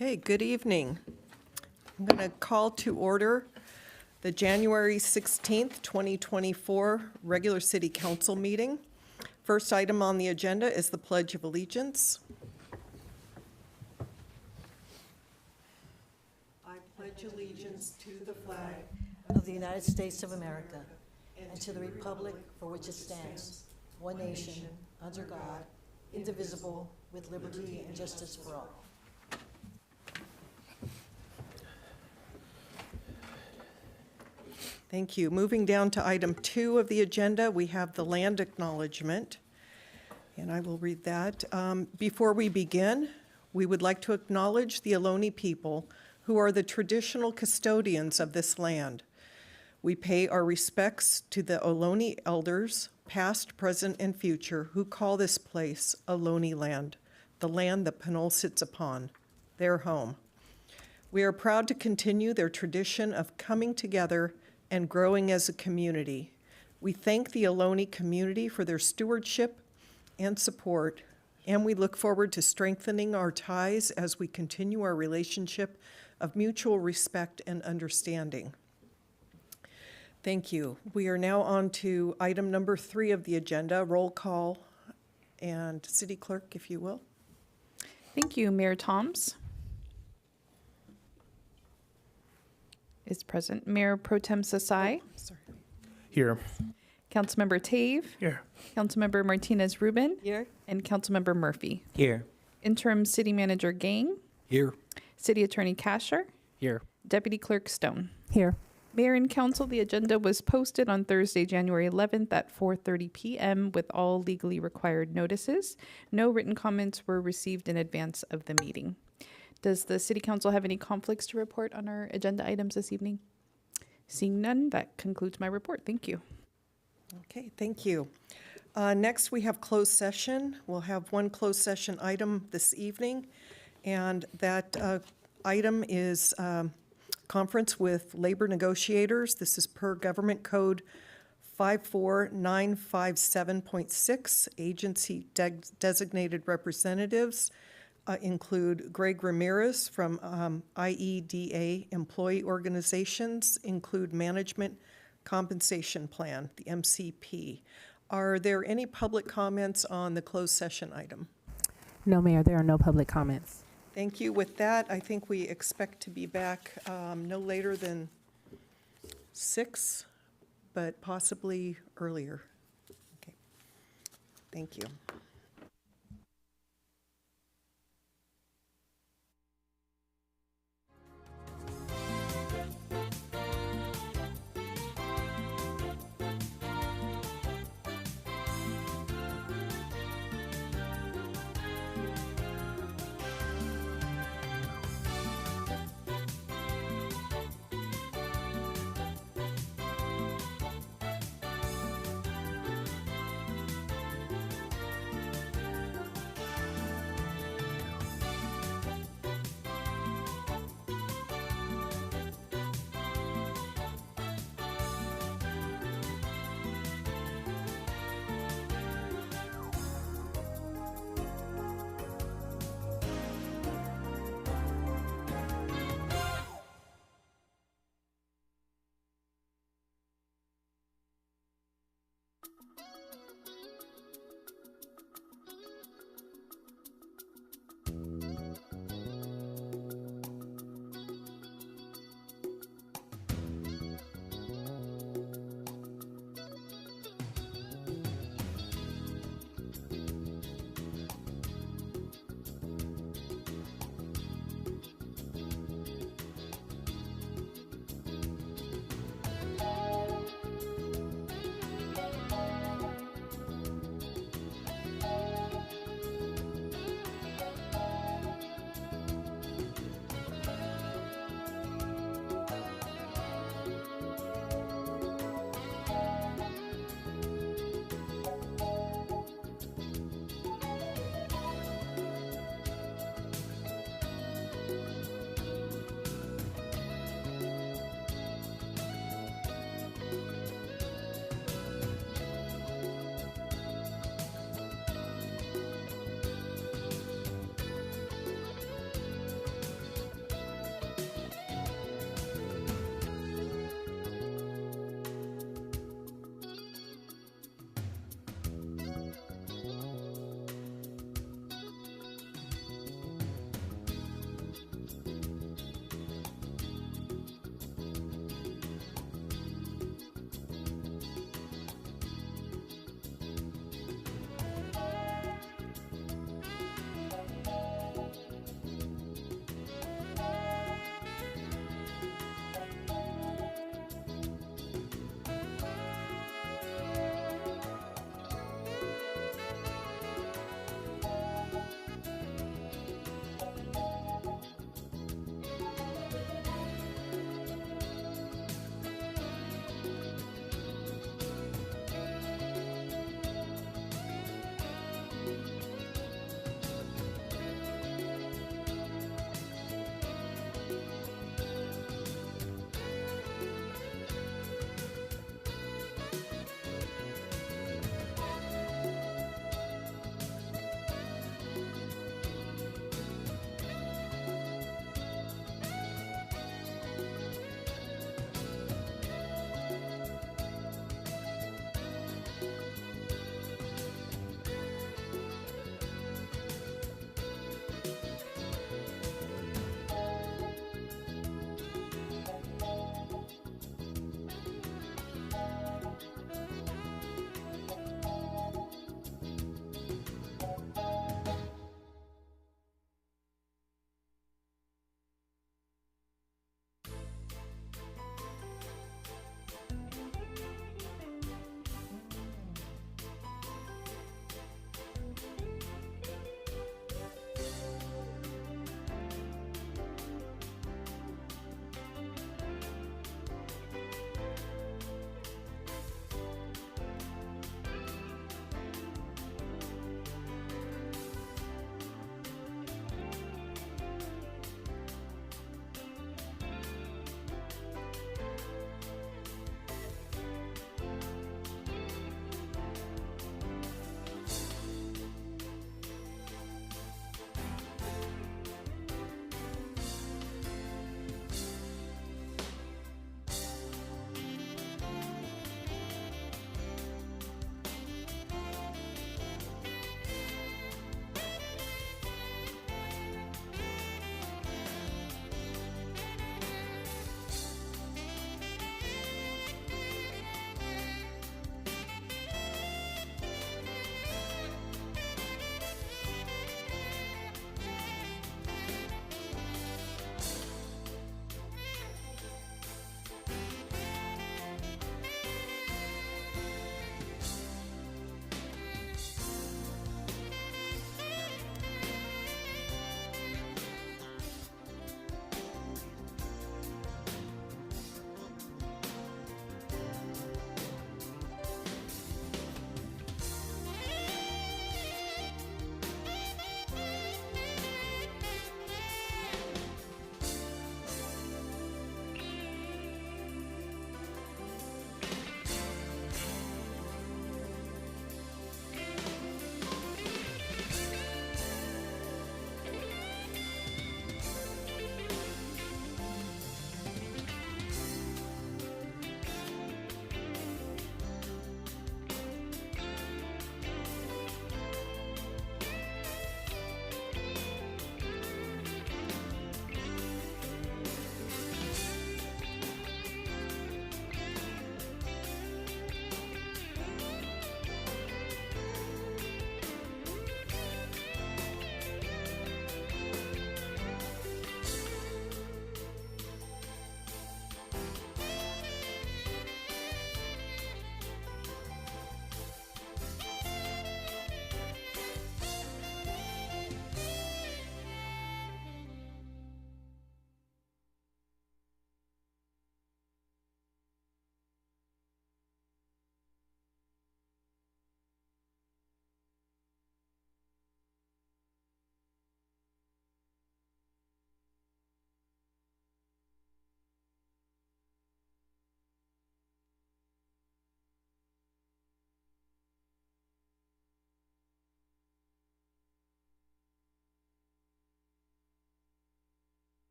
Okay, good evening. I'm going to call to order the January 16th, 2024 regular City Council meeting. First item on the agenda is the Pledge of Allegiance. I pledge allegiance to the flag of the United States of America and to the republic for which it stands, one nation, under God, indivisible, with liberty and justice for all. Thank you. Moving down to item 2 of the agenda, we have the land acknowledgement, and I will read that. Before we begin, we would like to acknowledge the Ohlone people, who are the traditional custodians of this land. We pay our respects to the Ohlone elders, past, present, and future, who call this place Ohlone land, the land that Pinole sits upon, their home. We are proud to continue their tradition of coming together and growing as a community. We thank the Ohlone community for their stewardship and support, and we look forward to strengthening our ties as we continue our relationship of mutual respect and understanding. Thank you. We are now on to item number 3 of the agenda, roll call, and City Clerk, if you will. Thank you. Mayor Toms is present. Mayor Pro Tem Sasai. Sorry. Here. Councilmember Tave. Here. Councilmember Martinez Rubin. Here. And Councilmember Murphy. Here. Interim City Manager Gang. Here. City Attorney Kasher. Here. Deputy Clerk Stone. Here. Mayor and Council, the agenda was posted on Thursday, January 11th at 4:30 p.m. with all legally required notices. No written comments were received in advance of the meeting. Does the City Council have any conflicts to report on our agenda items this evening? Seeing none, that concludes my report. Thank you. Okay, thank you. Next, we have closed session. We'll have one closed session item this evening, and that item is conference with labor negotiators. This is per Government Code 54957.6. Agency designated representatives include Greg Ramirez from IEDA employee organizations, include Management Compensation Plan, the MCP. Are there any public comments on the closed session item? No, Mayor, there are no public comments. Thank you. With that, I think we expect to be back no later than 6, but possibly earlier. Okay. Thank you.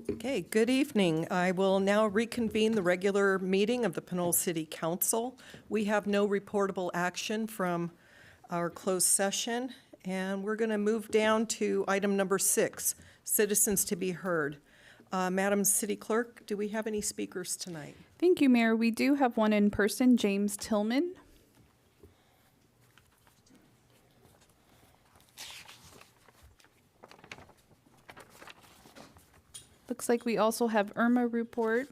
Okay, good evening. I will now reconvene the regular meeting of the Pinole City Council. We have no reportable action from our closed session, and we're going to move down to item number 6, citizens to be heard. Madam City Clerk, do we have any speakers tonight? Thank you, Mayor. We do have one in person, James Tillman. Looks like we also have Irma report.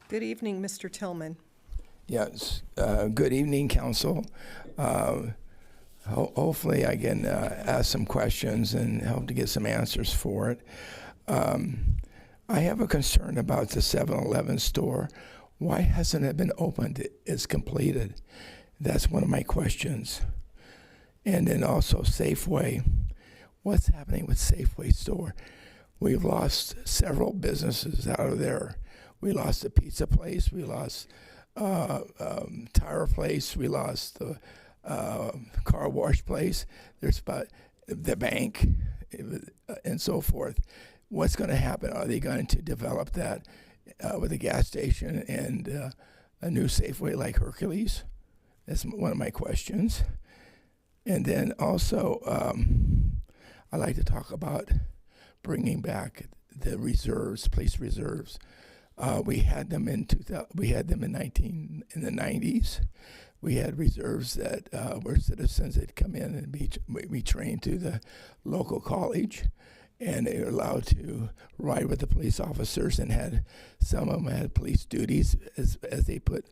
Good evening, Mr. Tillman. Yes. Good evening, Council. Hopefully I can ask some questions and help to get some answers for it. I have a concern about the 7-Eleven store. Why hasn't it been opened? It's completed. That's one of my questions. And then also Safeway. What's happening with Safeway store? We've lost several businesses out of there. We lost the pizza place. We lost tire place. We lost the car wash place. There's about the bank and so forth. What's going to happen? Are they going to develop that with a gas station and a new Safeway like Hercules? That's one of my questions. And then also, I like to talk about bringing back the reserves, police reserves. We had them in in the 90s. We had reserves that were citizens that come in and be trained to the local college, and they were allowed to ride with the police officers, and had some of them had police duties as they put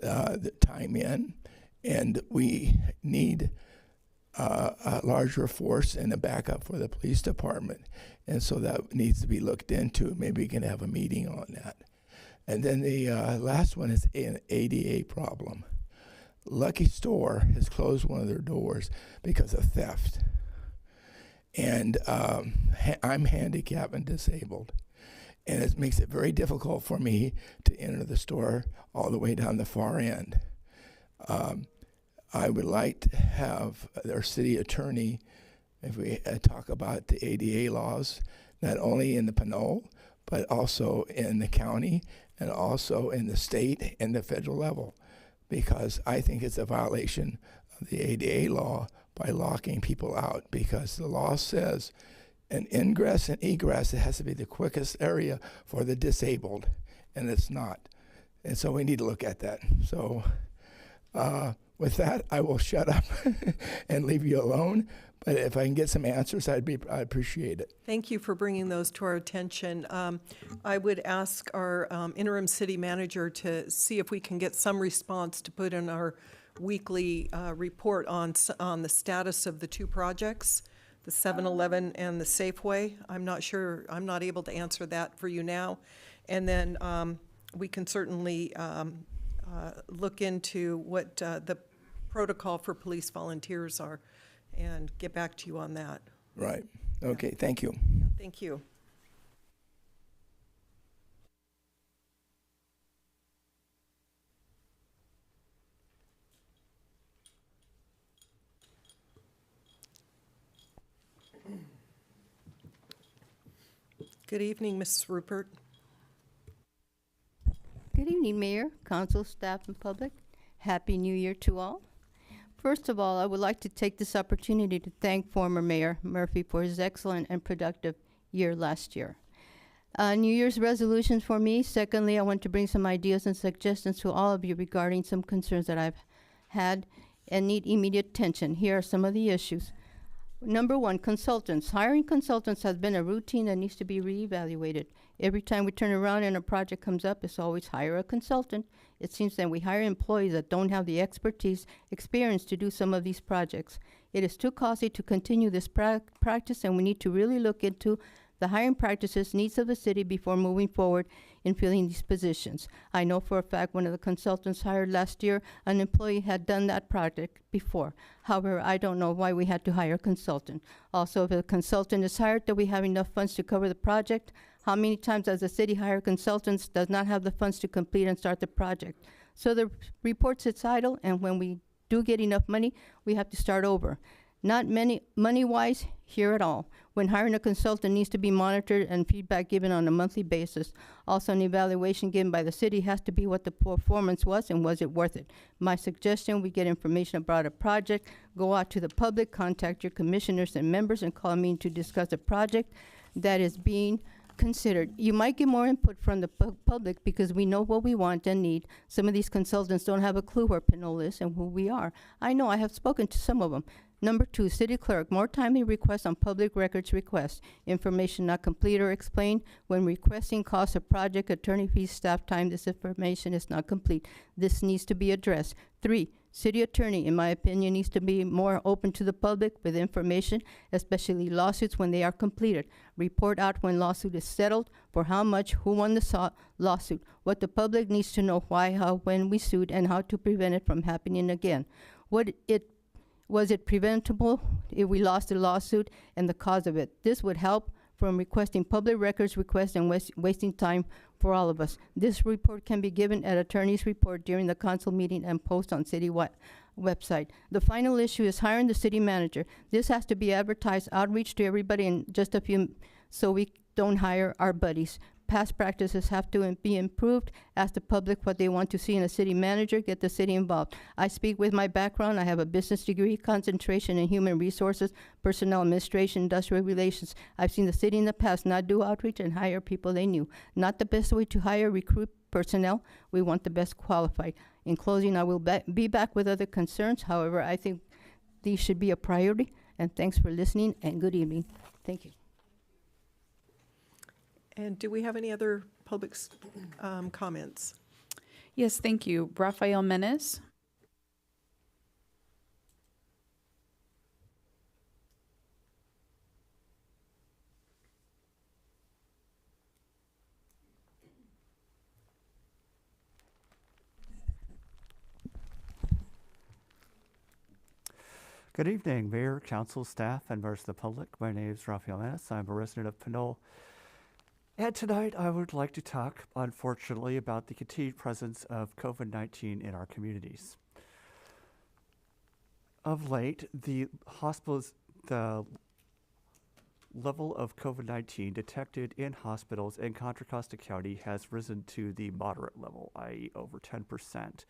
the time in. And we need a larger force and a backup for the police department, and so that needs to be looked into. Maybe we can have a meeting on that. And then the last one is an ADA problem. Lucky Store has closed one of their doors because of theft. And I'm handicapped and disabled. And it makes it very difficult for me to enter the store all the way down the far end. I would like to have our city attorney, if we talk about the ADA laws, not only in the Pinole, but also in the county and also in the state and the federal level. because I think it's a violation of the ADA law by locking people out, because the law says an ingress and egress, it has to be the quickest area for the disabled, and it's not. And so we need to look at that. So with that, I will shut up and leave you alone. But if I can get some answers, I'd appreciate it. Thank you for bringing those to our attention. I would ask our interim city manager to see if we can get some response to put in our weekly report on the status of the two projects, the 7-Eleven and the Safeway. I'm not sure, I'm not able to answer that for you now. And then we can certainly look into what the protocol for police volunteers are and get back to you on that. Right. Okay, thank you. Thank you. Good evening, Mrs. Rupert. Good evening, Mayor, Council, staff, and public. Happy New Year to all. First of all, I would like to take this opportunity to thank former Mayor Murphy for his excellent and productive year last year. New Year's resolutions for me. Secondly, I want to bring some ideas and suggestions to all of you regarding some concerns that I've had and need immediate attention. Here are some of the issues. Number one, consultants. Hiring consultants has been a routine that needs to be reevaluated. Every time we turn around and a project comes up, it's always hire a consultant. It seems that we hire employees that don't have the experience to do some of these projects. It is too costly to continue this practice, and we need to really look into the hiring practices, needs of the city before moving forward in filling these positions. I know for a fact one of the consultants hired last year, an employee had done that project before. However, I don't know why we had to hire a consultant. Also, if a consultant is hired, do we have enough funds to cover the project? How many times does the city hire consultants, does not have the funds to complete and start the project? So the report sits idle, and when we do get enough money, we have to start over. Not money-wise here at all. When hiring a consultant needs to be monitored and feedback given on a monthly basis. Also, an evaluation given by the city has to be what the performance was and was it worth it. My suggestion, we get information about a project, go out to the public, contact your commissioners and members and call me to discuss a project that is being considered. You might get more input from the public because we know what we want and need. Some of these consultants don't have a clue where Pinole is and who we are. I know, I have spoken to some of them. Number two, city clerk, more timely requests on public records requests. Information not complete or explained. When requesting costs of project, attorney fees, staff time, this information is not complete. This needs to be addressed. Three, city attorney, in my opinion, needs to be more open to the public with information, especially lawsuits when they are completed. Report out when lawsuit is settled, for how much, who won the lawsuit, what the public needs to know, why, how, when we sued, and how to prevent it from happening again. Was it preventable if we lost the lawsuit and the cause of it? This would help from requesting public records requests and wasting time for all of us. This report can be given at attorney's report during the council meeting and post on city website. The final issue is hiring the city manager. This has to be advertised, outreach to everybody in just a few, so we don't hire our buddies. Past practices have to be improved. Ask the public what they want to see in a city manager. Get the city involved. I speak with my background. I have a business degree, concentration in human resources, personnel administration, industrial relations. I've seen the city in the past not do outreach and hire people they knew. Not the best way to hire, recruit personnel. We want the best qualified. In closing, I will be back with other concerns. However, I think these should be a priority. And thanks for listening, and good evening. Thank you. And do we have any other public comments? Yes, thank you. Rafael Menes. Good evening, Mayor, Council, staff, and members of the public. My name is Rafael Menes. I'm a resident of Pinole. And tonight I would like to talk, unfortunately, about the continued presence of COVID-19 in our communities. Of late, the level of COVID-19 detected in hospitals in Contra Costa County has risen to the moderate level, i.e. over 10%.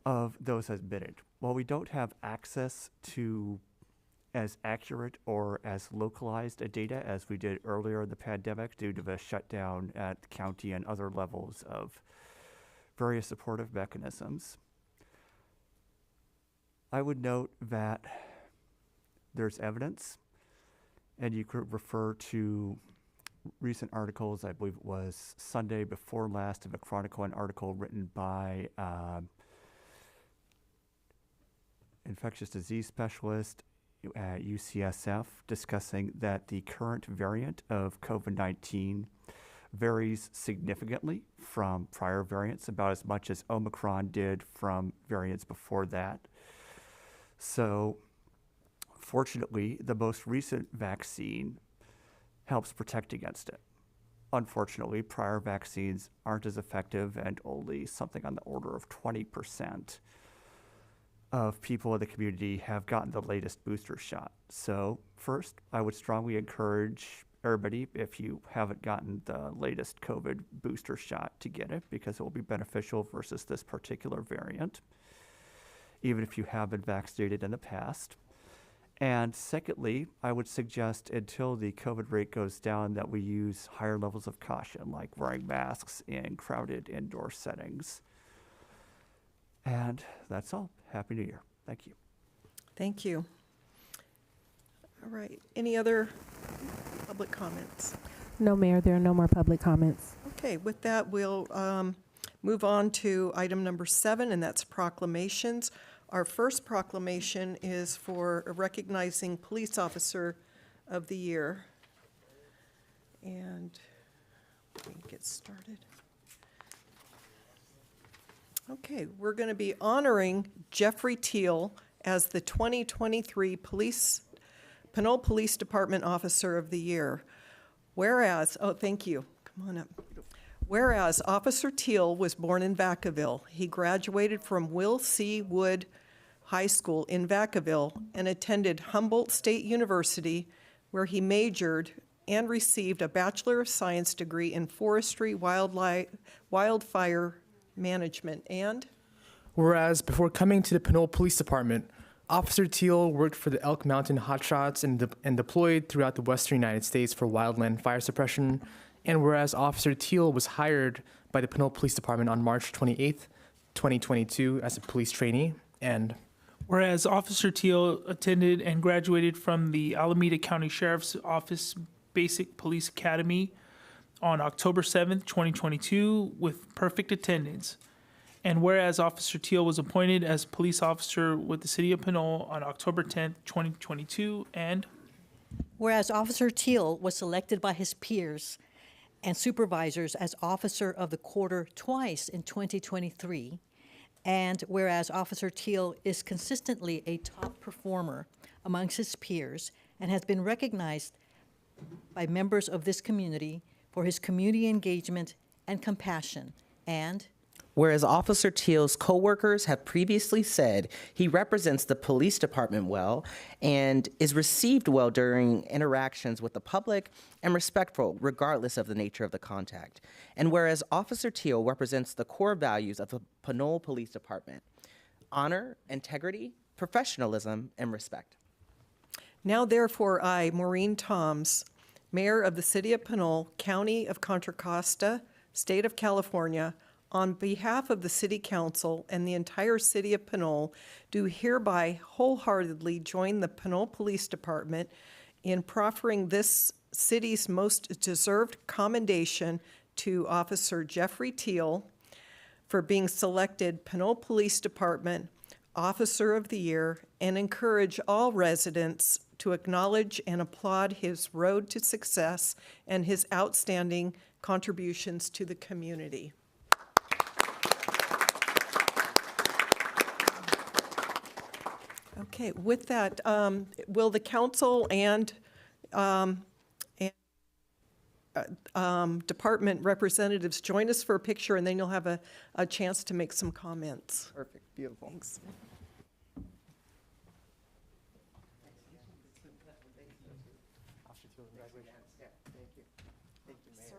of those admitted. While we don't have access to as accurate or as localized a data as we did earlier in the pandemic due to the shutdown at county and other levels of various supportive mechanisms, I would note that there's evidence, and you could refer to recent articles. I believe it was Sunday before last of a Chronicle, an article written by infectious disease specialist at UCSF discussing that the current variant of COVID-19 varies significantly from prior variants, about as much as Omicron did from variants before that. So fortunately, the most recent vaccine helps protect against it. Unfortunately, prior vaccines aren't as effective, and only something on the order of 20% of people in the community have gotten the latest booster shot. So first, I would strongly encourage everybody, if you haven't gotten the latest COVID booster shot, to get it, because it will be beneficial versus this particular variant, even if you have been vaccinated in the past. And secondly, I would suggest until the COVID rate goes down that we use higher levels of caution, like wearing masks in crowded indoor settings. And that's all. Happy New Year. Thank you. Thank you. All right, any other public comments? No, Mayor, there are no more public comments. Okay, with that, we'll move on to item number 7, and that's proclamations. Our first proclamation is for recognizing Police Officer of the Year. And we can get started. Okay, we're going to be honoring Jeffrey Teal as the 2023 Pinole Police Department Officer of the Year. Whereas, oh, thank you. Come on up. Whereas Officer Teal was born in Vacaville. He graduated from Will C. Wood High School in Vacaville and attended Humboldt State University, where he majored and received a Bachelor of Science degree in Forestry, Wildfire Management. And whereas before coming to the Pinole Police Department, Officer Teal worked for the Elk Mountain Hotshots and deployed throughout the western United States for wildland fire suppression. And whereas Officer Teal was hired by the Pinole Police Department on March 28th, 2022 as a police trainee. And whereas Officer Teal attended and graduated from the Alameda County Sheriff's Office Basic Police Academy on October 7th, 2022 with perfect attendance. And whereas Officer Teal was appointed as police officer with the City of Pinole on October 10th, 2022, and Whereas Officer Teal was selected by his peers and supervisors as Officer of the Quarter twice in 2023, and whereas Officer Teal is consistently a top performer amongst his peers and has been recognized by members of this community for his community engagement and compassion, and whereas Officer Teal's coworkers have previously said he represents the police department well and is received well during interactions with the public and respectful regardless of the nature of the contact. And whereas Officer Teal represents the core values of the Pinole Police Department: honor, integrity, professionalism, and respect. now therefore I, Maureen Toms, Mayor of the City of Pinole, County of Contra Costa, State of California, on behalf of the City Council and the entire City of Pinole, do hereby wholeheartedly join the Pinole Police Department in proffering this city's most deserved commendation to Officer Jeffrey Teal for being selected Pinole Police Department Officer of the Year, and encourage all residents to acknowledge and applaud his road to success and his outstanding contributions to the community. Okay, with that, will the council and department representatives join us for a picture, and then you'll have a chance to make some comments. Perfect, beautiful. Thanks. Thank you, congratulations. Thank you. Thank you, sir.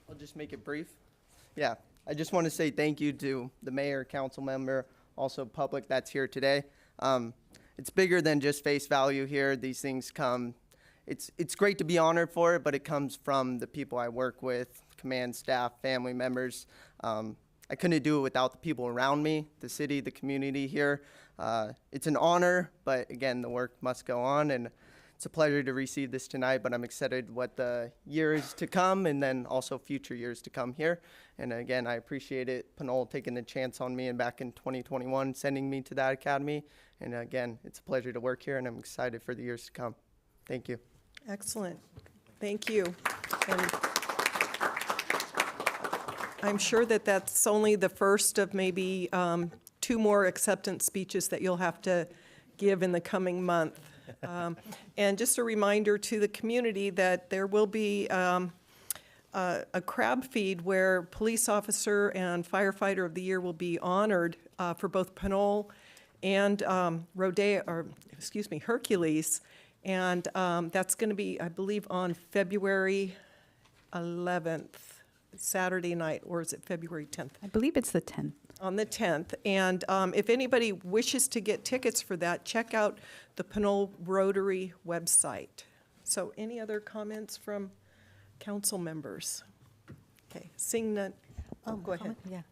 I'll just make it brief. Yeah, I just want to say thank you to the mayor, council member, also public that's here today. It's bigger than just face value here. These things come, it's great to be honored for it, but it comes from the people I work with, command staff, family members. I couldn't do it without the people around me, the city, the community here. It's an honor, but again, the work must go on, and it's a pleasure to receive this tonight, but I'm excited what the years to come and then also future years to come here. And again, I appreciate it, Pinole taking the chance on me and back in 2021, sending me to that academy. And again, it's a pleasure to work here, and I'm excited for the years to come. Thank you. Excellent. Thank you. And I'm sure that that's only the first of maybe 2 more acceptance speeches that you'll have to give in the coming month. And just a reminder to the community that there will be a crab feed where Police Officer and Firefighter of the Year will be honored for both Pinole and Hercules. And that's going to be, I believe, on February 11th, Saturday night, or is it February 10th? I believe it's the 10th. On the 10th. And if anybody wishes to get tickets for that, check out the Pinole Rotary website. So any other comments from council members? Okay, seeing none. Oh, go ahead. Yeah.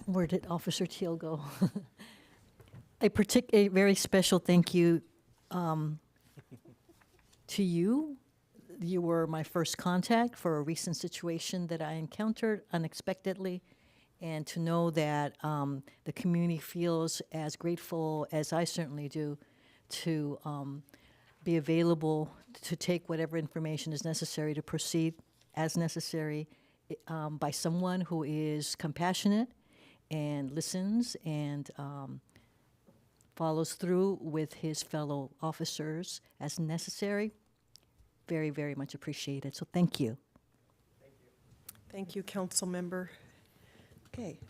Where did Officer Teal go? A very special thank you to you. You were my first contact for a recent situation that I encountered unexpectedly, and to know that the community feels as grateful as I certainly do to be available to take whatever information is necessary to proceed as necessary by someone who is compassionate and listens and follows through with his fellow officers as necessary. Very, very much appreciated. So thank you. Thank you, council member. Okay.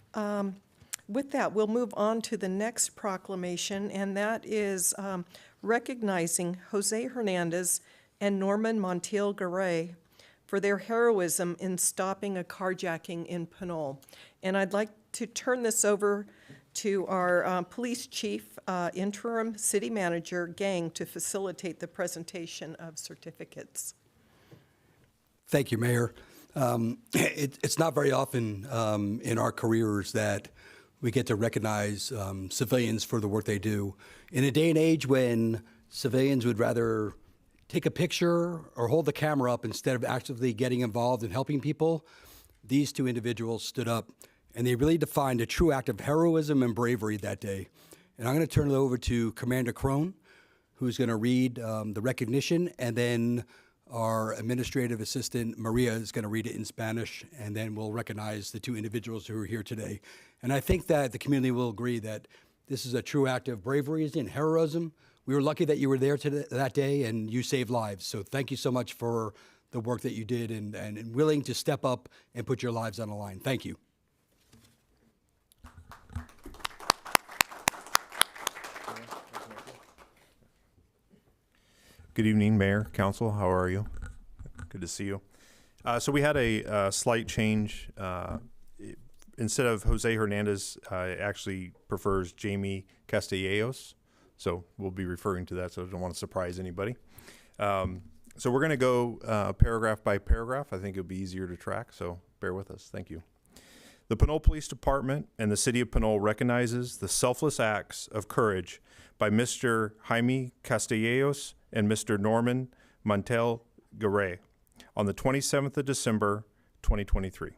With that, we'll move on to the next proclamation, and that is recognizing Jose Hernandez and Norman Montiel Garay for their heroism in stopping a carjacking in Pinole. And I'd like to turn this over to our police chief, interim city manager, Gang, to facilitate the presentation of certificates. Thank you, Mayor. It's not very often in our careers that we get to recognize civilians for the work they do. In a day and age when civilians would rather take a picture or hold the camera up instead of actively getting involved and helping people, these 2 individuals stood up, and they really defined a true act of heroism and bravery that day. And I'm going to turn it over to Commander Crone, who's going to read the recognition, and then our administrative assistant, Maria, is going to read it in Spanish, and then we'll recognize the 2 individuals who are here today. And I think that the community will agree that this is a true act of bravery and heroism. We were lucky that you were there that day, and you saved lives. So thank you so much for the work that you did and willing to step up and put your lives on the line. Thank you. Good evening, Mayor, Council. How are you? Good to see you. So we had a slight change. Instead of Jose Hernandez, it actually prefers Jamie Castellanos. So we'll be referring to that, so I don't want to surprise anybody. So we're going to go paragraph by paragraph. I think it'll be easier to track, so bear with us. Thank you. The Pinole Police Department and the City of Pinole recognizes the selfless acts of courage by Mr. Jaime Castellanos and Mr. Norman Montiel Garay on the 27th of December, 2023.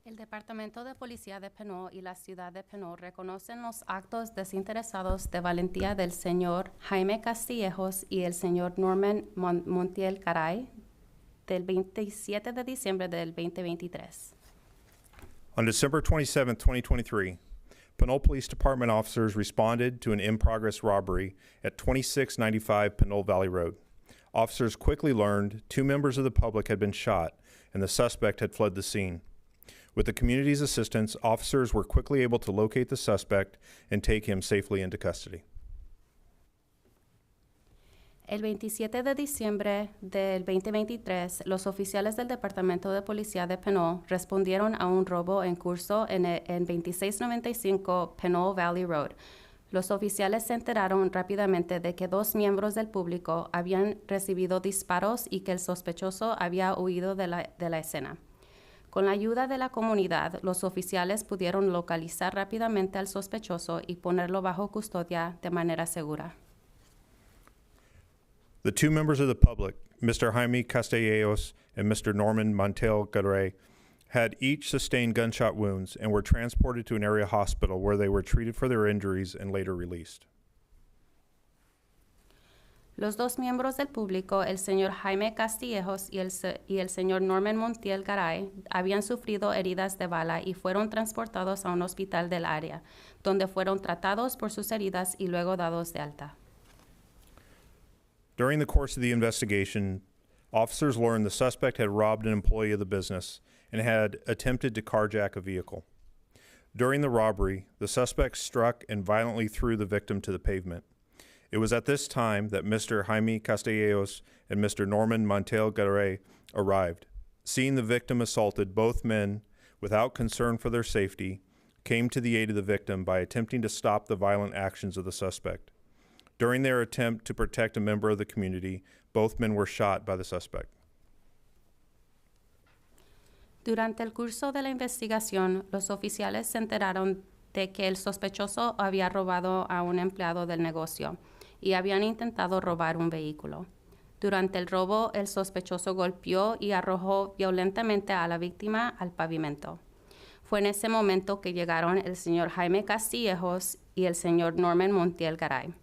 El Departamento de Policía de Pinole y la Ciudad de Pinole reconocen los actos desinteresados de valentía del señor Jaime Castillejos y el señor Norman Montiel Caray del 27 de diciembre del 2023. On December 27, 2023, Pinole Police Department officers responded to an in-progress robbery at 2695 Pinole Valley Road. Officers quickly learned 2 members of the public had been shot and the suspect had fled the scene. With the community's assistance, officers were quickly able to locate the suspect and take him safely into custody. El 27 de diciembre del 2023, los oficiales del Departamento de Policía de Pinole respondieron a un robo en curso en 2695 Pinole Valley Road. Los oficiales se enteraron rápidamente de que 2 miembros del público habían recibido disparos y que el sospechoso había huido de la escena. Con la ayuda de la comunidad, los oficiales pudieron localizar rápidamente al sospechoso y ponerlo bajo custodia de manera segura. The 2 members of the public, Mr. Jaime Castellanos and Mr. Norman Montiel Garay, had each sustained gunshot wounds and were transported to an area hospital where they were treated for their injuries and later released. Los 2 miembros del público, el señor Jaime Castillejos y el señor Norman Montiel Garay, habían sufrido heridas de bala y fueron transportados a un hospital del área, donde fueron tratados por sus heridas y luego dados de alta. During the course of the investigation, officers learned the suspect had robbed an employee of the business and had attempted to carjack a vehicle. During the robbery, the suspect struck and violently threw the victim to the pavement. It was at this time that Mr. Jaime Castellanos and Mr. Norman Montiel Garay arrived. Seeing the victim assaulted, both men, without concern for their safety, came to the aid of the victim by attempting to stop the violent actions of the suspect. During their attempt to protect a member of the community, both men were shot by the suspect. Durante el curso de la investigación, los oficiales se enteraron de que el sospechoso había robado a un empleado del negocio y habían intentado robar un vehículo. Durante el robo, el sospechoso golpeó y arrojó violentamente a la víctima al pavimento. Fue en ese momento que llegaron el señor Jaime Castillejos y el señor Norman Montiel Garay.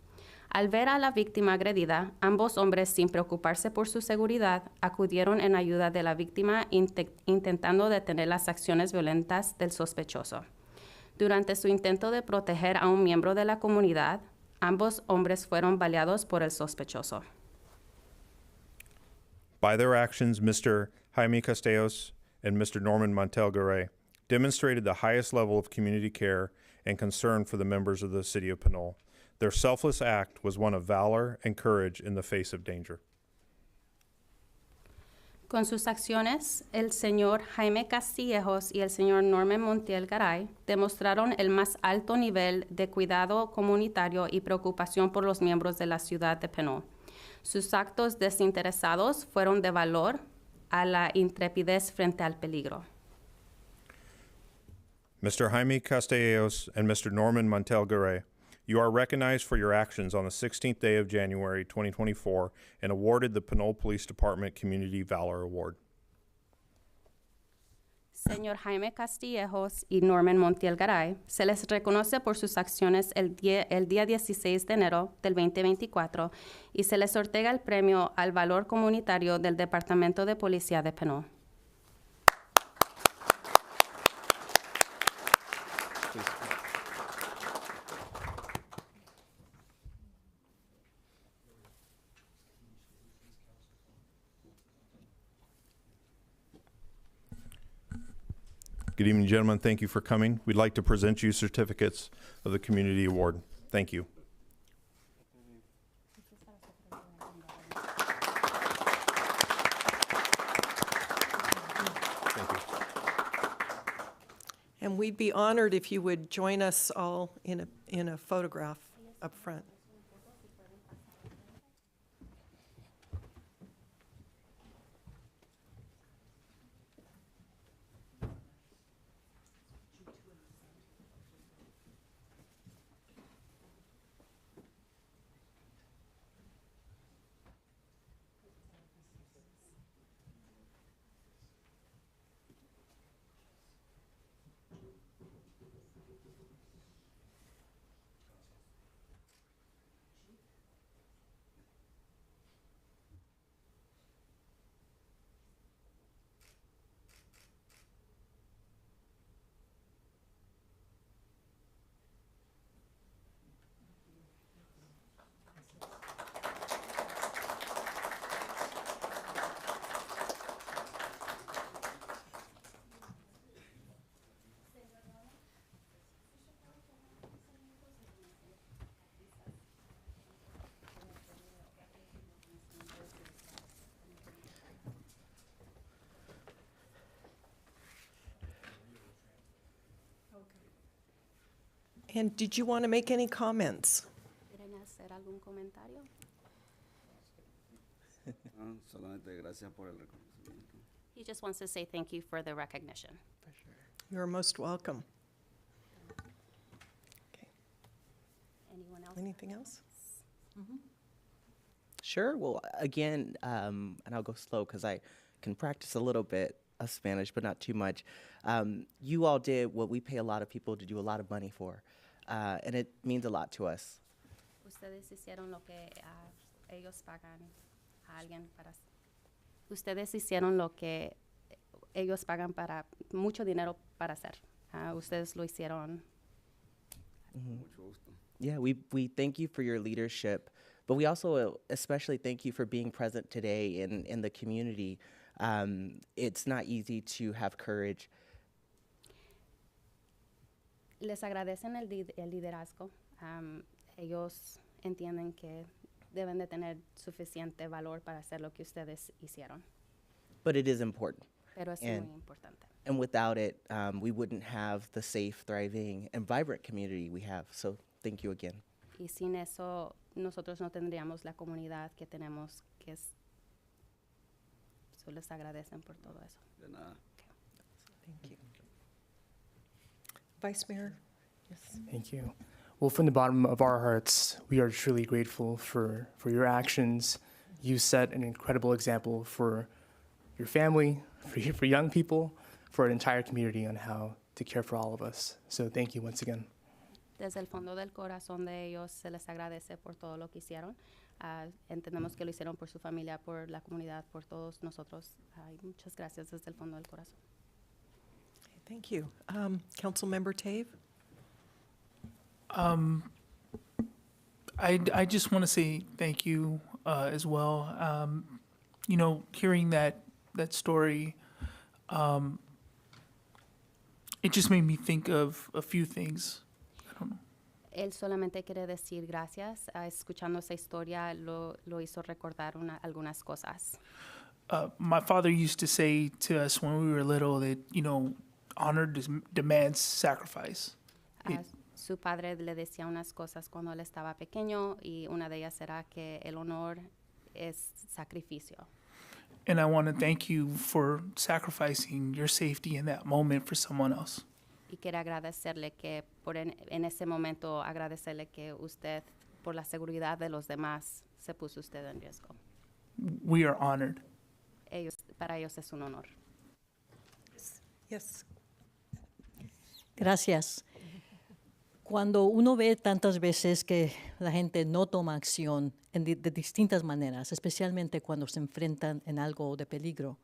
Al ver a la víctima agredida, ambos hombres, sin preocuparse por su seguridad, acudieron en ayuda de la víctima intentando detener las acciones violentas del sospechoso. Durante su intento de proteger a un miembro de la comunidad, ambos hombres fueron baleados por el sospechoso. By their actions, Mr. Jaime Castellanos and Mr. Norman Montiel Garay demonstrated the highest level of community care and concern for the members of the city of Pinole. Their selfless act was one of valor and courage in the face of danger. Con sus acciones, el señor Jaime Castillejos y el señor Norman Montiel Garay demostraron el más alto nivel de cuidado comunitario y preocupación por los miembros de la ciudad de Pinole. Sus actos desinteresados fueron de valor a la intrepidez frente al peligro. Mr. Jaime Castellanos and Mr. Norman Montiel Garay, you are recognized for your actions on the 16th day of January 2024 and awarded the Pinole Police Department Community Valor Award. Señor Jaime Castillejos y Norman Montiel Garay, se les reconoce por sus acciones el día 16 de enero del 2024 y se les otorga el premio al valor comunitario del Departamento de Policía de Pinole. Good evening, gentlemen. Thank you for coming. We'd like to present you certificates of the Community Award. Thank you. Thank you. And we'd be honored if you would join us all in a photograph up front. And did you want to make any comments? ¿Quieren hacer algún comentario? Solamente gracias por el reconocimiento. He just wants to say thank you for the recognition. You're most welcome. Okay. Anyone else? Anything else? Sure. Well, again, and I'll go slow because I can practice a little bit of Spanish, but not too much. You all did what we pay a lot of people to do a lot of money for, and it means a lot to us. Ustedes hicieron lo que ellos pagan a alguien para. Ustedes hicieron lo que ellos pagan para mucho dinero para hacer. Ustedes lo hicieron. Mucho gusto. Yeah, we thank you for your leadership, but we also especially thank you for being present today in the community. It's not easy to have courage. Les agradecen el liderazgo. Ellos entienden que deben de tener suficiente valor para hacer lo que ustedes hicieron. But it is important. Pero es And- muy importante. And without it, we wouldn't have the safe, thriving, and vibrant community we have. So thank you again. Y sin eso, nosotros no tendríamos la comunidad que tenemos, que es. So les agradecen por todo eso. De nada. Thank you. Vice Mayor? Yes. Thank you. Well, from the bottom of our hearts, we are truly grateful for your actions. You set an incredible example for your family, for young people, for an entire community on how to care for all of us. So thank you once again. Desde el fondo del corazón de ellos se les agradece por todo lo que hicieron. Entendemos que lo hicieron por su familia, por la comunidad, por todos nosotros. Muchas gracias desde el fondo del corazón. Thank you. Councilmember Tave? I just want to say thank you as well. You know, hearing that story, it just made me think of a few things. I don't know. Él solamente quiere decir gracias. Escuchando esa historia lo hizo recordar algunas cosas. My father used to say to us when we were little that, you know, honor demands sacrifice. Su padre le decía unas cosas cuando él estaba pequeño y una de ellas era que el honor es sacrificio. And I want to thank you for sacrificing your safety in that moment for someone else. Y quiero agradecerle que en ese momento agradecerle que usted por la seguridad de los demás se puso usted en riesgo. We are honored. Para ellos es un honor. Yes. Gracias. Cuando uno ve tantas veces que la gente no toma acción de distintas maneras, especialmente cuando se enfrentan en algo de peligro,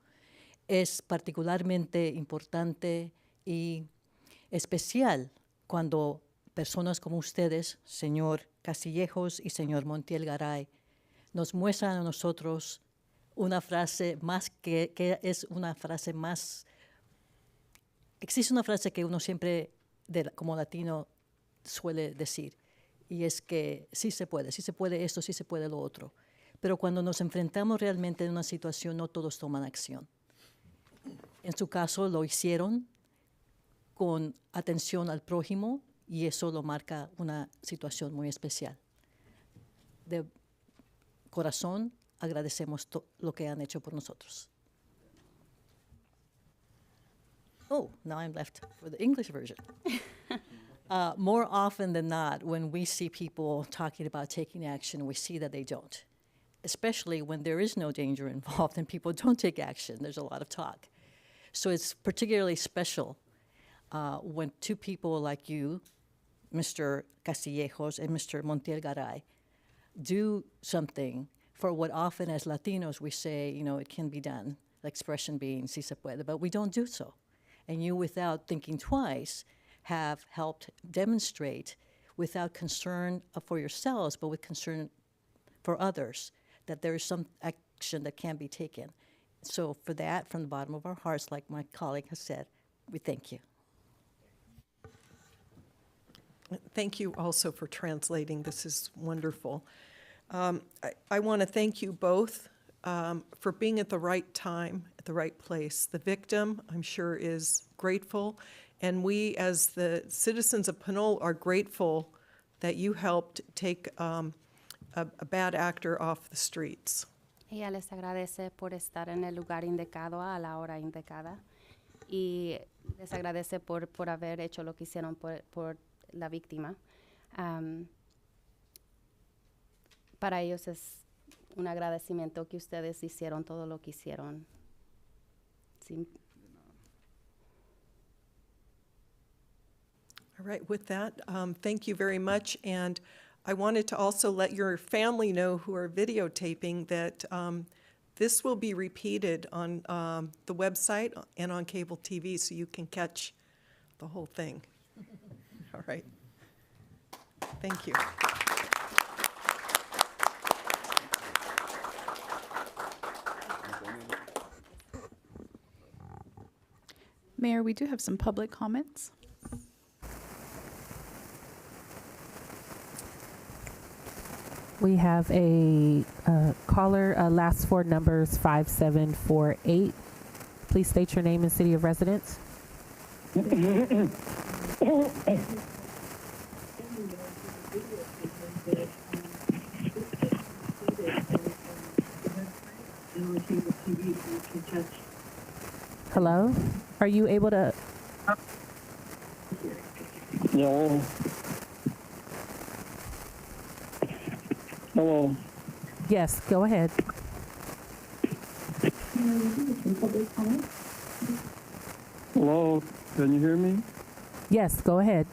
es particularmente importante y especial cuando personas como ustedes, señor Castillejos y señor Montiel Garay, nos muestran a nosotros una frase más que es una frase más. Existe una frase que uno siempre, como latino, suele decir, y es que sí se puede esto, sí se puede lo otro. Pero cuando nos enfrentamos realmente en una situación, no todos toman acción. En su caso, lo hicieron con atención al prójimo, y eso lo marca una situación muy especial. De corazón, agradecemos lo que han hecho por nosotros. Oh, now I'm left for the English version. More often than not, when we see people talking about taking action, we see that they don't, especially when there is no danger involved and people don't take action. There's a lot of talk. So it's particularly special when two people like you, Mr. Castillejos and Mr. Montiel Garay, do something for what often as Latinos we say, you know, it can be done, the expression being si se puede, but we don't do so. And you, without thinking twice, have helped demonstrate, without concern for yourselves, but with concern for others, that there is some action that can be taken. So for that, from the bottom of our hearts, like my colleague has said, we thank you. Thank you also for translating. This is wonderful. I want to thank you both for being at the right time, at the right place. The victim, I'm sure, is grateful, And we, as the citizens of Pinole, are grateful that you helped take a bad actor off the streets. Ella les agradece por estar en el lugar indicado a la hora indicada y les agradece por haber hecho lo que hicieron por la víctima. Para ellos es un agradecimiento que ustedes hicieron todo lo que hicieron. Sí. All right, with that, thank you very much. And I wanted to also let your family know who are videotaping that this will be repeated on the website and on cable TV, so you can catch the whole thing. All right. Thank you. Mayor, we do have some public comments. We have a caller, last four numbers 5748. Please state your name and city of residence. Hello? Are you able to? No. Hello. Yes, go ahead. Hello. Can you hear me? Yes, go ahead.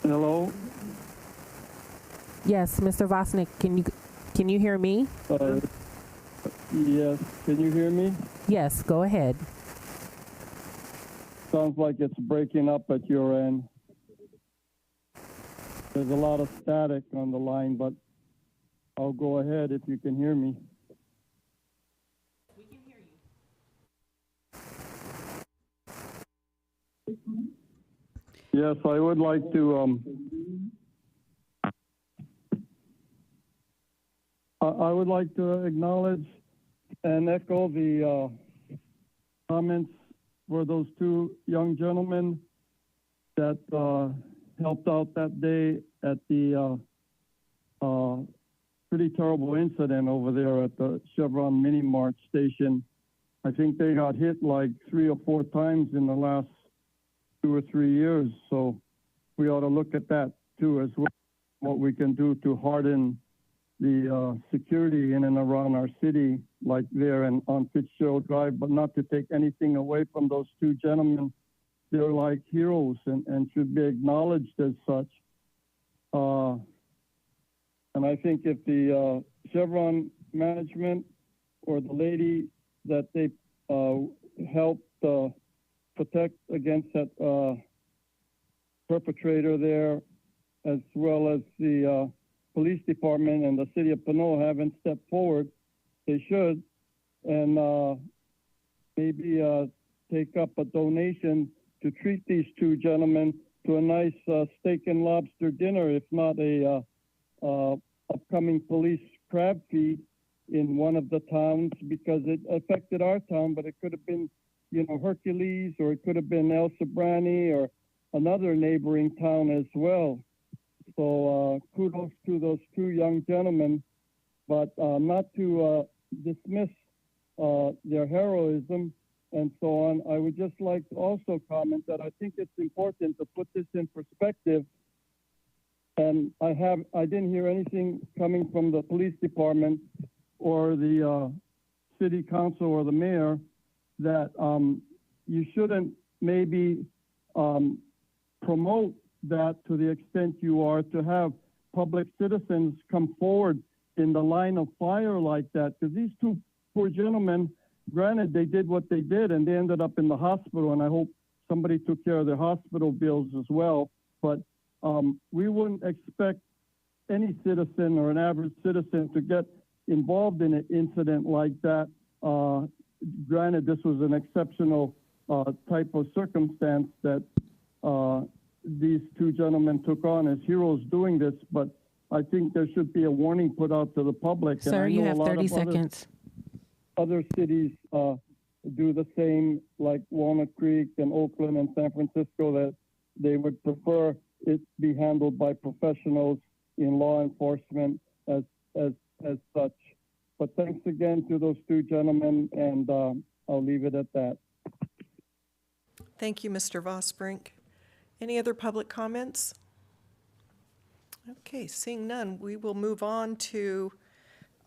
Hello. Yes, Mr. Vosnick, can you hear me? Yes. Can you hear me? Yes, go ahead. Sounds like it's breaking up at your end. There's a lot of static on the line, but I'll go ahead if you can hear me. We can hear you. Yes, I would like to. I would like to acknowledge and echo the comments for those two young gentlemen that helped out that day at the pretty terrible incident over there at the Chevron Mini Mart station. I think they got hit like 3 or 4 times in the last 2 or 3 years. So we ought to look at that too as well, what we can do to harden the security in and around our city, like there and on Fitzgerald Drive, but not to take anything away from those two gentlemen. They're like heroes and should be acknowledged as such. And I think if the Chevron management or the lady that they helped protect against that perpetrator there, as well as the police department and the city of Pinole haven't stepped forward, they should, and maybe take up a donation to treat these two gentlemen to a nice steak and lobster dinner, if not a upcoming police crab feed in one of the towns, because it affected our town, but it could have been, Hercules, or it could have been El Sobrani or another neighboring town as well. So kudos to those two young gentlemen, but not to dismiss their heroism and so on. I would just like to also comment that I think it's important to put this in perspective. And I didn't hear anything coming from the police department or the city council or the mayor that you shouldn't maybe promote that to the extent you are, to have public citizens come forward in the line of fire like that. Because these two poor gentlemen, granted, they did what they did and they ended up in the hospital, and I hope somebody took care of their hospital bills as well. But we wouldn't expect any citizen or an average citizen to get involved in an incident like that. Granted, this was an exceptional type of circumstance that these two gentlemen took on as heroes doing this, but I think there should be a warning put out to the public. And Sir, I you know a have lot 30 of seconds. Other cities do the same, like Walnut Creek and Oakland and San Francisco, that they would prefer it be handled by professionals in law enforcement as such. But thanks again to those two gentlemen, and I'll leave it at that. Thank you, Mr. Vosbrink. Any other public comments? Okay, seeing none, we will move on to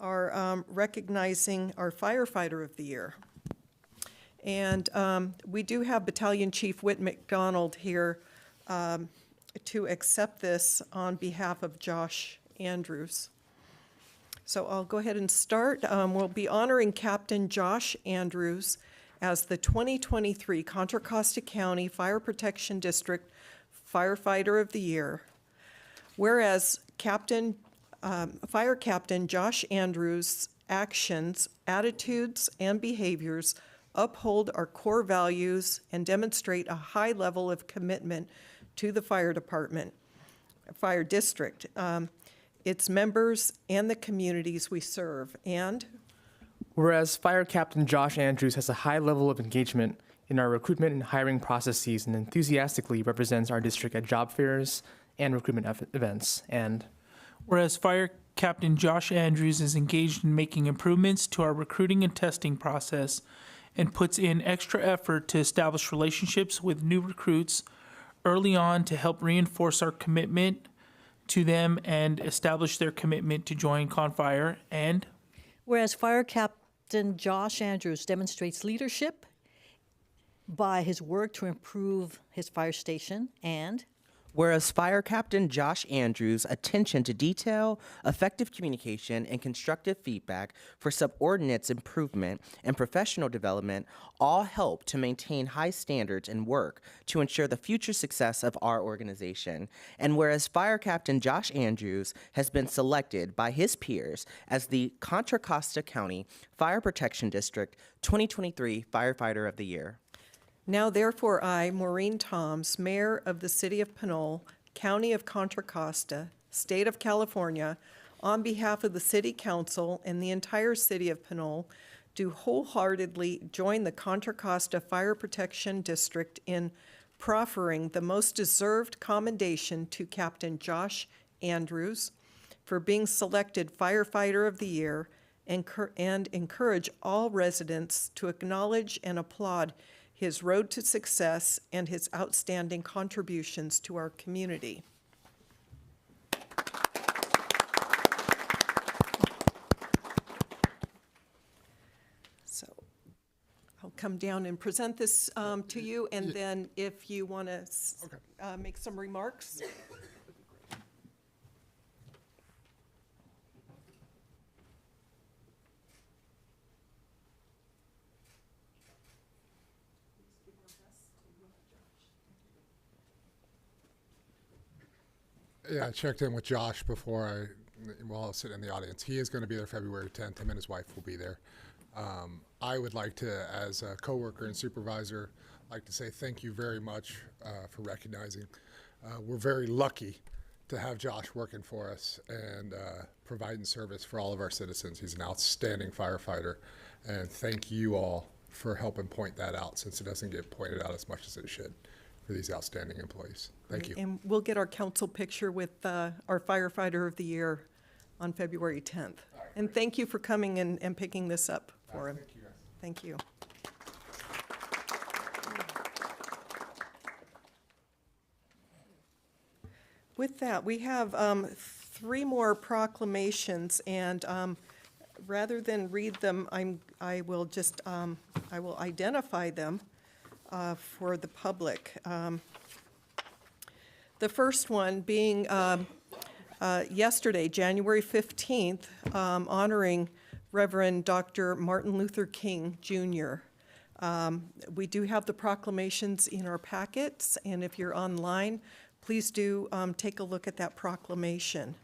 our recognizing our firefighter of the year. And we do have Battalion Chief Whit McDonald here to accept this on behalf of Josh Andrews. So I'll go ahead and start. We'll be honoring Captain Josh Andrews as the 2023 Contra Costa County Fire Protection District Firefighter of the Year. Whereas Fire Captain Josh Andrews' actions, attitudes, and behaviors uphold our core values and demonstrate a high level of commitment to the fire department, fire district, its members, and the communities we serve. And whereas Fire Captain Josh Andrews has a high level of engagement in our recruitment and hiring processes and enthusiastically represents our district at job fairs and recruitment events. And whereas Fire Captain Josh Andrews is engaged in making improvements to our recruiting and testing process and puts in extra effort to establish relationships with new recruits early on to help reinforce our commitment to them and establish their commitment to join Confire. And whereas Fire Captain Josh Andrews demonstrates leadership by his work to improve his fire station. And whereas Fire Captain Josh Andrews' attention to detail, effective communication, and constructive feedback for subordinates' improvement and professional development all help to maintain high standards and work to ensure the future success of our organization. And whereas Fire Captain Josh Andrews has been selected by his peers as the Contra Costa County Fire Protection District 2023 Firefighter of the Year. now therefore I, Maureen Toms, Mayor of the City of Pinole, County of Contra Costa, State of California, on behalf of the City Council and the entire City of Pinole, do wholeheartedly join the Contra Costa Fire Protection District in proffering the most deserved commendation to Captain Josh Andrews for being selected Firefighter of the Year and encourage all residents to acknowledge and applaud his road to success and his outstanding contributions to our community. So I'll come down and present this to you, and then if you want to make some remarks. Yeah, I checked in with Josh while I was sitting in the audience. He is going to be there February 10th. Him and his wife will be there. I would like to, as a coworker and supervisor, like to say thank you very much for recognizing. We're very lucky to have Josh working for us and providing service for all of our citizens. He's an outstanding firefighter, and thank you all for helping point that out, since it doesn't get pointed out as much as it should for these outstanding employees. Thank you. And we'll get our council picture with our Firefighter of the Year on February 10th. And thank you for coming and picking this up for him. Thank you, guys. Thank you. With that, we have 3 more proclamations, and rather than read them, I will identify them for the public. The first one being yesterday, January 15th, honoring Reverend Dr. Martin Luther King, Jr. We do have the proclamations in our packets, and if you're online, please do take a look at that proclamation.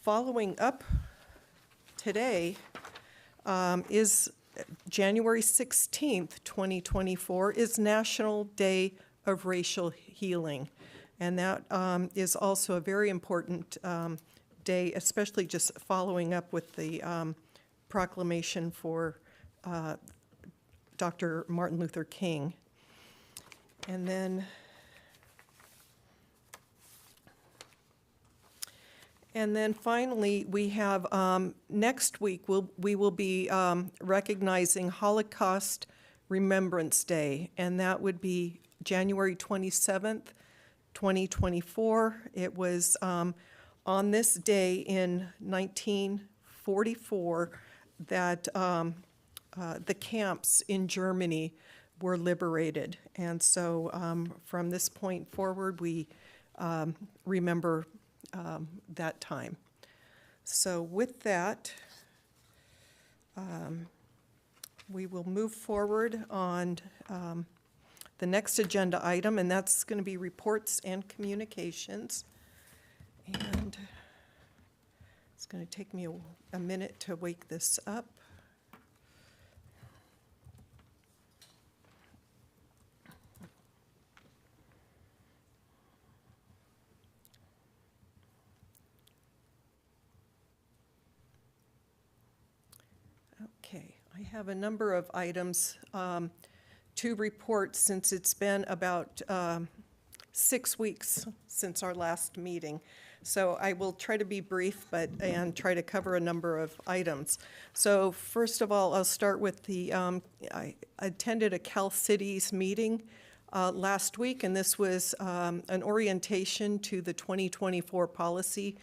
Following up today is January 16th, 2024, is National Day of Racial Healing. And that is also a very important day, especially just following up with the proclamation for Dr. Martin Luther King. And then finally, we have next week, we will be recognizing Holocaust Remembrance Day, and that would be January 27th, 2024. It was on this day in 1944 that the camps in Germany were liberated. And so from this point forward, we remember that time. So with that, we will move forward on the next agenda item, and that's going to be reports and communications. And it's going to take me a minute to wake this up. Okay, I have a number of items to report since it's been about 6 weeks since our last meeting. So I will try to be brief and try to cover a number of items. So first of all, I'll start with I attended a Cal Cities meeting last week, and this was an orientation to the 2024 policy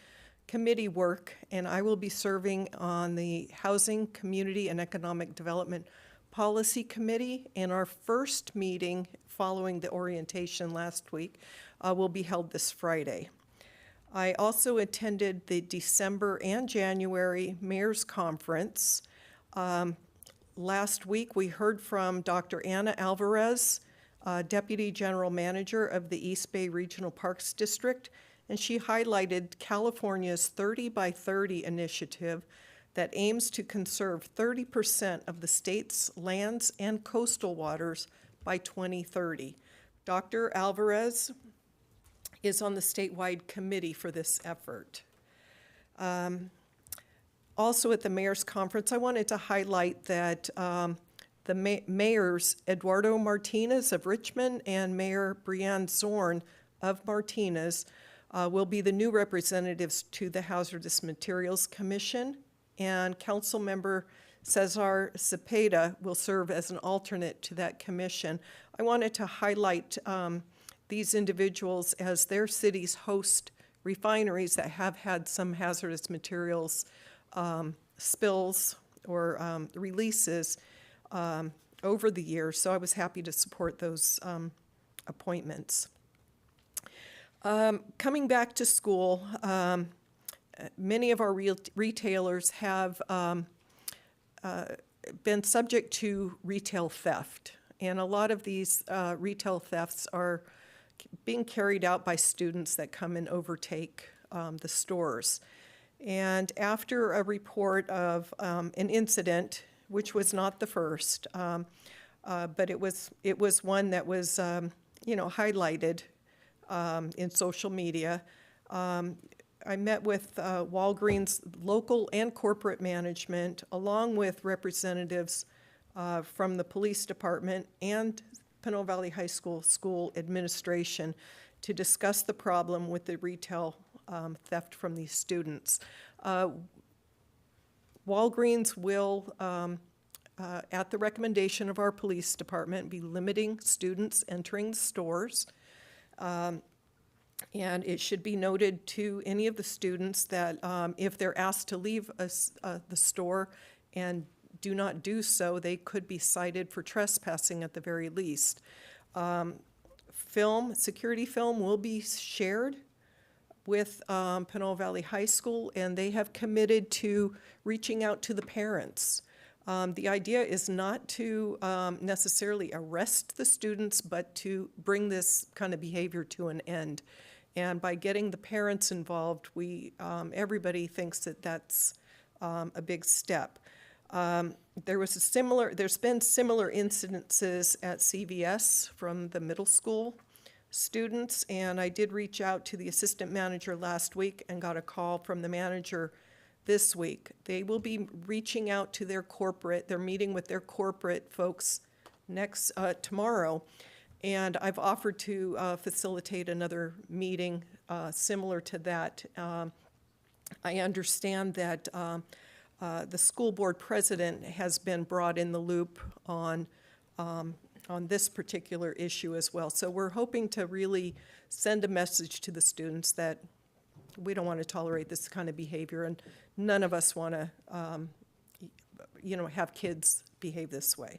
committee work, and I will be serving on the Housing, Community, and Economic Development Policy Committee. And our first meeting following the orientation last week will be held this Friday. I also attended the December and January Mayor's Conference. Last week, we heard from Dr. Ana Alvarez, Deputy General Manager of the East Bay Regional Parks District, and she highlighted California's 30 by 30 initiative that aims to conserve 30% of the state's lands and coastal waters by 2030. Dr. Alvarez is on the statewide committee for this effort. Also at the Mayor's Conference, I wanted to highlight that the mayors, Eduardo Martinez of Richmond and Mayor Brianne Zorn of Martinez, will be the new representatives to the Hazardous Materials Commission, and Councilmember Cesar Cepeda will serve as an alternate to that commission. I wanted to highlight these individuals as their cities host refineries that have had some hazardous materials spills or releases over the years, so I was happy to support those appointments. Coming back to school, many of our retailers have been subject to retail theft, and a lot of these retail thefts are being carried out by students that come and overtake the stores. And after a report of an incident, which was not the first, but it was one that was highlighted in social media. I met with Walgreens local and corporate management, along with representatives from the police department and Pinole Valley High School administration to discuss the problem with the retail theft from these students. Walgreens will, at the recommendation of our police department, be limiting students entering the stores. And it should be noted to any of the students that if they're asked to leave the store and do not do so, they could be cited for trespassing at the very least. Security film will be shared with Pinole Valley High School, and they have committed to reaching out to the parents. The idea is not to necessarily arrest the students, but to bring this kind of behavior to an end. And by getting the parents involved, everybody thinks that that's a big step. There's been similar incidences at CVS from the middle school. students, and I did reach out to the assistant manager last week and got a call from the manager this week. They will be reaching out to they're meeting with their corporate folks tomorrow, and I've offered to facilitate another meeting similar to that. I understand that the school board president has been brought in the loop on this particular issue as well. So we're hoping to really send a message to the students that we don't want to tolerate this kind of behavior, and none of us want to, have kids behave this way.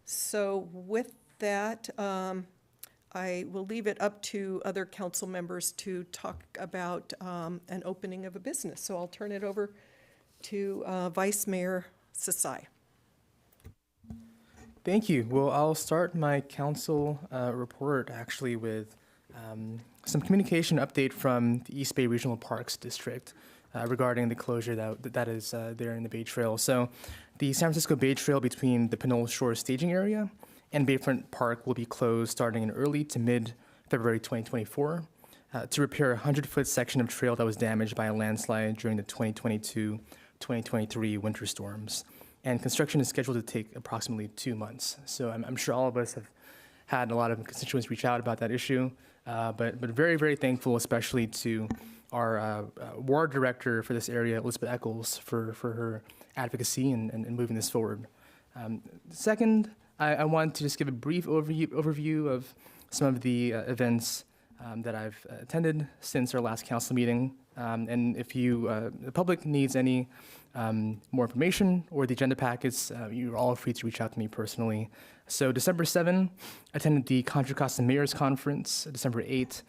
So with that, I will leave it up to other council members to talk about an opening of a business. So I'll turn it over to Vice Mayor Sasai. Thank you. Well, I'll start my council report actually with some communication update from the East Bay Regional Parks District regarding the closure that is there in the Bay Trail. So the San Francisco Bay Trail between the Pinole Shore staging area and Bayfront Park will be closed starting in early to mid-February 2024 to repair a 100-foot section of trail that was damaged by a landslide during the 2022-2023 winter storms. And construction is scheduled to take approximately 2 months. So I'm sure all of us have had a lot of constituents reach out about that issue, but very, very thankful, especially to our ward director for this area, Elizabeth Eccles, for her advocacy and moving this forward. Second, I want to just give a brief overview of some of the events that I've attended since our last council meeting. And if the public needs any more information or the agenda packets, you're all free to reach out to me personally. So December 7, attended the Contra Costa Mayor's Conference. December 8,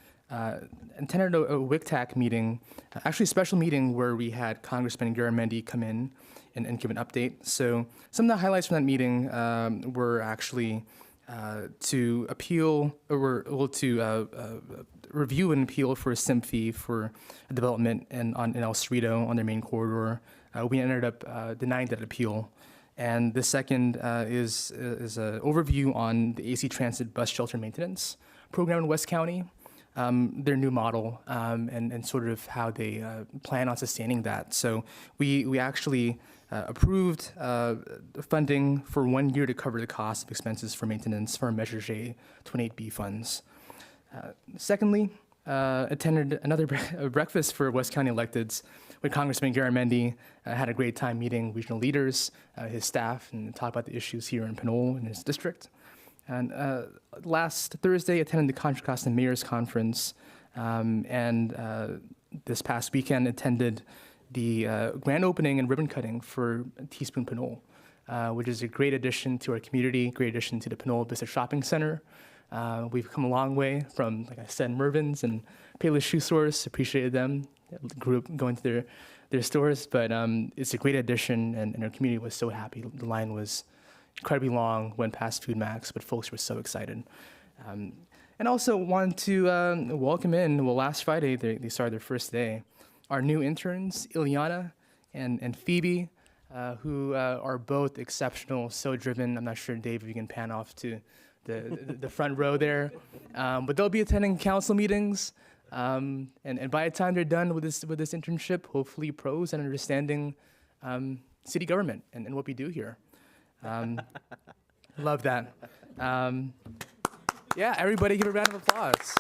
attended a WICTAC meeting, actually a special meeting where we had Congressman Garamendi come in and give an update. So some of the highlights from that meeting were actually to review and appeal for a SIM fee for a development in El Cerrito on their main corridor. We ended up denying that appeal. And the second is an overview on the AC Transit bus shelter maintenance program in West County, their new model, and sort of how they plan on sustaining that. So we actually approved funding for 1 year to cover the cost of expenses for maintenance for our Measure J 28B funds. Secondly, attended another breakfast for West County electeds with Congressman Garamendi. Had a great time meeting regional leaders, his staff, and talk about the issues here in Pinole in his district. And last Thursday, attended the Contra Costa Mayor's Conference, and this past weekend attended the grand opening and ribbon cutting for Teaspoon Pinole, which is a great addition to our community, great addition to the Pinole Vista Shopping Center. We've come a long way from, like I said, Mervyn's and Payless Shoe Stores. Appreciated them. Grew up going to their stores, but it's a great addition, and our community was so happy. The line was incredibly long, went past Food Max, but folks were so excited. And also want to welcome in, last Friday, they started their first day, our new interns, Ileana and Phoebe, who are both exceptional, so driven. I'm not sure, Dave, if you can pan off to the front row there. But they'll be attending council meetings. And by the time they're done with this internship, hopefully pros and understanding city government and what we do here. Love that. Yeah, everybody give a round of applause.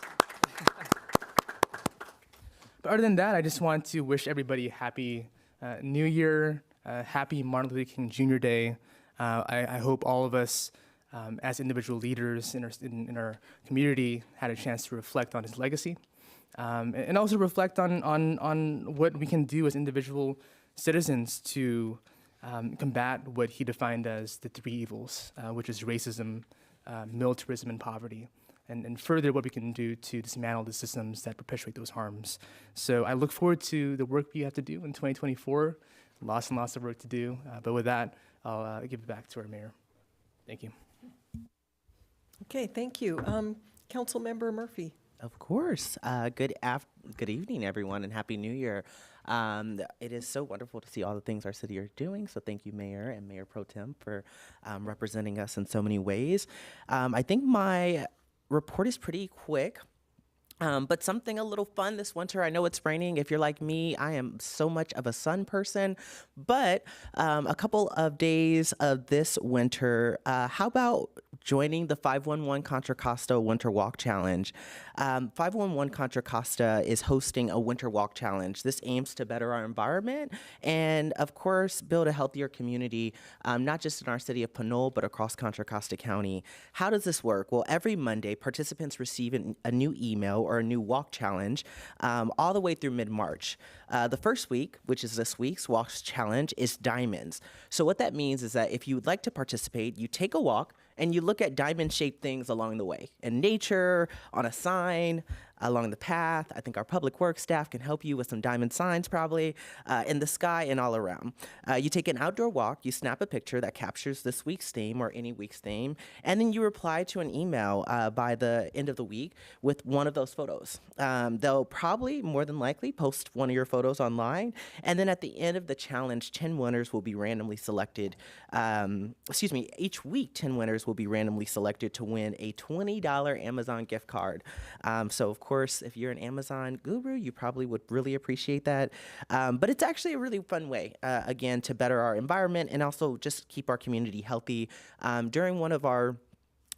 But other than that, I just want to wish everybody a happy New Year, happy Martin Luther King Jr. Day. I hope all of us, as individual leaders in our community, had a chance to reflect on his legacy, and also reflect on what we can do as individual citizens to combat what he defined as the three evils, which is racism, militarism, and poverty, and further what we can do to dismantle the systems that perpetuate those harms. So I look forward to the work we have to do in 2024. Lots and lots of work to do. But with that, I'll give it back to our mayor. Thank you. Okay, thank you. Councilmember Murphy. Of course. Good evening, everyone, and Happy New Year. It is so wonderful to see all the things our city are doing. So thank you, Mayor and Mayor Pro Tem, for representing us in so many ways. I think my report is pretty quick. But something a little fun this winter. I know it's raining. If you're like me, I am so much of a sun person. But a couple of days of this winter, how about joining the 511 Contra Costa Winter Walk Challenge? 511 Contra Costa is hosting a winter walk challenge. This aims to better our environment and, of course, build a healthier community, not just in our city of Pinole, but across Contra Costa County. How does this work? Well, every Monday, participants receive a new email or a new walk challenge all the way through mid-March. The first week, which is this week's walk challenge, is diamonds. So what that means is that if you would like to participate, you take a walk and you look at diamond-shaped things along the way, in nature, on a sign, along the path. I think our public works staff can help you with some diamond signs probably, in the sky and all around. You take an outdoor walk, you snap a picture that captures this week's theme or any week's theme, and then you reply to an email by the end of the week with one of those photos. They'll probably, more than likely, post one of your photos online, and then at the end of the challenge, 10 winners will be randomly selected. Each week, 10 winners will be randomly selected to win a $20 Amazon gift card. So, of course, if you're an Amazon guru, you probably would really appreciate that. But it's actually a really fun way, again, to better our environment and also just keep our community healthy. During one of our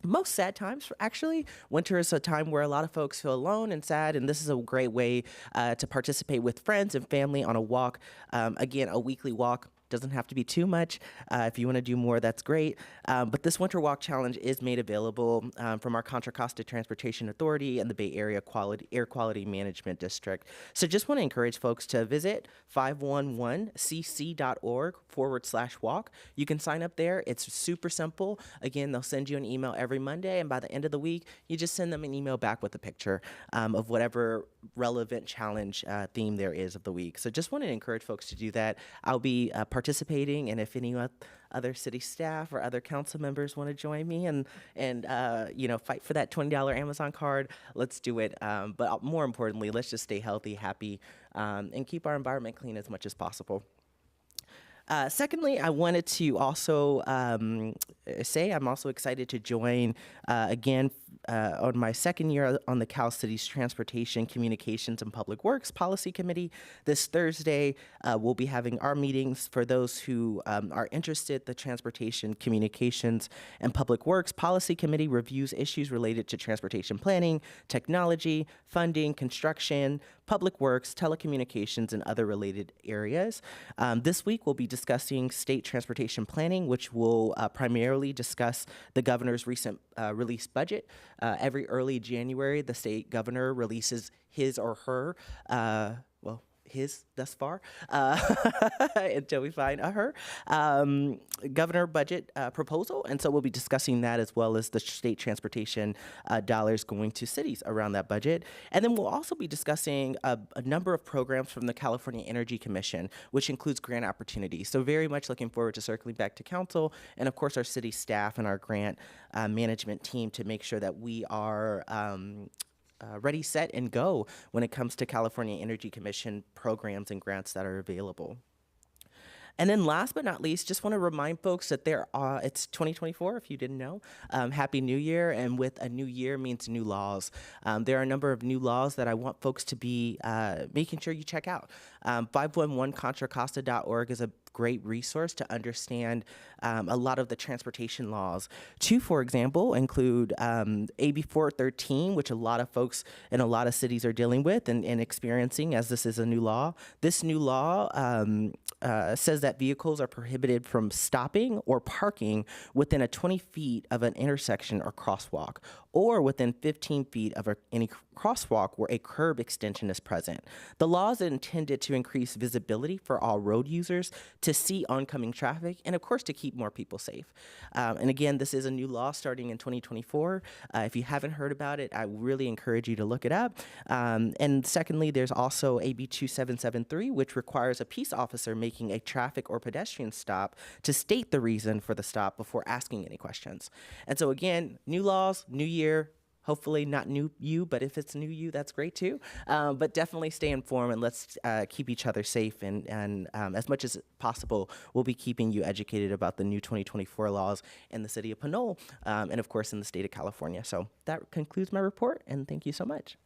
most sad times, actually, winter is a time where a lot of folks feel alone and sad, and this is a great way to participate with friends and family on a walk. Again, a weekly walk. Doesn't have to be too much. If you want to do more, that's great. But this Winter Walk Challenge is made available from our Contra Costa Transportation Authority and the Bay Area Air Quality Management District. So just want to encourage folks to visit 511cc.org/walk. You can sign up there. It's super simple. Again, they'll send you an email every Monday, and by the end of the week, you just send them an email back with a picture of whatever relevant challenge theme there is of the week. So just want to encourage folks to do that. I'll be participating, and if any other city staff or other council members want to join me and fight for that $20 Amazon card, let's do it. But more importantly, let's just stay healthy, happy, and keep our environment clean as much as possible. Secondly, I wanted to also say I'm also excited to join again on my second year on the Cal City's Transportation, Communications, and Public Works Policy Committee. This Thursday, we'll be having our meetings for those who are interested. The Transportation, Communications, and Public Works Policy Committee reviews issues related to transportation planning, technology, funding, construction, public works, telecommunications, and other related areas. This week, we'll be discussing state transportation planning, which will primarily discuss the governor's recent released budget. Every early January, the state governor releases his or her, his thus far, until we find a her, governor budget proposal. And so we'll be discussing that as well as the state transportation dollars going to cities around that budget. And then we'll also be discussing a number of programs from the California Energy Commission, which includes grant opportunities. So very much looking forward to circling back to council and, of course, our city staff and our grant management team to make sure that we are ready, set, and go when it comes to California Energy Commission programs and grants that are available. And then last but not least, just want to remind folks that it's 2024, if you didn't know. Happy New Year, and with a new year means new laws. There are a number of new laws that I want folks to be making sure you check out. 511contracosta.org is a great resource to understand a lot of the transportation laws. Two, for example, include AB 413, which a lot of folks in a lot of cities are dealing with and experiencing, as this is a new law. This new law says that vehicles are prohibited from stopping or parking within 20 feet of an intersection or crosswalk, or within 15 feet of any crosswalk where a curb extension is present. The law is intended to increase visibility for all road users, to see oncoming traffic, and of course to keep more people safe. And again, this is a new law starting in 2024. If you haven't heard about it, I really encourage you to look it up. And secondly, there's also AB 2773, which requires a peace officer making a traffic or pedestrian stop to state the reason for the stop before asking any questions. And so again, new laws, new year, hopefully not new you, but if it's new you, that's great too. But definitely stay informed, and let's keep each other safe. And as much as possible, we'll be keeping you educated about the new 2024 laws in the city of Pinole, and of course in the state of California. So that concludes my report, and thank you so much.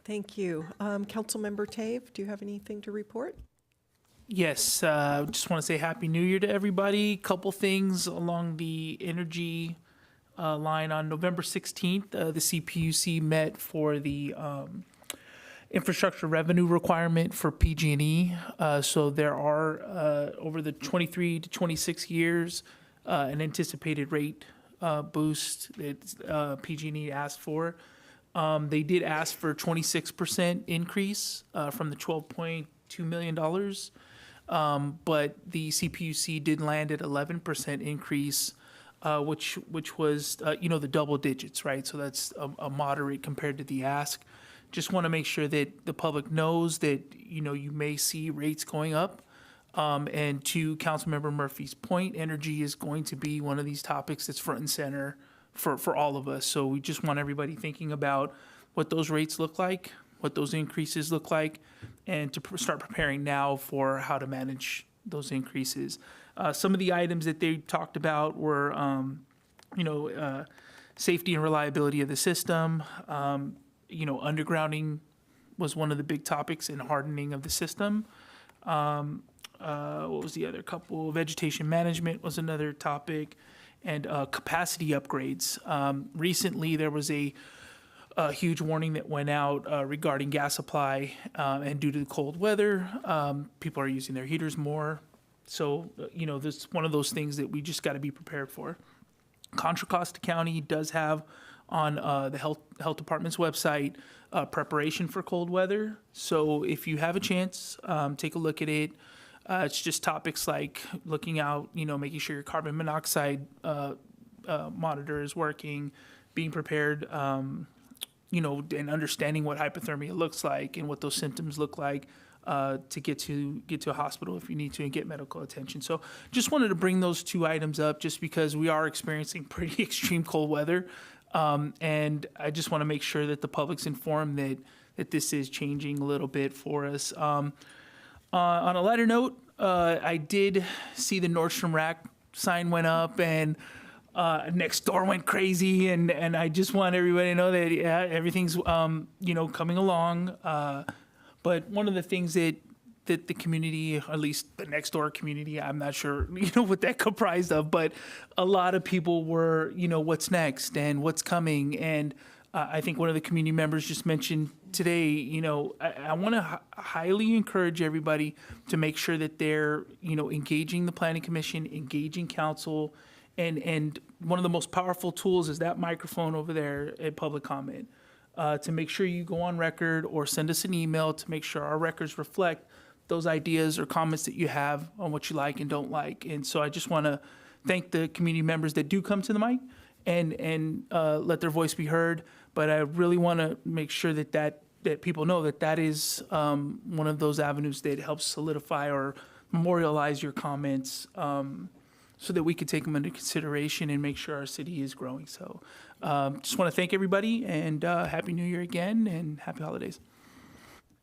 Thank you. Councilmember Tave, do you have anything to report? Yes, just want to say Happy New Year to everybody. Couple things along the energy line. On November 16th, the CPUC met for the infrastructure revenue requirement for PG&E. So there are, over the 23 to 26 years, an anticipated rate boost that PG&E asked for. They did ask for a 26% increase from the $12.2 million. But the CPUC did land at 11% increase, which was, the double digits, right? So that's a moderate compared to the ask. Just want to make sure that the public knows that, you may see rates going up. And to Councilmember Murphy's point, energy is going to be one of these topics that's front and center for all of us. So we just want everybody thinking about what those rates look like, what those increases look like, and to start preparing now for how to manage those increases. Some of the items that they talked about were, safety and reliability of the system. Undergrounding was one of the big topics, and hardening of the system. What was the other couple? Vegetation management was another topic, and capacity upgrades. Recently, there was a huge warning that went out regarding gas supply, and due to the cold weather, people are using their heaters more. So, this is one of those things that we just got to be prepared for. Contra Costa County does have on the health department's website preparation for cold weather. So if you have a chance, take a look at it. It's just topics like looking out, making sure your carbon monoxide monitor is working, being prepared, and understanding what hypothermia looks like and what those symptoms look like to get to a hospital if you need to and get medical attention. So just wanted to bring those two items up just because we are experiencing pretty extreme cold weather. And I just want to make sure that the public's informed that this is changing a little bit for us. On a lighter note, I did see the Nordstrom Rack sign went up, and next door went crazy, and I just want everybody to know that everything's coming along. But one of the things that the community, or at least the next door community, I'm not sure what that comprised of, but a lot of people were what's next and what's coming. And I think one of the community members just mentioned today, I want to highly encourage everybody to make sure that they're engaging the planning commission, engaging council, and one of the most powerful tools is that microphone over there at public comment. To make sure you go on record or send us an email to make sure our records reflect those ideas or comments that you have on what you like and don't like. And so I just want to thank the community members that do come to the mic and let their voice be heard. But I really want to make sure that people know that is one of those avenues that helps solidify or memorialize your comments so that we could take them into consideration and make sure our city is growing. So just want to thank everybody, and Happy New Year again, and happy holidays.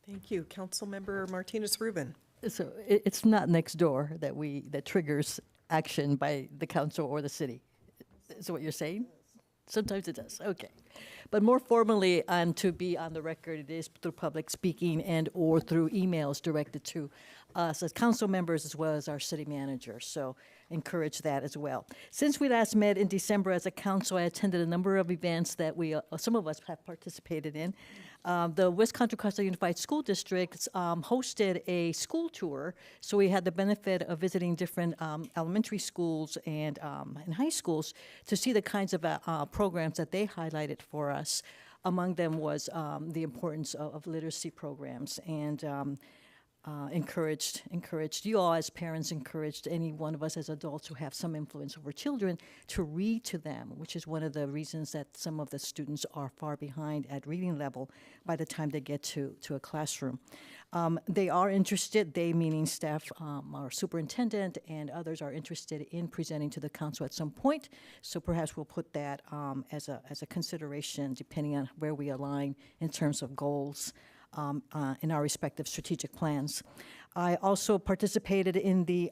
Thank you. Councilmember Martinez-Rubin. So it's not next door that triggers action by the council or the city. Is what you're saying? Sometimes it does. Okay. But more formally, and to be on the record, it is through public speaking and or through emails directed to us as council members as well as our city manager. So encourage that as well. Since we last met in December as a council, I attended a number of events that some of us have participated in. The West Contra Costa Unified School District hosted a school tour, so we had the benefit of visiting different elementary schools and high schools to see the kinds of programs that they highlighted for us. Among them was the importance of literacy programs. And encouraged you all as parents, encouraged any one of us as adults who have some influence over children to read to them, which is one of the reasons that some of the students are far behind at reading level by the time they get to a classroom. They are interested, they meaning staff, our superintendent and others are interested in presenting to the council at some point. So perhaps we'll put that as a consideration depending on where we align in terms of goals in our respective strategic plans. I also participated in the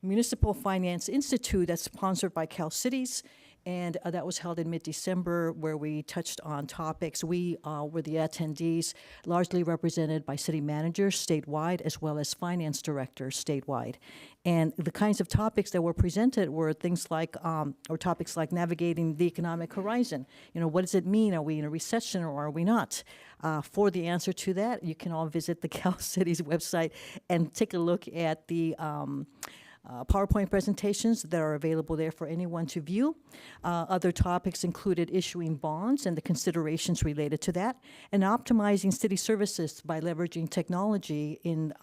Municipal Finance Institute that's sponsored by Cal Cities, and that was held in mid-December where we touched on topics. We were the attendees, largely represented by city managers statewide as well as finance directors statewide. And the kinds of topics that were presented were things like, or topics like navigating the economic horizon. You know, what does it mean? Are we in a recession or are we not? For the answer to that, you can all visit the Cal Cities website and take a look at the PowerPoint presentations that are available there for anyone to view. Other topics included issuing bonds and the considerations related to that, and optimizing city services by leveraging technology in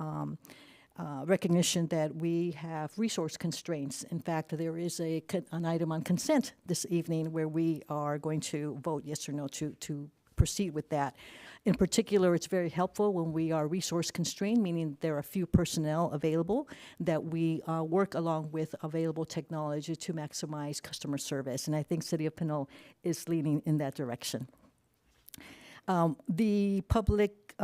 recognition that we have resource constraints. In fact, there is an item on consent this evening where we are going to vote yes or no to proceed with that. In particular, it's very helpful when we are resource constrained, meaning there are few personnel available, that we work along with available technology to maximize customer service. And I think City of Pinole is leaning in that direction. The public,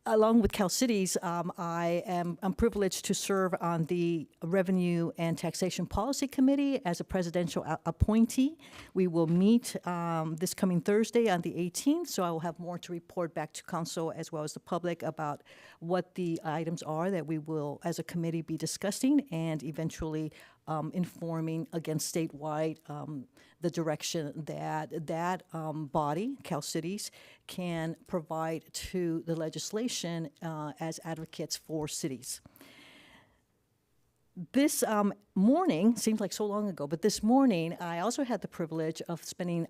along with Cal Cities, I'm privileged to serve on the Revenue and Taxation Policy Committee as a presidential appointee. We will meet this coming Thursday on the 18th, so I will have more to report back to council as well as the public about what the items are that we will, as a committee, be discussing and eventually informing against statewide the direction that body, Cal Cities, can provide to the legislation as advocates for cities. This morning, seems like so long ago, but this morning I also had the privilege of spending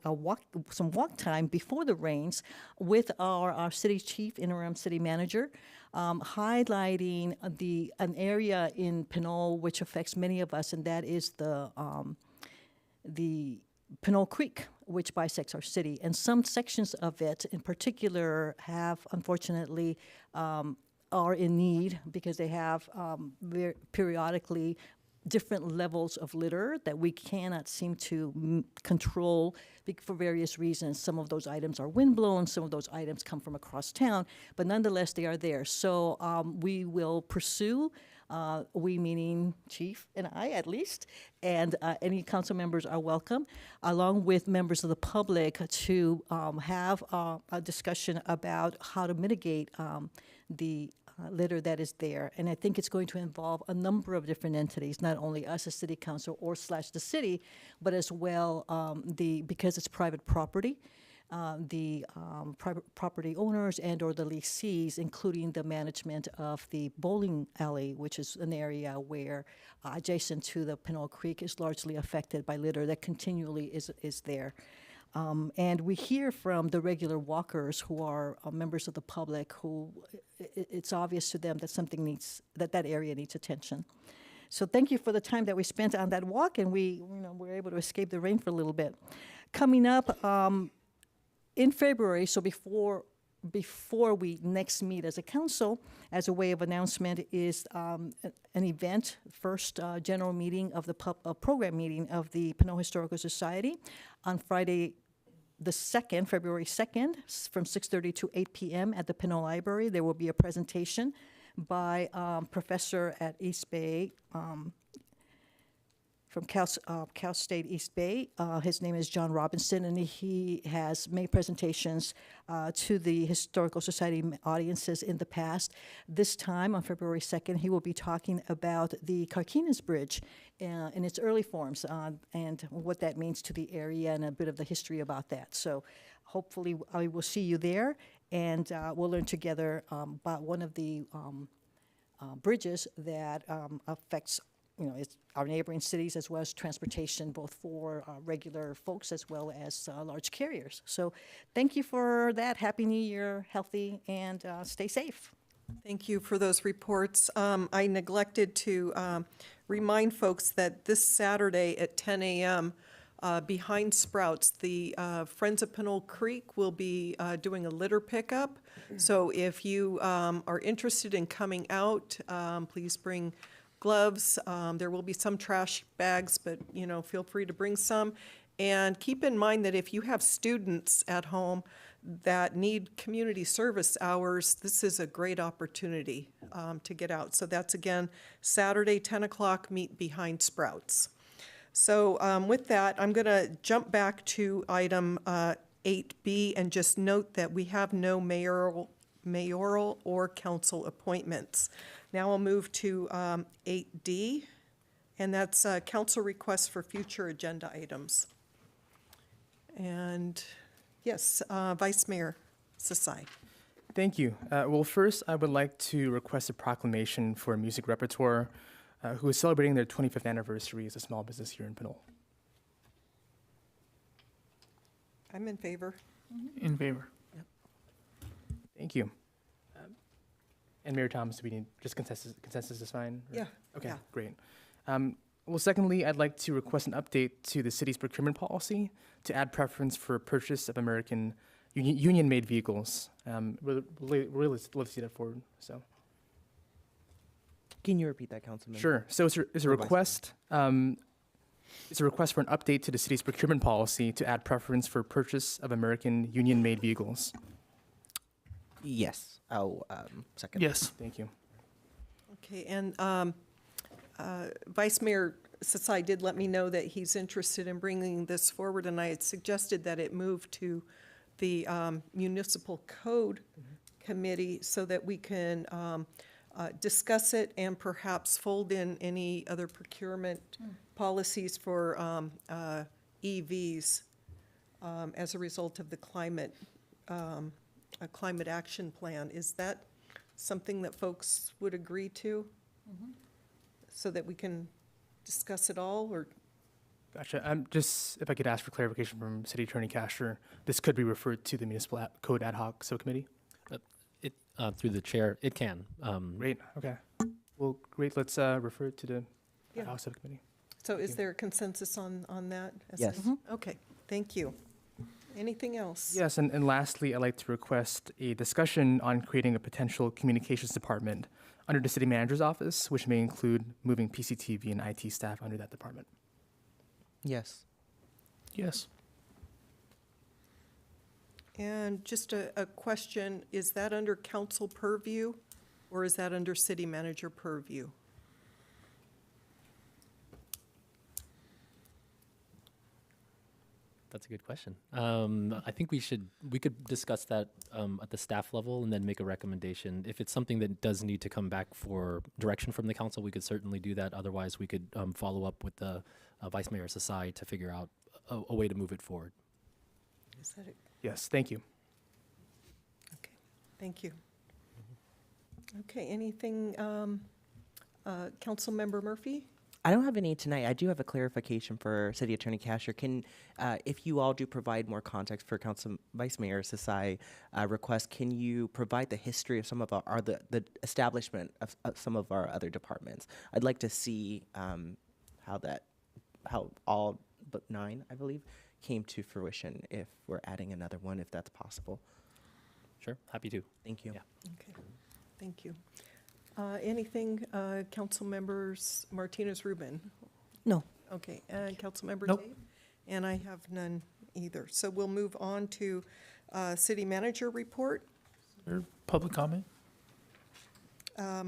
some walk time before the rains with our city chief, interim city manager, highlighting an area in Pinole which affects many of us, and that is the Pinole Creek, which bisects our city. And some sections of it in particular have, unfortunately, are in need because they have periodically different levels of litter that we cannot seem to control for various reasons. Some of those items are windblown, some of those items come from across town, but nonetheless they are there. So we will pursue, we meaning Chief and I at least, and any council members are welcome, along with members of the public, to have a discussion about how to mitigate the litter that is there. And I think it's going to involve a number of different entities, not only us as city council or / the city, but as well because it's private property, the private property owners and or the lessees, including the management of the bowling alley, which is an area where adjacent to the Pinole Creek is largely affected by litter that continually is there. And we hear from the regular walkers who are members of the public who it's obvious to them that that area needs attention. So thank you for the time that we spent on that walk, and we were able to escape the rain for a little bit. Coming up in February, so before we next meet as a council, as a way of announcement, is an event, first general meeting of the program meeting of the Pinole Historical Society on Friday the 2nd, February 2nd, from 6:30 to 8 p.m. at the Pinole Library. There will be a presentation by professor at East Bay, from Cal State East Bay. His name is John Robinson, and he has made presentations to the Historical Society audiences in the past. This time, on February 2nd, he will be talking about the Carquinez Bridge in its early forms and what that means to the area and a bit of the history about that. So hopefully I will see you there, and we'll learn together about one of the bridges that affects it's our neighboring cities as well as transportation, both for regular folks as well as large carriers. So thank you for that. Happy New Year, healthy, and stay safe. Thank you for those reports. I neglected to remind folks that this Saturday at 10 a.m. Behind Sprouts, the Friends of Pinole Creek will be doing a litter pickup. So if you are interested in coming out, please bring gloves. There will be some trash bags, but feel free to bring some. And keep in mind that if you have students at home that need community service hours, this is a great opportunity to get out. So that's, again, Saturday, 10 o'clock, meet Behind Sprouts. So with that, I'm going to jump back to item 8B and just note that we have no mayoral or council appointments. Now I'll move to 8D, and that's council requests for future agenda items. And yes, Vice Mayor Sasai. Thank you. Well, first, I would like to request a proclamation for Music Repertoire, who is celebrating their 25th anniversary as a small business here in Pinole. I'm in favor. In favor. Thank you. And Mayor Thomas, do we need just consensus is fine? Or- Yeah. Okay, yeah. great. Well, secondly, I'd like to request an update to the city's procurement policy to add preference for purchase of American union-made vehicles. We'll really love to see that forward. So. Can you repeat that, Councilman? Sure. So it's a request. It's a request for an update to the city's procurement policy to add preference for purchase of American union-made vehicles. Yes. I'll second. Yes. Thank you. Okay, and Vice Mayor Sasai did let me know that he's interested in bringing this forward, and I had suggested that it move to the Municipal Code Committee so that we can discuss it and perhaps fold in any other procurement policies for EVs as a result of the climate action plan. Is that something that folks would agree to? So that we can discuss it all, or? Gotcha. Just if I could ask for clarification from City Attorney Casher, this could be referred to the Municipal Code Ad Hoc Subcommittee? Through the chair, it can. Great, okay. Well, great, let's refer it to the Yeah. Ad Hoc Subcommittee. So is there a consensus on that? Yes. Okay, thank you. Anything else? Yes, and lastly, I'd like to request a discussion on creating a potential communications department under the city manager's office, which may include moving PCTV and IT staff under that department. Yes. Yes. And just a question, is that under council purview, or is that under city manager purview? That's a good question. I think we could discuss that at the staff level and then make a recommendation. If it's something that does need to come back for direction from the council, we could certainly do that. Otherwise, we could follow up with the Vice Mayor Sasai to figure out a way to move it forward. Is that it? Yes, thank you. Okay, thank you. Okay, anything, Councilmember Murphy? I don't have any tonight. I do have a clarification for City Attorney Casher. Can, if you all do provide more context for Council Vice Mayor Sasai request, can you provide the history of some of the establishment of some of our other departments? I'd like to see how all but 9, I believe, came to fruition. If we're adding another one, if that's possible. Sure, happy to. Thank you. Yeah. Okay, thank you. Anything, Council Members Martinez-Rubin? No. Okay, and Councilmember Nope. Tate? And I have none either. So we'll move on to City Manager Report. Or public comment? Yeah,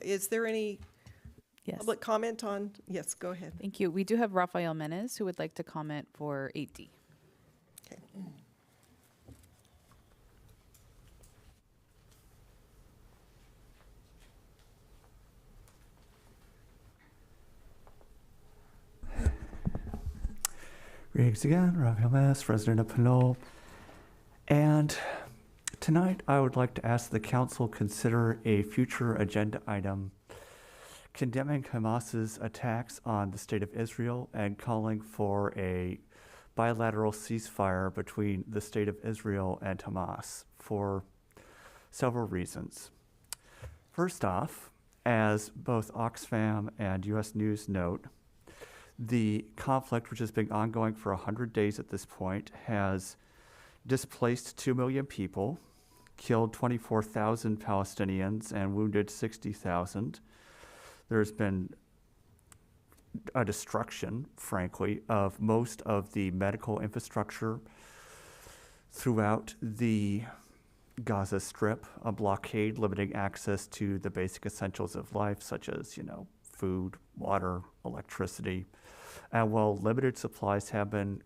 is there any Yes. public comment on? Yes, go ahead. Thank you. We do have Rafael Menes who would like to comment for 8D. Okay. Greetings again, Rafael Menes, resident of Pinole. And tonight I would like to ask the council consider a future agenda item condemning Hamas's attacks on the state of Israel and calling for a bilateral ceasefire between the state of Israel and Hamas for several reasons. First off, as both Oxfam and U.S. News note, the conflict, which has been ongoing for 100 days at this point, has displaced 2 million people, killed 24,000 Palestinians, and wounded 60,000. There's been a destruction, frankly, of most of the medical infrastructure throughout the Gaza Strip, a blockade limiting access to the basic essentials of life, such as, food, water, electricity. And while limited supplies have been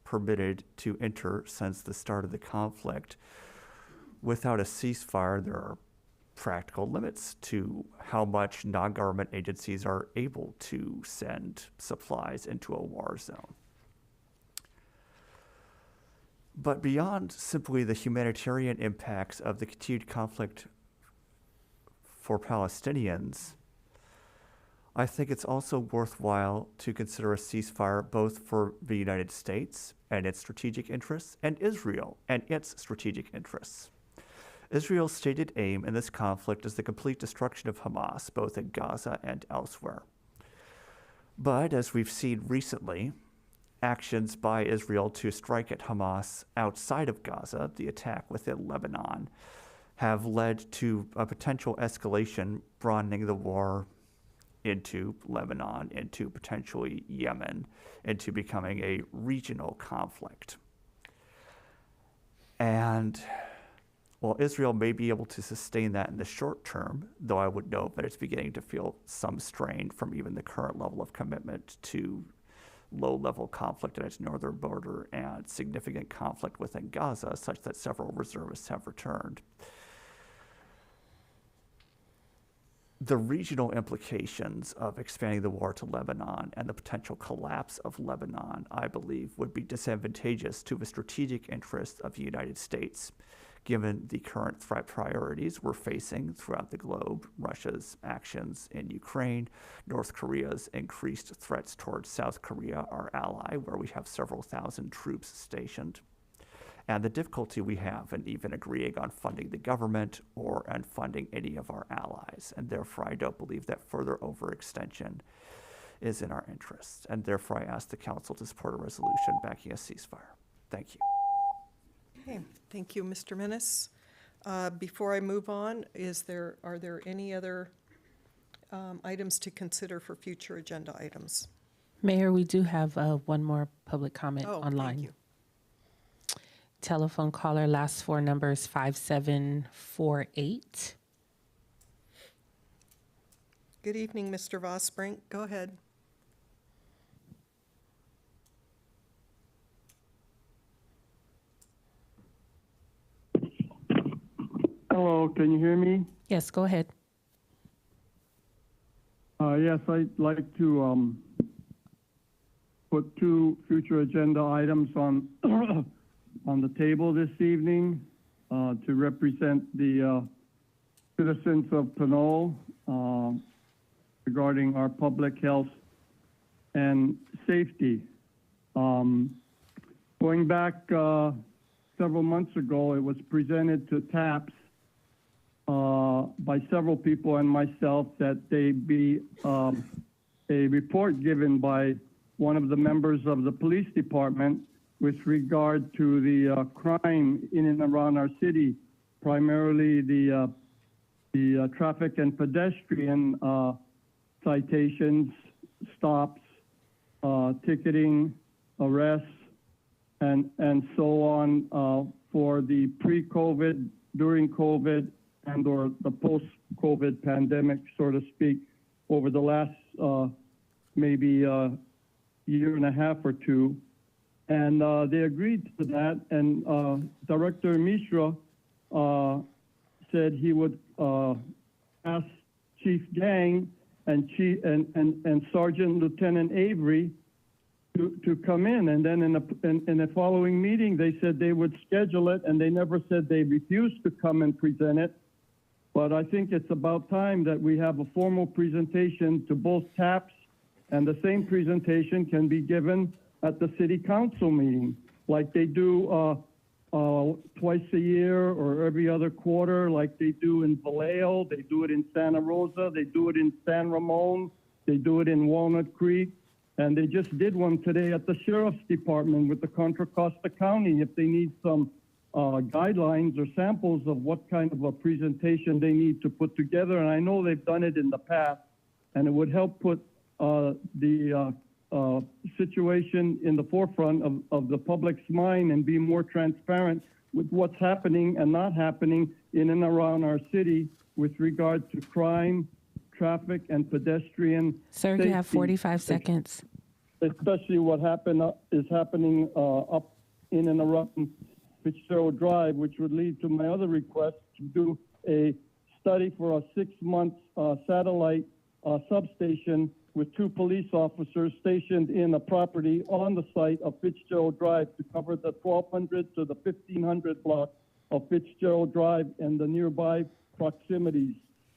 permitted to enter since the start of the conflict, without a ceasefire, there are practical limits to how much non-government agencies are able to send supplies into a war zone. But beyond simply the humanitarian impacts of the continued conflict for Palestinians, I think it's also worthwhile to consider a ceasefire both for the United States and its strategic interests and Israel and its strategic interests. Israel's stated aim in this conflict is the complete destruction of Hamas, both in Gaza and elsewhere. But as we've seen recently, actions by Israel to strike at Hamas outside of Gaza, the attack within Lebanon, have led to a potential escalation, broadening the war into Lebanon, into potentially Yemen, into becoming a regional conflict. And while Israel may be able to sustain that in the short term, though I would note that it's beginning to feel some strain from even the current level of commitment to low-level conflict at its northern border and significant conflict within Gaza, such that several reservists have returned. The regional implications of expanding the war to Lebanon and the potential collapse of Lebanon, I believe, would be disadvantageous to the strategic interests of the United States, given the current threat priorities we're facing throughout the globe, Russia's actions in Ukraine, North Korea's increased threats towards South Korea, our ally, where we have several thousand troops stationed, and the difficulty we have in even agreeing on funding the government or on funding any of our allies. And therefore, I don't believe that further overextension is in our interests. And therefore, I ask the Council to support a resolution backing a ceasefire. Thank you. Okay, thank you, Mr. Menace. Before I move on, are there any other items to consider for future agenda items? Mayor, we do have one more public comment online. Thank you. Telephone caller, last four numbers 5748. Good evening, Mr. Vosbrink. Go ahead. Hello, can you hear me? Yes, go ahead. Yes, I'd like to put two future agenda items on on the table this evening to represent the citizens of Pinole regarding our public health and safety. Going back several months ago, it was presented to TAPS by several people and myself that they be a report given by one of the members of the police department with regard to the crime in and around our city, primarily the traffic and pedestrian citations, stops, ticketing, arrests, and so on for the pre-COVID, during COVID, and or the post-COVID pandemic, so to speak, over the last maybe year and a half or two. And they agreed to that, and Director Mishra said he would ask Chief Gang and Sergeant Lieutenant Avery to come in, and then in the following meeting they said they would schedule it, and they never said they refused to come and present it. but I think it's about time that we have a formal presentation to both TAPS, and the same presentation can be given at the city council meeting, like they do twice a year or every other quarter, like they do in Vallejo, they do it in Santa Rosa, they do it in San Ramon, they do it in Walnut Creek, and they just did one today at the Sheriff's Department with the Contra Costa County if they need some guidelines or samples of what kind of a presentation they need to put together. And I know they've done it in the past, and it would help put the situation in the forefront of the public's mind and be more transparent with what's happening and not happening in and around our city with regard to crime, traffic, and pedestrian Sir, you have safety, 45 seconds. especially what is happening up in and around Fitzgerald Drive, which would lead to my other request to do a study for a 6-month satellite substation with 2 police officers stationed in a property on the site of Fitzgerald Drive to cover the 1200 to the 1500 block of Fitzgerald Drive and the nearby proximities,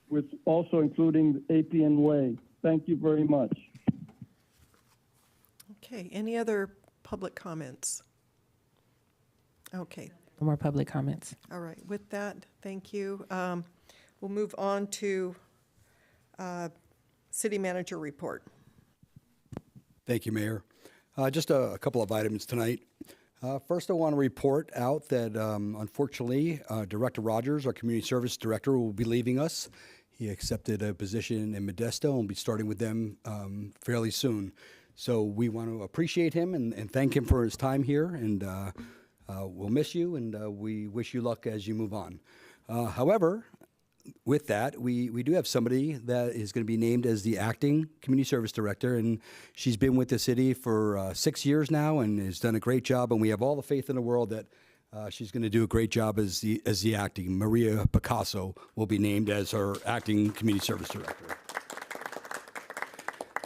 with also including Appian Way. Thank you very much. Okay, any other public comments? Okay, No more public comments. all right, with that, thank you. We'll move on to city manager report. Thank you, Mayor. Just a couple of items tonight. First, I want to report out that unfortunately, Director Rogers, our community service director, will be leaving us. He accepted a position in Modesto and will be starting with them fairly soon. So we want to appreciate him and thank him for his time here, and we'll miss you, and we wish you luck as you move on. However, with that, we do have somebody that is going to be named as the acting community service director, and she's been with the city for 6 years now and has done a great job, and we have all the faith in the world that she's going to do a great job as the acting. Maria Picasso will be named as her acting community service director.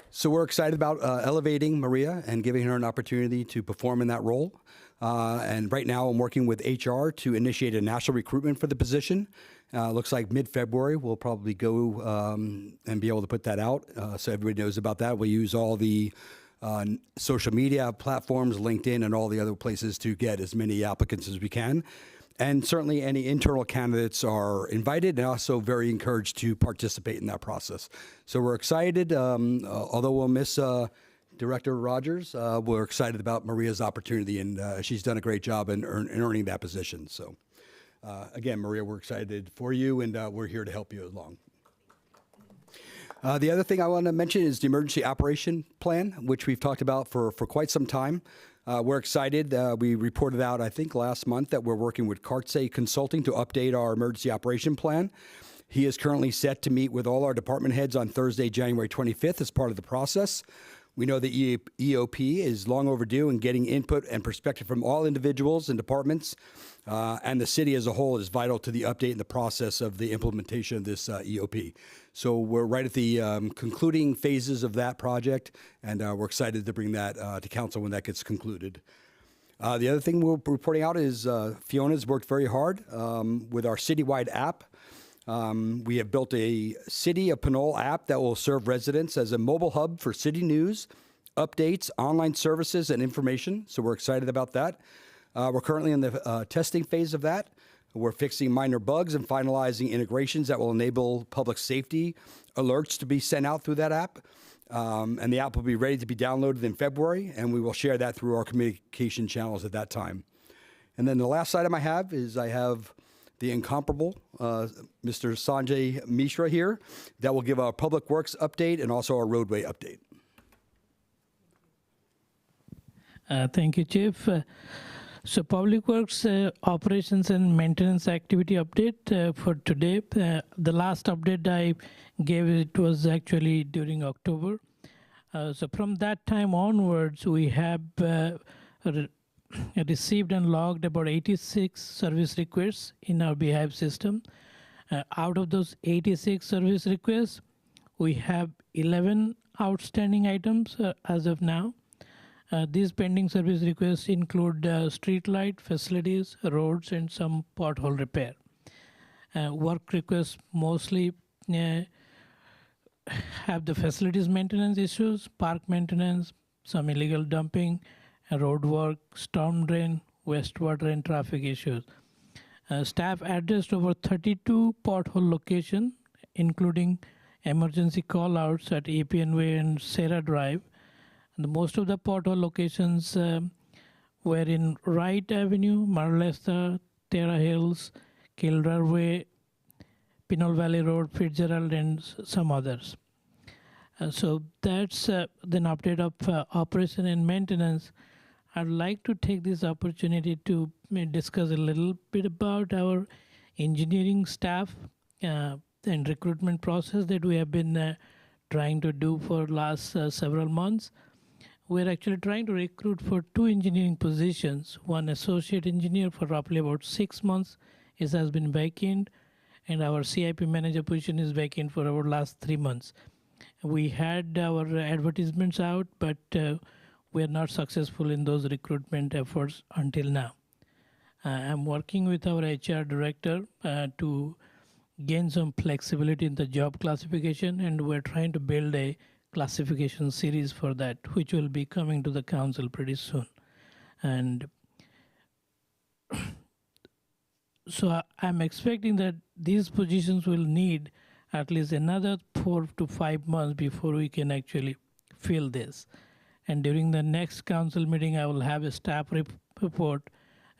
So we're excited about elevating Maria and giving her an opportunity to perform in that role. And right now I'm working with HR to initiate a national recruitment for the position. Looks like mid-February we'll probably go and be able to put that out so everybody knows about that. We use all the social media platforms, LinkedIn, and all the other places to get as many applicants as we can. And certainly any internal candidates are invited and also very encouraged to participate in that process. So we're excited, although we'll miss Director Rogers, we're excited about Maria's opportunity, and she's done a great job in earning that position. So again, Maria, we're excited for you, and we're here to help you along. The other thing I want to mention is the emergency operation plan, which we've talked about for quite some time. We're excited. We reported out, I think, last month that we're working with Cartse Consulting to update our emergency operation plan. He is currently set to meet with all our department heads on Thursday, January 25th as part of the process. We know the EOP is long overdue in getting input and perspective from all individuals and departments, and the city as a whole is vital to the update and the process of the implementation of this EOP. So we're right at the concluding phases of that project, and we're excited to bring that to council when that gets concluded. The other thing we're reporting out is Fiona's worked very hard with our citywide app. We have built a City of Pinole app that will serve residents as a mobile hub for city news, updates, online services, and information. So we're excited about that. We're currently in the testing phase of that. We're fixing minor bugs and finalizing integrations that will enable public safety alerts to be sent out through that app. And the app will be ready to be downloaded in February, and we will share that through our communication channels at that time. And then the last item I have is I have the incomparable Mr. Sanjay Mishra here that will give our public works update and also our roadway update. Thank you, Chief. So Public Works operations and maintenance activity update for today. The last update I gave, it was actually during October. So from that time onwards, we have received and logged about 86 service requests in our Beehive system. Out of those 86 service requests, we have 11 outstanding items as of now. These pending service requests include street light facilities, roads, and some pothole repair. Work requests mostly have the facilities maintenance issues, park maintenance, some illegal dumping, road work, storm drain, wastewater, and traffic issues. Staff addressed over 32 pothole locations, including emergency call-outs at APN Way and Sarah Drive. And most of the pothole locations were in Wright Avenue, Marlesta, Terra Hills, Kildare Way, Pinole Valley Road, Fitzgerald, and some others. So that's an update of operation and maintenance. I'd like to take this opportunity to discuss a little bit about our engineering staff and recruitment process that we have been trying to do for last several months. We're actually trying to recruit for 2 engineering positions. One associate engineer for roughly about 6 months. It has been vacant, and our CIP manager position is vacant for our last 3 months. We had our advertisements out, but we are not successful in those recruitment efforts until now. I'm working with our HR director to gain some flexibility in the job classification, and we're trying to build a classification series for that, which will be coming to the council pretty soon. And so I'm expecting that these positions will need at least another 4 to 5 months before we can actually fill this. And during the next council meeting, I will have a staff report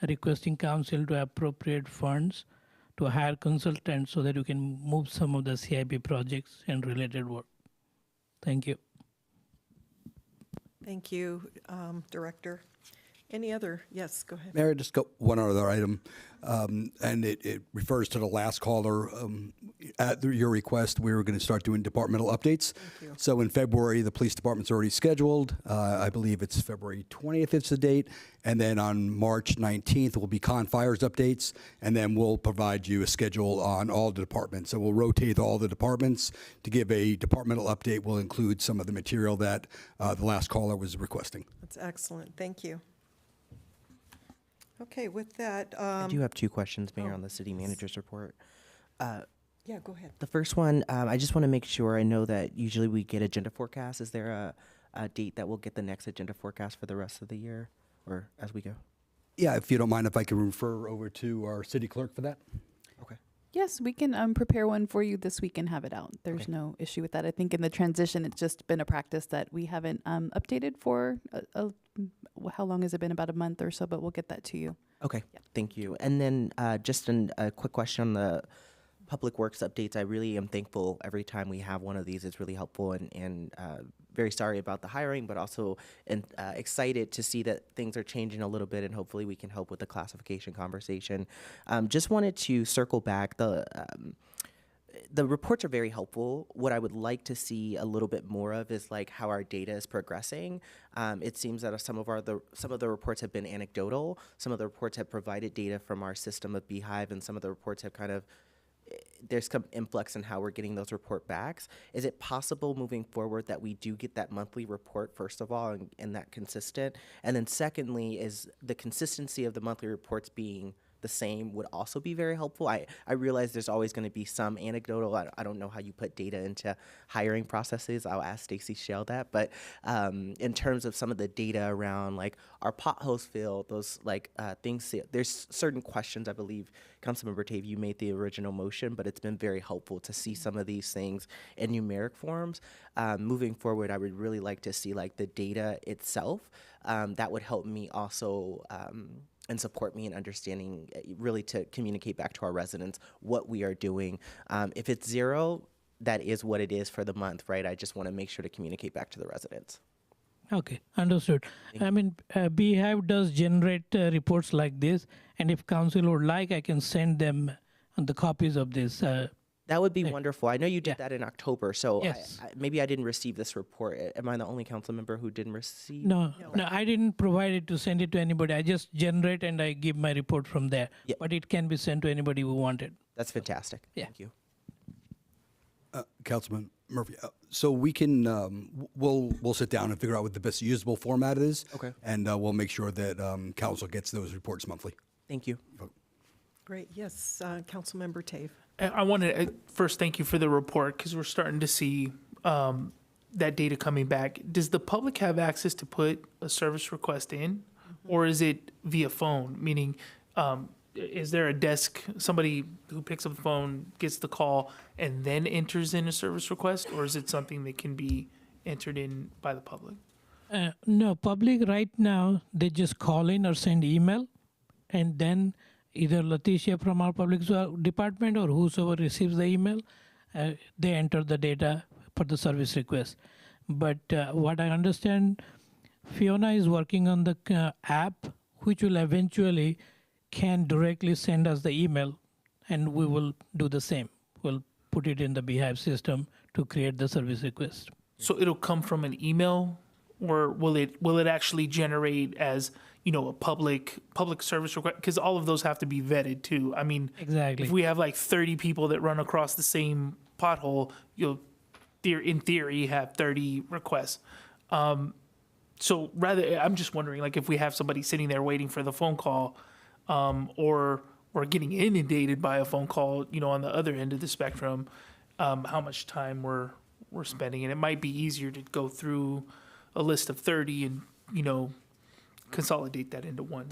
requesting council to appropriate funds to hire consultants so that we can move some of the CIP projects and related work. Thank you. Thank you, Director. Any other? Yes, go ahead. Mayor, just got one other item, and it refers to the last caller. At your request, we were going to start doing departmental updates. Thank you. So in February, the police department's already scheduled. I believe it's February 20th is the date. And then on March 19th will be Con Fires updates, and then we'll provide you a schedule on all the departments. So we'll rotate all the departments. To give a departmental update, we'll include some of the material that the last caller was requesting. That's excellent. Thank you. Okay, with that. I do have 2 questions, Mayor, on the city manager's report. Yeah, go ahead. The first one, I just want to make sure, I know that usually we get agenda forecasts. Is there a date that we'll get the next agenda forecast for the rest of the year or as we go? Yeah, if you don't mind, if I could refer over to our city clerk for that. Okay. Yes, we can prepare one for you this week and have it out. There's Okay. no issue with that. I think in the transition, it's just been a practice that we haven't updated for how long has it been? About a month or so, but we'll get that to you. Okay, Yeah. thank you. And then just a quick question on the Public Works updates. I really am thankful every time we have one of these. It's really helpful, and very sorry about the hiring, but also excited to see that things are changing a little bit, and hopefully we can help with the classification conversation. Just wanted to circle back. The reports are very helpful. What I would like to see a little bit more of is like how our data is progressing. It seems that some of the reports have been anecdotal. Some of the reports have provided data from our system of Beehive, and some of the reports have kind of there's some influx in how we're getting those report backs. Is it possible moving forward that we do get that monthly report, first of all, and that consistent? And then secondly, is the consistency of the monthly reports being the same would also be very helpful. I realize there's always going to be some anecdotal. I don't know how you put data into hiring processes. I'll ask Stacy Shell that. But in terms of some of the data around like our potholes filled, those like things, there's certain questions I believe, Councilmember Tave, you made the original motion, but it's been very helpful to see some of these things in numeric forms. Moving forward, I would really like to see like the data itself. That would help me also and support me in understanding, really to communicate back to our residents what we are doing. If it's 0, that is what it is for the month, right? I just want to make sure to communicate back to the residents. Okay, understood. I mean, Beehive does generate reports like this, and if council would like, I can send them the copies of this. That would be wonderful. I know you did that in October, so Yes. maybe I didn't receive this report. Am I the only council member who didn't receive? No, I didn't provide it to send it to anybody. I just generate and I give my report from there. Yeah. But it can be sent to anybody who want it. That's fantastic. Yeah. Thank you. Councilman Murphy, so we can we'll sit down and figure out what the best usable format is. Okay. And we'll make sure that council gets those reports monthly. Thank you. Great. Yes, Councilmember Tave. I want to first thank you for the report because we're starting to see that data coming back. Does the public have access to put a service request in, or is it via phone? Meaning, is there a desk, somebody who picks up the phone, gets the call, and then enters in a service request, or is it something that can be entered in by the public? No, public right now, they just call in or send email, and then either Leticia from our public department or whosoever receives the email, they enter the data for the service request. But what I understand, Fiona is working on the app, which will eventually can directly send us the email, and we will do the same. We'll put it in the Beehive system to create the service request. So it'll come from an email, or will it actually generate as, you know, a public service request? Because all of those have to be vetted too. I mean, Exactly. if we have like 30 people that run across the same pothole, you'll in theory have 30 requests. So rather, I'm just wondering, like, if we have somebody sitting there waiting for the phone call, or getting inundated by a phone call, you know, on the other end of the spectrum, how much time we're spending. And it might be easier to go through a list of 30 and, you know, consolidate that into one.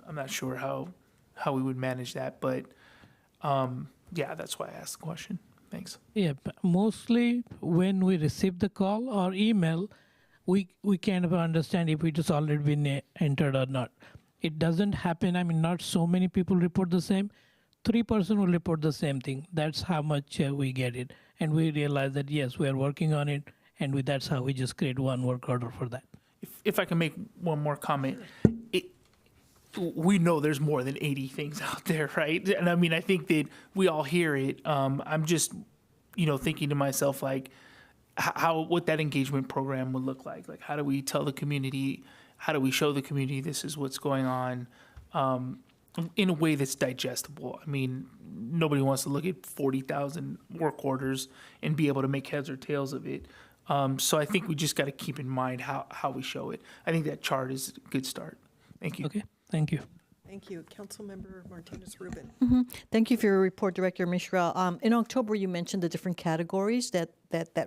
I'm not sure how we would manage that, but yeah, that's why I asked the question. Thanks. Yeah, but mostly when we receive the call or email, we kind of understand if it has already been entered or not. It doesn't happen. I mean, not so many people report the same. 3% will report the same thing. That's how much we get it. And we realize that, yes, we are working on it. And that's how we just create one work order for that. If I can make one more comment, we know there's more than 80 things out there, right? And I mean, I think that we all hear it. I'm just, you know, thinking to myself, like, what that engagement program would look like. Like, how do we tell the community? How do we show the community this is what's going on in a way that's digestible? I mean, nobody wants to look at 40,000 work orders and be able to make heads or tails of it. So I think we just got to keep in mind how we show it. I think that chart is a good start. Thank you. Okay, thank you. Thank you. Councilmember Martinez-Rubin. Thank you for your report, Director Mishra. In October, you mentioned the different categories that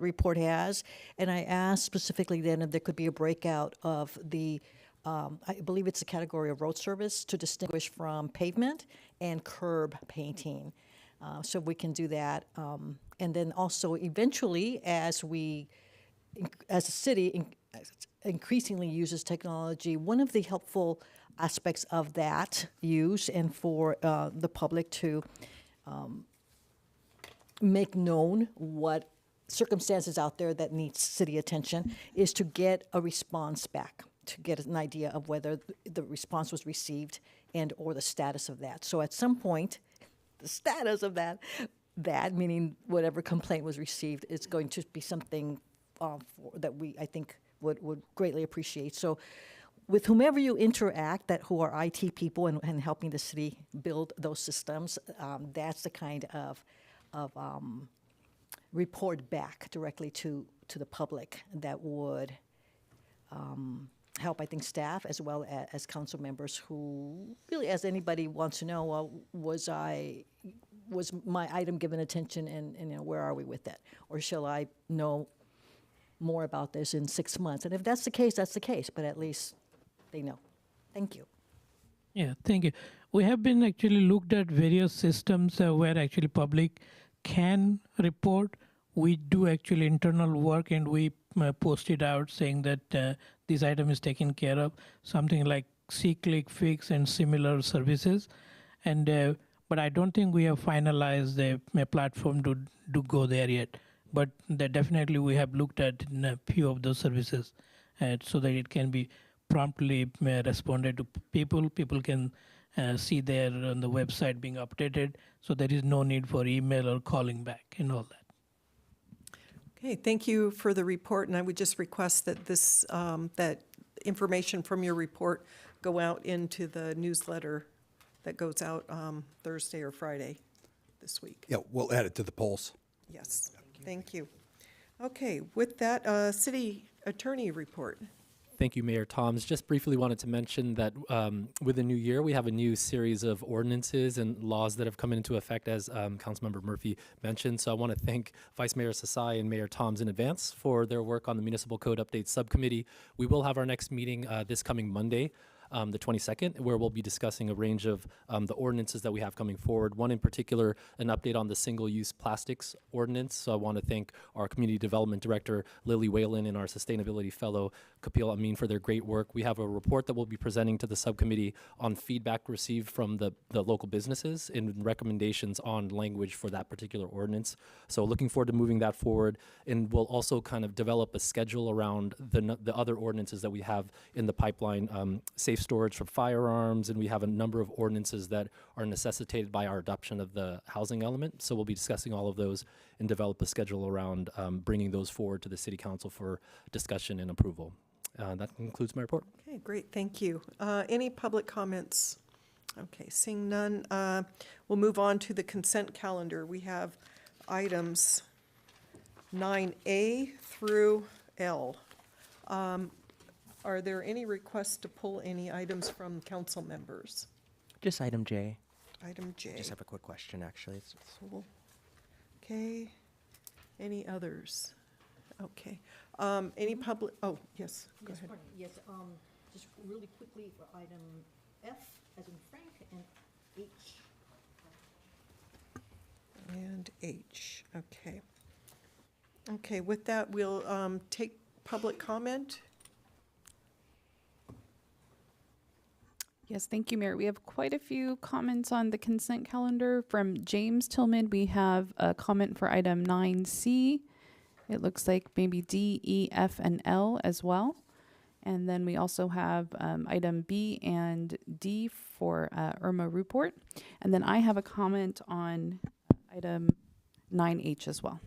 report has, and I asked specifically then if there could be a breakout of the, I believe it's the category of road service to distinguish from pavement and curb painting. So we can do that. And then also eventually, as a city increasingly uses technology, one of the helpful aspects of that use and for the public to make known what circumstances out there that needs city attention is to get a response back, to get an idea of whether the response was received and or the status of that. So at some point, the status of that meaning whatever complaint was received is going to be something that I think would greatly appreciate. So with whomever you interact, who are IT people and helping the city build those systems, that's the kind of report back directly to the public that would help, I think, staff as well as council members who really, as anybody wants to know, well, was my item given attention, and you know, where are we with that? Or shall I know more about this in 6 months? And if that's the case, that's the case, but at least they know. Thank you. Yeah, thank you. We have been actually looked at various systems where actually public can report. We do actually internal work, and we post it out saying that this item is taken care of, something like C-Click Fix and similar services. And but I don't think we have finalized the platform to go there yet. But definitely we have looked at a few of those services so that it can be promptly responded to people. People can see there on the website being updated, so there is no need for email or calling back and all that. Okay, thank you for the report, and I would just request that that information from your report go out into the newsletter that goes out Thursday or Friday this week. Yeah, we'll add it to the polls. Yes, thank you. Okay, with that, city attorney report. Thank you, Mayor Toms. Just briefly wanted to mention that with the new year, we have a new series of ordinances and laws that have come into effect, as Councilmember Murphy mentioned. So I want to thank Vice Mayor Sasai and Mayor Toms in advance for their work on the Municipal Code Update Subcommittee. We will have our next meeting this coming Monday, the 22nd, where we'll be discussing a range of the ordinances that we have coming forward. One in particular, an update on the single-use plastics ordinance. So I want to thank our Community Development Director, Lily Whalen, and our Sustainability Fellow, Kapil Amin, for their great work. We have a report that we'll be presenting to the subcommittee on feedback received from the local businesses and recommendations on language for that particular ordinance. So looking forward to moving that forward. And we'll also kind of develop a schedule around the other ordinances that we have in the pipeline, safe storage for firearms, and we have a number of ordinances that are necessitated by our adoption of the housing element. So we'll be discussing all of those and develop a schedule around bringing those forward to the City Council for discussion and approval. That concludes my report. Okay, great, thank you. Any public comments? Okay, seeing none, we'll move on to the consent calendar. We have items 9A through L. Are there any requests to pull any items from council members? Just item J. Item J. Just have a quick question, actually. Okay, any others? Okay, any public, oh, yes, go ahead. Yes, just really quickly for item F, as in Frank, and H. And H, okay. Okay, with that, we'll take public comment. Yes, thank you, Mayor. We have quite a few comments on the consent calendar. From James Tillman, we have a comment for item 9C. It looks like maybe D, E, F, and L as well. And then we also have item B and D for Irma report. And then I have a comment on item 9H as well.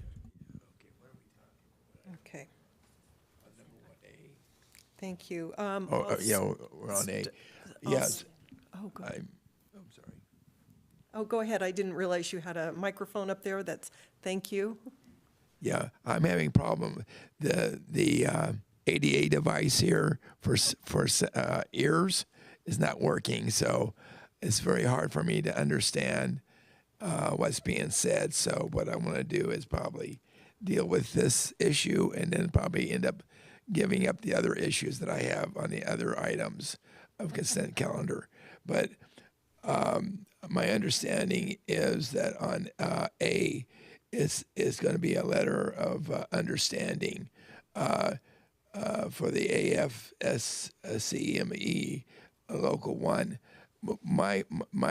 Okay. Thank you. Yeah, we're on A. Yes. Oh, go I'm sorry. Oh, go ahead. I didn't realize you had a microphone up there. Thank you. Yeah, I'm having problem. The ADA device here for ears is not working, so it's very hard for me to understand what's being said. So what I want to do is probably deal with this issue and then probably end up giving up the other issues that I have on the other items of consent calendar. But my understanding is that on A is going to be a letter of understanding for the AFSCME Local 1. My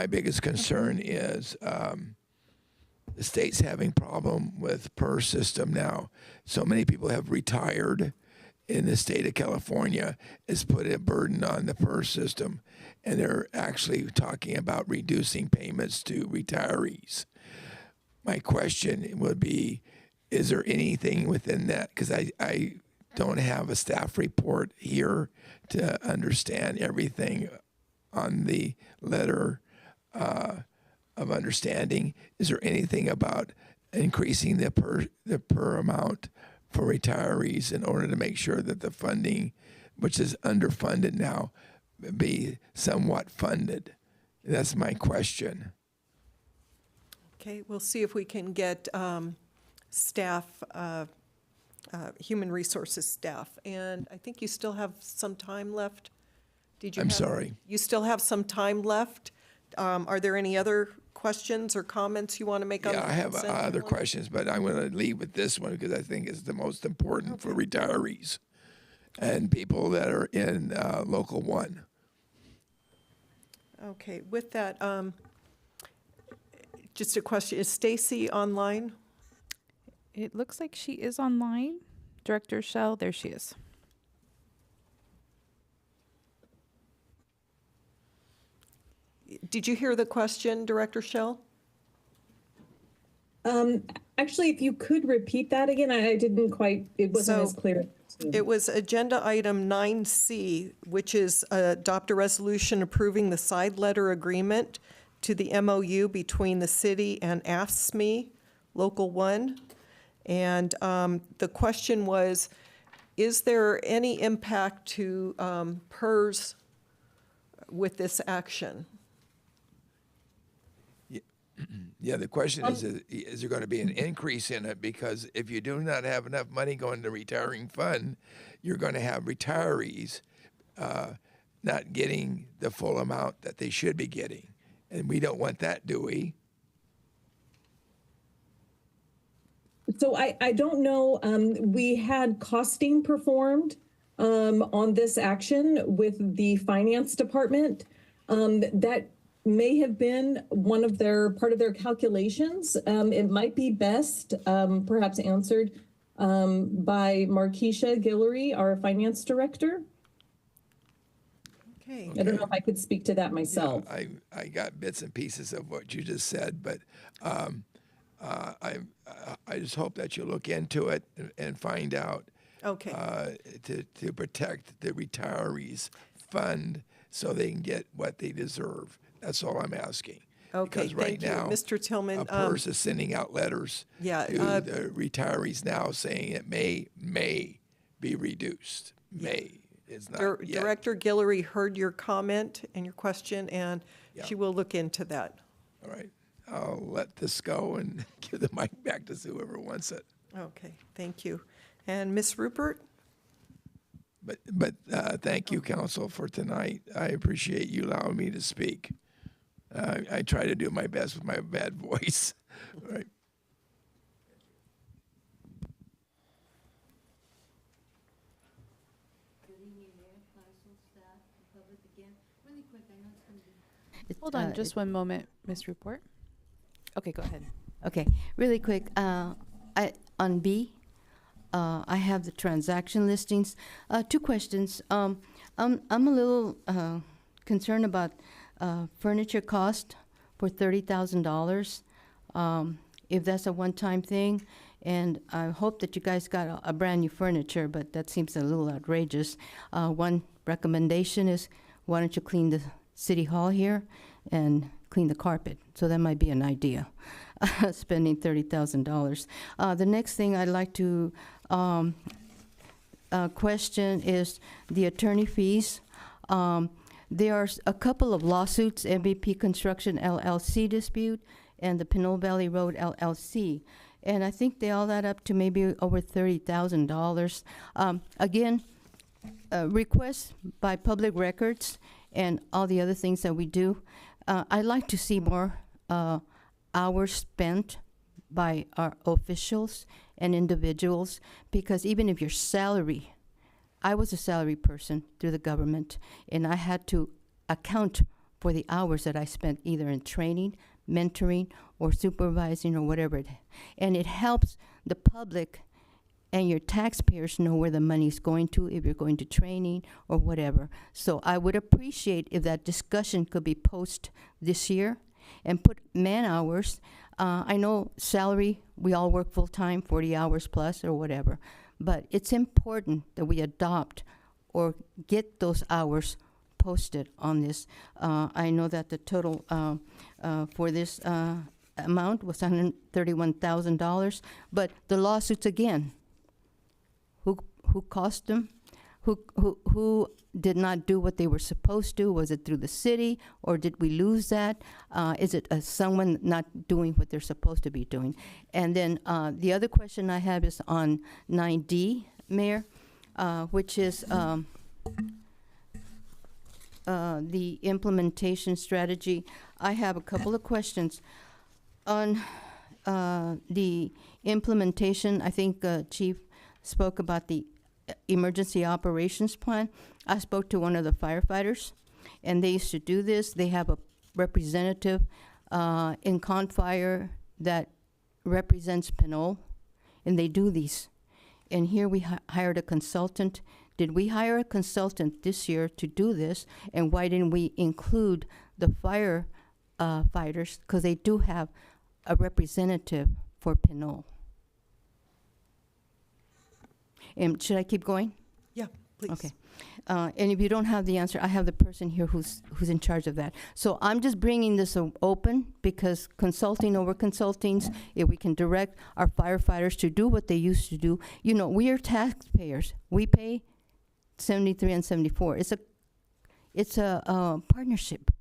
biggest concern is the state's having problem with PER system now. So many people have retired in the state of California. It's put a burden on the PER system, and they're actually talking about reducing payments to retirees. My question would be, is there anything within that? Because I don't have a staff report here to understand everything on the letter of understanding. Is there anything about increasing the per amount for retirees in order to make sure that the funding, which is underfunded now, be somewhat funded? That's my question. Okay, we'll see if we can get staff, human resources staff. And I think you still have some time left. I'm sorry. You still have some time left. Are there any other questions or comments you want to make on the Yeah, I have consent other calendar? questions, but I'm going to leave with this one because I think it's the most important for retirees and people that are in Local 1. Okay, with that, just a question, is Stacy online? It looks like she is online. Director Shell, there she is. Did you hear the question, Director Shell? Actually, if you could repeat that again, I didn't quite, it wasn't as clear. It was agenda item 9C, which is adopt a resolution approving the side letter agreement to the MOU between the city and AFSCME Local 1. And the question was, Is there any impact to PERS with this action? Yeah, the question is there going to be an increase in it? Because if you do not have enough money going to retiring fund, you're going to have retirees not getting the full amount that they should be getting. And we don't want that, do we? So I don't know. We had costing performed on this action with the finance department. That may have been part of their calculations. It might be best perhaps answered by Markeisha Guillory, our finance director. Okay. I don't know if I could speak to that myself. Yeah, I got bits and pieces of what you just said, but I just hope that you look into it and find out to protect the retirees fund so they can get what they deserve. That's all I'm asking. Okay, because right thank you, now, Mr. Tillman. PERS is sending out letters to the retirees now saying it may be reduced. May is not yet. Director Guillory heard your comment and your question, and she will look into that. All right. I'll let this go and give the mic back to whoever wants it. Okay, thank you. And Ms. Rupert? But thank you, Council, for tonight. I appreciate you allowing me to speak. I try to do my best with my bad voice. All right. Hold on just one moment, Ms. Report. Okay, go ahead. Okay, really quick. On B, I have the transaction listings. Two questions. I'm a little concerned about furniture cost for $30,000. If that's a one-time thing, and I hope that you guys got a brand new furniture, but that seems a little outrageous. One recommendation is, why don't you clean the city hall here and clean the carpet? So that might be an idea, spending $30,000. The next thing I'd like to question is the attorney fees. There are a couple of lawsuits, MVP Construction LLC dispute and the Pinole Valley Road LLC. And I think they all add up to maybe over $30,000. Again, requests by public records and all the other things that we do. I'd like to see more hours spent by our officials and individuals, because even if your salary, I was a salary person through the government, and I had to account for the hours that I spent either in training, mentoring, or supervising, or whatever. And it helps the public and your taxpayers know where the money's going to, if you're going to training or whatever. So I would appreciate if that discussion could be posted this year and put man hours. I know salary, we all work full-time, 40 hours plus or whatever, but it's important that we adopt or get those hours posted on this. I know that the total for this amount was $131,000, but the lawsuits again, who caused them? Who did not do what they were supposed to? Was it through the city, or did we lose that? Is it someone not doing what they're supposed to be doing? And then the other question I have is on 9D, Mayor, which is the implementation strategy. I have a couple of questions. On the implementation, I think Chief spoke about the emergency operations plan. I spoke to one of the firefighters, and they used to do this. They have a representative in Confire that represents Pinole, and they do these. And here we hired a consultant. Did we hire a consultant this year to do this? And why didn't we include the fire fighters? Because they do have a representative for Pinole. And should I keep going? Yeah. Please. Okay. And if you don't have the answer, I have the person here who's in charge of that. So I'm just bringing this open because consulting over consultings, if we can direct our firefighters to do what they used to do, you know, we are taxpayers. We pay 73 and 74. It's a partnership.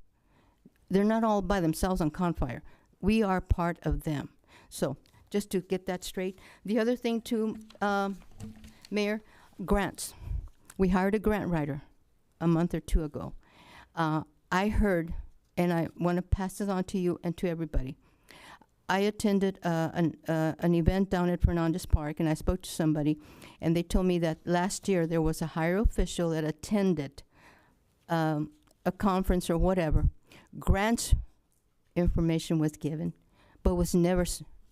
They're not all by themselves on Confire. We are part of them. So just to get that straight. The other thing too, Mayor, grants. We hired a grant writer a month or two ago. I heard, and I want to pass this on to you and to everybody. I attended an event down at Fernandez Park, and I spoke to somebody, and they told me that last year there was a higher official that attended a conference or whatever. Grants information was given, but was never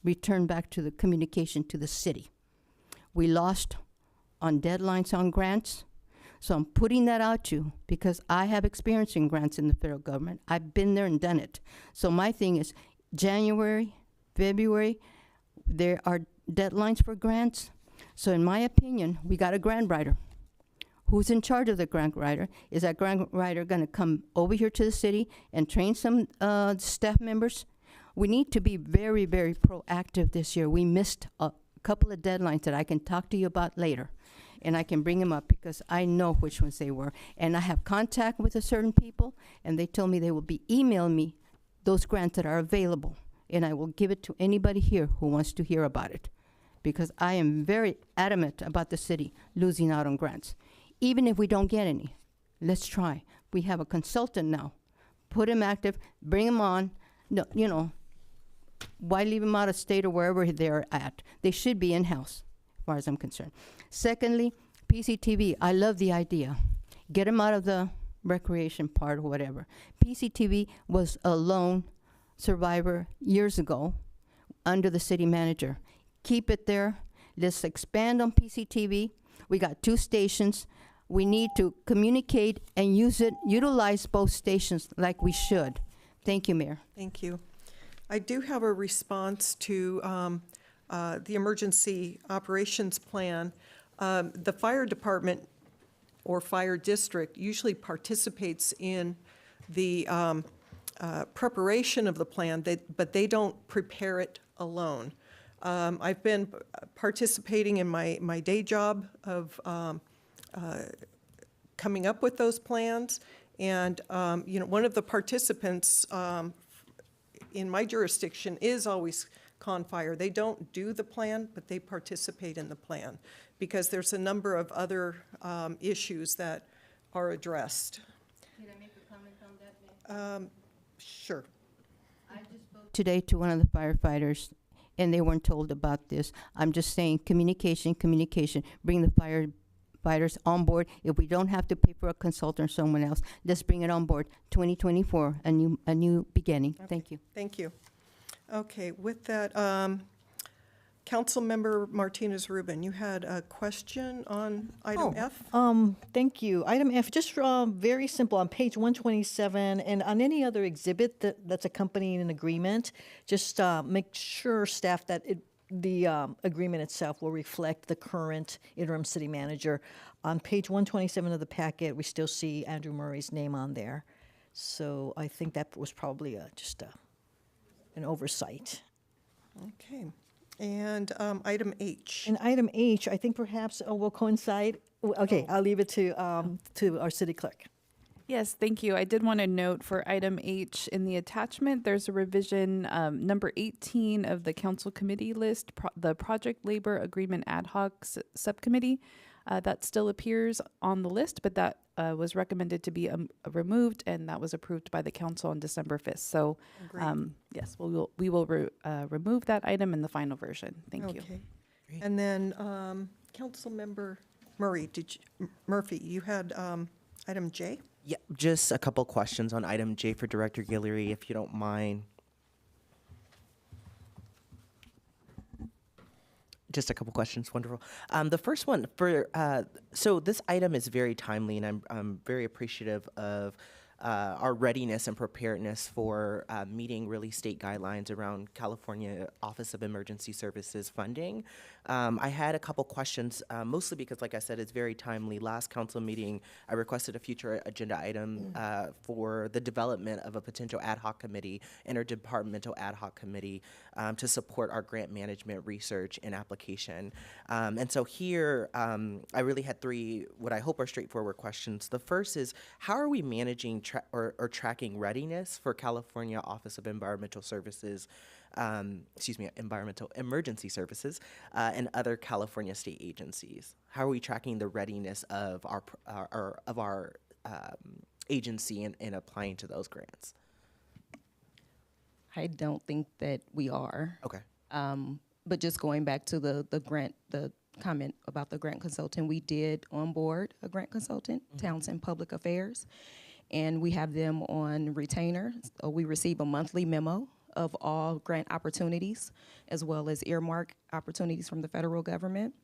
returned back to the communication to the city. We lost on deadlines on grants. So I'm putting that out to you because I have experience in grants in the federal government. I've been there and done it. So my thing is January, February, there are deadlines for grants. So in my opinion, we got a grant writer. Who's in charge of the grant writer? Is that grant writer going to come over here to the city and train some staff members? We need to be very, very proactive this year. We missed a couple of deadlines that I can talk to you about later. And I can bring them up because I know which ones they were. And I have contact with a certain people, and they told me they will be emailing me those grants that are available. And I will give it to anybody here who wants to hear about it. Because I am very adamant about the city losing out on grants. Even if we don't get any, let's try. We have a consultant now. Put him active, bring him on. No, you know, why leave them out of state or wherever they're at? They should be in-house, as far as I'm concerned. Secondly, PCTV, I love the idea. Get them out of the recreation part or whatever. PCTV was a lone survivor years ago under the city manager. Keep it there. Let's expand on PCTV. We got 2 stations. We need to communicate and utilize both stations like we should. Thank you, Mayor. Thank you. I do have a response to the emergency operations plan. The fire department or fire district usually participates in the preparation of the plan, but they don't prepare it alone. I've been participating in my day job of coming up with those plans, and you know, one of the participants in my jurisdiction is always Confire. They don't do the plan, but they participate in the plan because there's a number of other issues that are addressed. Can I make a comment on that, Sure. I just spoke today to one of the firefighters, and they weren't told about this. I'm just saying communication. Bring the firefighters on board. If we don't have to pay for a consultant or someone else, let's bring it on board. 2024, a new beginning. Okay. Thank you. Thank you. Okay, with that, Councilmember Martinez-Rubin, you had a question on item F? Thank you. Item F, just very simple, on page 127, and on any other exhibit that's accompanying an agreement, just make sure, staff, that the agreement itself will reflect the current interim city manager. On page 127 of the packet, we still see Andrew Murray's name on there. So I think that was probably just an oversight. Okay. And item H. And item H, I think perhaps will coincide. Okay, I'll leave it to our city clerk. Yes, thank you. I did want to note for item H in the attachment, there's a revision, number 18 of the council committee list, the project labor agreement ad hoc subcommittee. That still appears on the list, but that was recommended to be removed, and that was approved by the council on December 5th. So, yes, we will remove that item in the final version. Thank you. Okay. And then Councilmember Murphy, you had item J? Yeah, just a couple questions on item J for Director Guillory, if you don't mind. Just a couple questions, wonderful. The first one, so this item is very timely, and I'm very appreciative of our readiness and preparedness for meeting really state guidelines around California Office of Emergency Services funding. I had a couple questions, mostly because, like I said, it's very timely. Last council meeting, I requested a future agenda item for the development of a potential ad hoc committee, interdepartmental ad hoc committee, to support our grant management research and application. And so here, I really had three, what I hope are straightforward questions. The first is, how are we managing or tracking readiness for California Office of Environmental Services, Environmental Emergency Services, and other California state agencies? How are we tracking the readiness of our agency in applying to those grants? I don't think that we are. Okay. But just going back to the grant, the comment about the grant consultant, we did onboard a grant consultant, Townsend Public Affairs, and we have them on retainer. So we receive a monthly memo of all grant opportunities, as well as earmark opportunities from the federal government.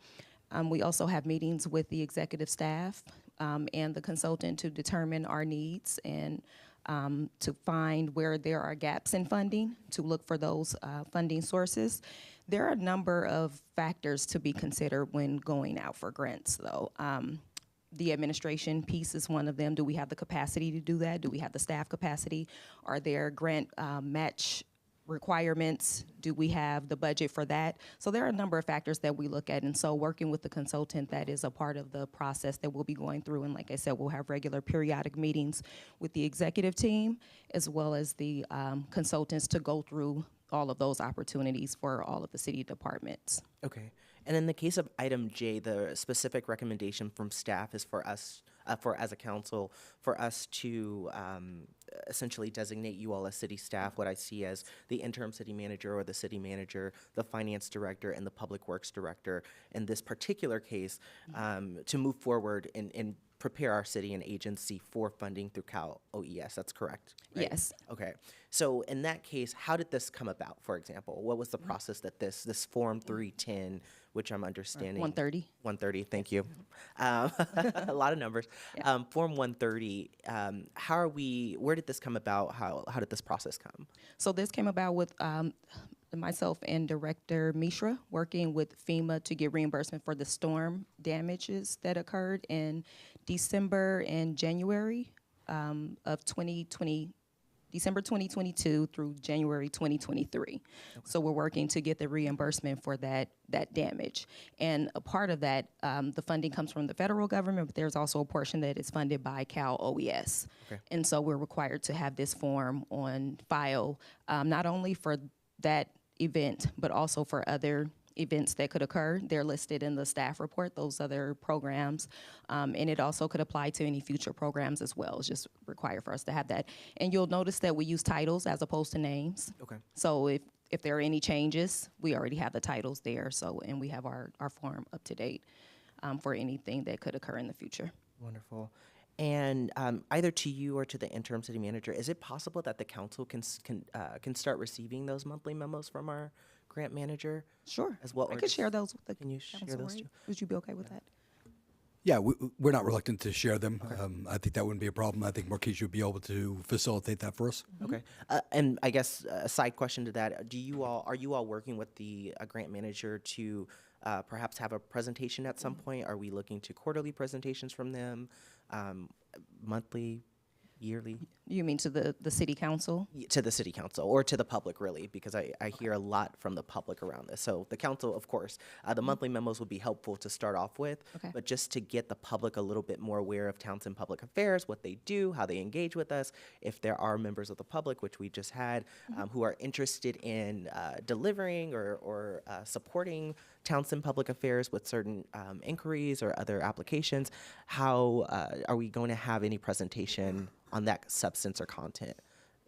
We also have meetings with the executive staff and the consultant to determine our needs and to find where there are gaps in funding, to look for those funding sources. There are a number of factors to be considered when going out for grants, though. The administration piece is one of them. Do we have the capacity to do that? Do we have the staff capacity? Are there grant match requirements? Do we have the budget for that? So there are a number of factors that we look at, and so working with the consultant, that is a part of the process that we'll be going through. And like I said, we'll have regular periodic meetings with the executive team as well as the consultants to go through all of those opportunities for all of the city departments. Okay. And in the case of item J, the specific recommendation from staff is for us, as a council, for us to essentially designate you all as city staff, what I see as the interim city manager or the city manager, the finance director, and the public works director in this particular case, to move forward and prepare our city and agency for funding through Cal OES. That's correct, right? Yes. Okay. So in that case, how did this come about, for example? What was the process that this Form 310, which I'm understanding? 130. 130, thank you. A lot of numbers. Form 130, where did this come about? How did this process come? So this came about with myself and Director Mishra working with FEMA to get reimbursement for the storm damages that occurred in December and January of 2020. December 2022 through January 2023. Okay. So we're working to get the reimbursement for that damage. And a part of that, the funding comes from the federal government, but there's also a portion that is funded by Cal OES. Okay. And so we're required to have this form on file, not only for that event, but also for other events that could occur. They're listed in the staff report, those other programs, and it also could apply to any future programs as well. It's just required for us to have that. And you'll notice that we use titles as opposed to names. Okay. So if there are any changes, we already have the titles there, and we have our form up to date for anything that could occur in the future. Wonderful. And either to you or to the interim city manager, is it possible that the council can start receiving those monthly memos from our grant manager? Sure. As well. I could share those with the Can you share those too? Would you be okay with that? Yeah, we're not reluctant to share them. Okay. I think that wouldn't be a problem. I think Marquise would be able to facilitate that for us. Okay. And I guess a side question to that, are you all working with the grant manager to perhaps have a presentation at some point? Are we looking to quarterly presentations from them, monthly, yearly? You mean to the city council? To the city council, or to the public, really, because I hear a lot from the public around this. So the council, of course, the monthly memos would be helpful to start off with, but just to get the public a little bit more aware of Townsend Public Affairs, what they do, how they engage with us, if there are members of the public, which we just had, who are interested in delivering or supporting Townsend Public Affairs with certain inquiries or other applications, how are we going to have any presentation on that substance or content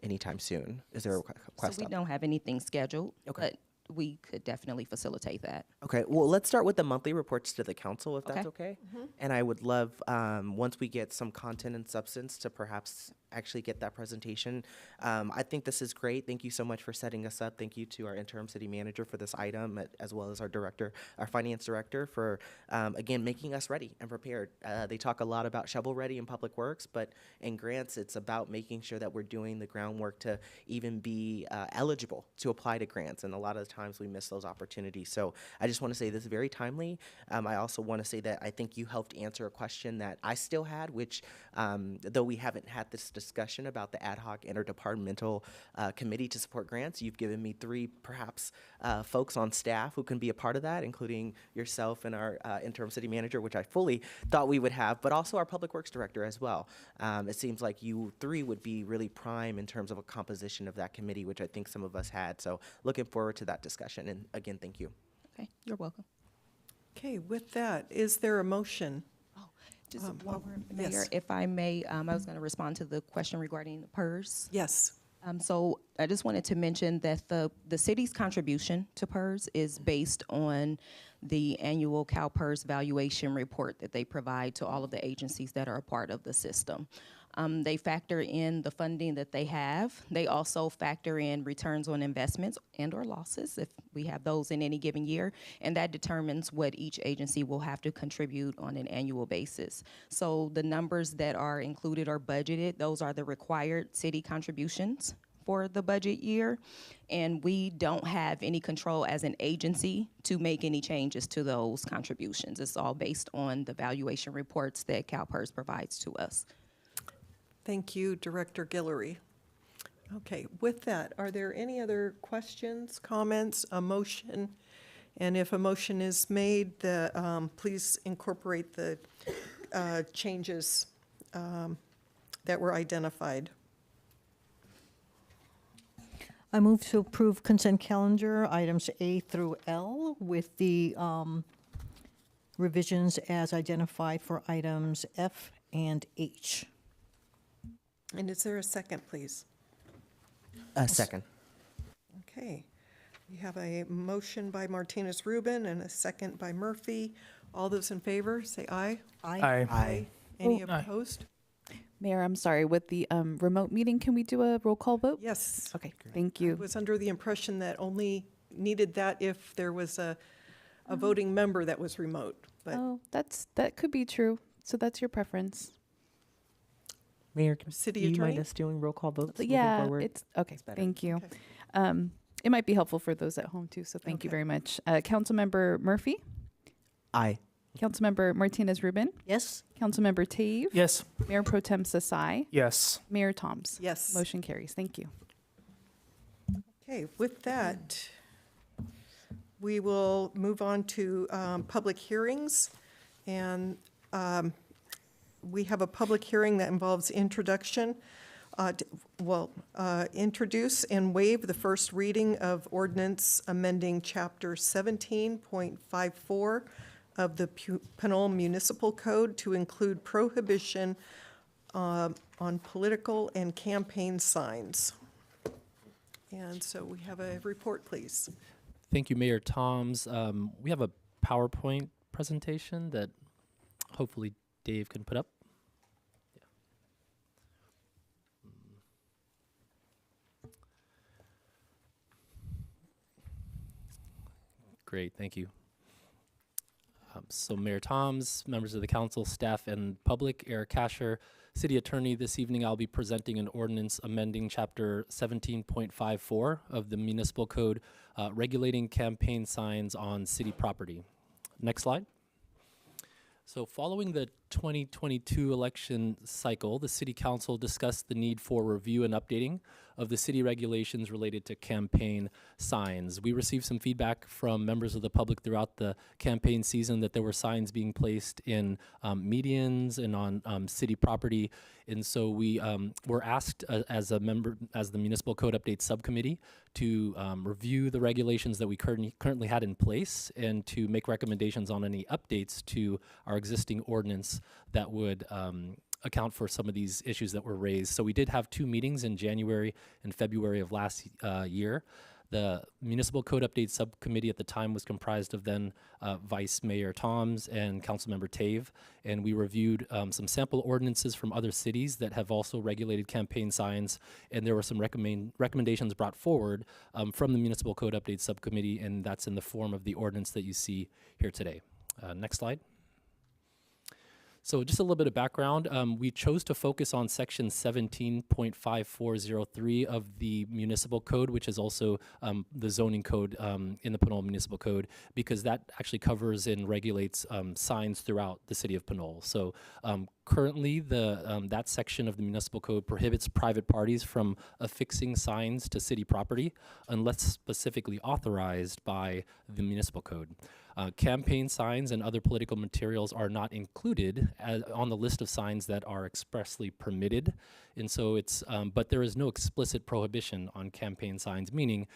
anytime soon? Is there a request? So we don't have anything scheduled. Okay. we could definitely facilitate that. Okay, well, let's start with the monthly reports to the council, if that's Okay. okay. And I would love, once we get some content and substance, to perhaps actually get that presentation. I think this is great. Thank you so much for setting us up. Thank you to our interim city manager for this item, as well as our director, our finance director, for, again, making us ready and prepared. They talk a lot about shovel ready in public works, but in grants, it's about making sure that we're doing the groundwork to even be eligible to apply to grants. And a lot of the times we miss those opportunities. So I just want to say this is very timely. I also want to say that I think you helped answer a question that I still had, which, though we haven't had this discussion about the ad hoc interdepartmental committee to support grants, you've given me three perhaps folks on staff who can be a part of that, including yourself and our interim city manager, which I fully thought we would have, but also our public works director as well. It seems like you three would be really prime in terms of a composition of that committee, which I think some of us had. So looking forward to that discussion. And again, thank you. Okay, you're welcome. Okay, with that, is there a motion? Just one more, yes. Mayor, if I may, I was going to respond to the question regarding the PERS. Yes. So I just wanted to mention that the city's contribution to PERS is based on the annual CalPERS valuation report that they provide to all of the agencies that are a part of the system. They factor in the funding that they have. They also factor in returns on investments and or losses if we have those in any given year, and that determines what each agency will have to contribute on an annual basis. So the numbers that are included or budgeted, those are the required city contributions for the budget year, and we don't have any control as an agency to make any changes to those contributions. It's all based on the valuation reports that CalPERS provides to us. Thank you, Director Guillory. Okay, with that, are there any other questions, comments, a motion? And if a motion is made, please incorporate the changes that were identified. I move to approve consent calendar items A through L with the revisions as identified for items F and H. And is there a second, please? Second. Okay. We have a motion by Martinez-Rubin and a second by Murphy. All those in favor, say aye. Aye. Aye. Any Aye. opposed? Mayor, I'm sorry, with the remote meeting, can we do a roll call vote? Yes. Okay, thank I you. was under the impression that only needed that if there was a voting member that was remote, but Oh, that could be true. So that's your preference. Mayor, City do you mind Attorney? us doing roll call votes moving Yeah, forward? it's okay. better. Thank you. Okay. It might be helpful for those at home too, so thank you Okay. very much. Councilmember Murphy, Aye. Councilmember Martinez-Rubin, Yes? Councilmember Taeve, Yes. Mayor Pro Tem Sasai, Yes. Mayor Toms. yes. Motion carries. Thank you. Okay, with that, we will move on to public hearings. And we have a public hearing that involves introduction. Introduce and waive the first reading of ordinance amending Chapter 17.54 of the Pinole Municipal Code to include prohibition on political and campaign signs. And so we have a report, please. Thank you, Mayor Toms. We have a PowerPoint presentation that hopefully Dave can put up. Great, thank you. So Mayor Toms, members of the council, staff, and public, Eric Kasher, City Attorney, this evening I'll be presenting an ordinance amending Chapter 17.54 of the Municipal Code, regulating campaign signs on city property. Next slide. So following the 2022 election cycle, the City Council discussed the need for review and updating of the city regulations related to campaign signs. We received some feedback from members of the public throughout the campaign season that there were signs being placed in medians and on city property. And so we were asked as the Municipal Code Update Subcommittee to review the regulations that we currently had in place and to make recommendations on any updates to our existing ordinance that would account for some of these issues that were raised. So we did have 2 meetings in January and February of last year. The Municipal Code Update Subcommittee at the time was comprised of then Vice Mayor Toms and Councilmember Tave, and we reviewed some sample ordinances from other cities that have also regulated campaign signs, and there were some recommendations brought forward from the Municipal Code Update Subcommittee, and that's in the form of the ordinance that you see here today. Next slide. So just a little bit of background. We chose to focus on section 17.5403 of the municipal code, which is also the zoning code in the Pinole Municipal Code, because that actually covers and regulates signs throughout the city of Pinole. So currently, that section of the municipal code prohibits private parties from affixing signs to city property unless specifically authorized by the municipal code. Campaign signs and other political materials are not included on the list of signs that are expressly permitted, and so it's. But there is no explicit prohibition on campaign signs, meaning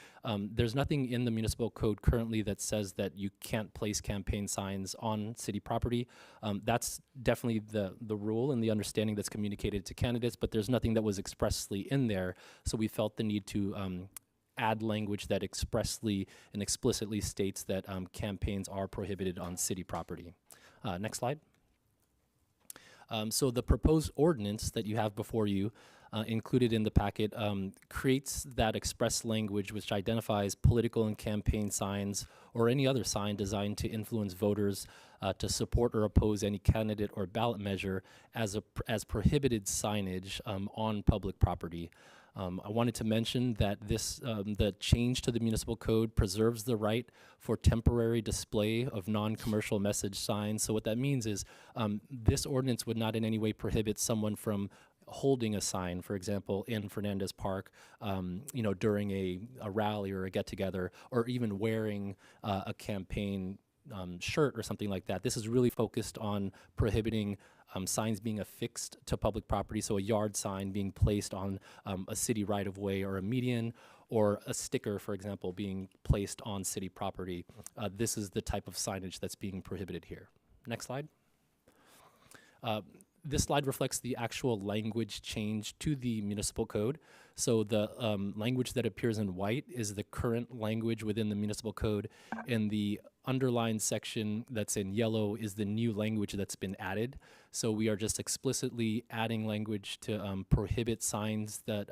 there's nothing in the municipal code currently that says that you can't place campaign signs on city property. That's definitely the rule and the understanding that's communicated to candidates, but there's nothing that was expressly in there, so we felt the need to add language that expressly and explicitly states that campaigns are prohibited on city property. Next slide. So the proposed ordinance that you have before you, included in the packet, creates that express language which identifies political and campaign signs or any other sign designed to influence voters to support or oppose any candidate or ballot measure as prohibited signage on public property. I wanted to mention that the change to the municipal code preserves the right for temporary display of non-commercial message signs. So what that means is this ordinance would not in any way prohibit someone from holding a sign, for example, in Fernandez Park, during a rally or a get-together, or even wearing a campaign shirt or something like that. This is really focused on prohibiting signs being affixed to public property, so a yard sign being placed on a city right-of-way or a median, or a sticker, for example, being placed on city property. This is the type of signage that's being prohibited here. Next slide. This slide reflects the actual language change to the municipal code. So the language that appears in white is the current language within the municipal code, and the underlined section that's in yellow is the new language that's been added. So we are just explicitly adding language to prohibit signs that,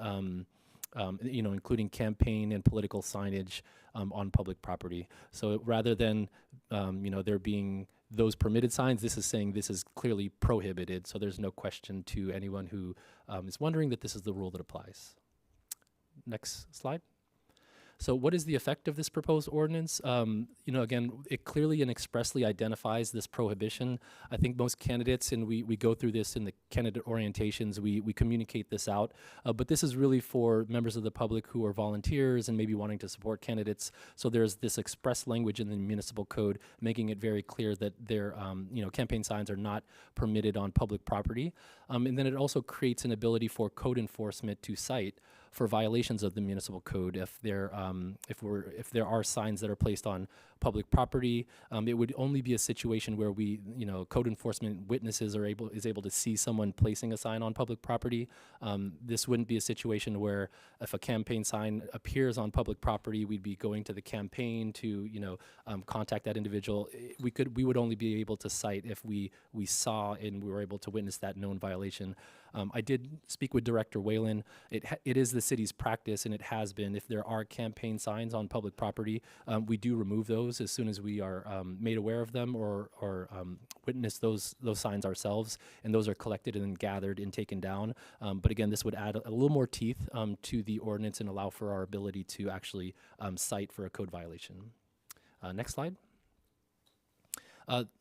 including campaign and political signage on public property. So rather than, there being those permitted signs, this is saying this is clearly prohibited, so there's no question to anyone who is wondering that this is the rule that applies. Next slide. So what is the effect of this proposed ordinance? Again, it clearly and expressly identifies this prohibition. I think most candidates, and we go through this in the candidate orientations, we communicate this out, but this is really for members of the public who are volunteers and maybe wanting to support candidates. So there's this express language in the municipal code making it very clear that their campaign signs are not permitted on public property. And then it also creates an ability for code enforcement to cite for violations of the municipal code if there are signs that are placed on public property. It would only be a situation where code enforcement witnesses is able to see someone placing a sign on public property. This wouldn't be a situation where if a campaign sign appears on public property, we'd be going to the campaign to contact that individual. We would only be able to cite if we saw and we were able to witness that known violation. I did speak with Director Whalen. It is the city's practice, and it has been, if there are campaign signs on public property, we do remove those as soon as we are made aware of them or witness those signs ourselves, and those are collected and then gathered and taken down. But again, this would add a little more teeth to the ordinance and allow for our ability to actually cite for a code violation. Next slide.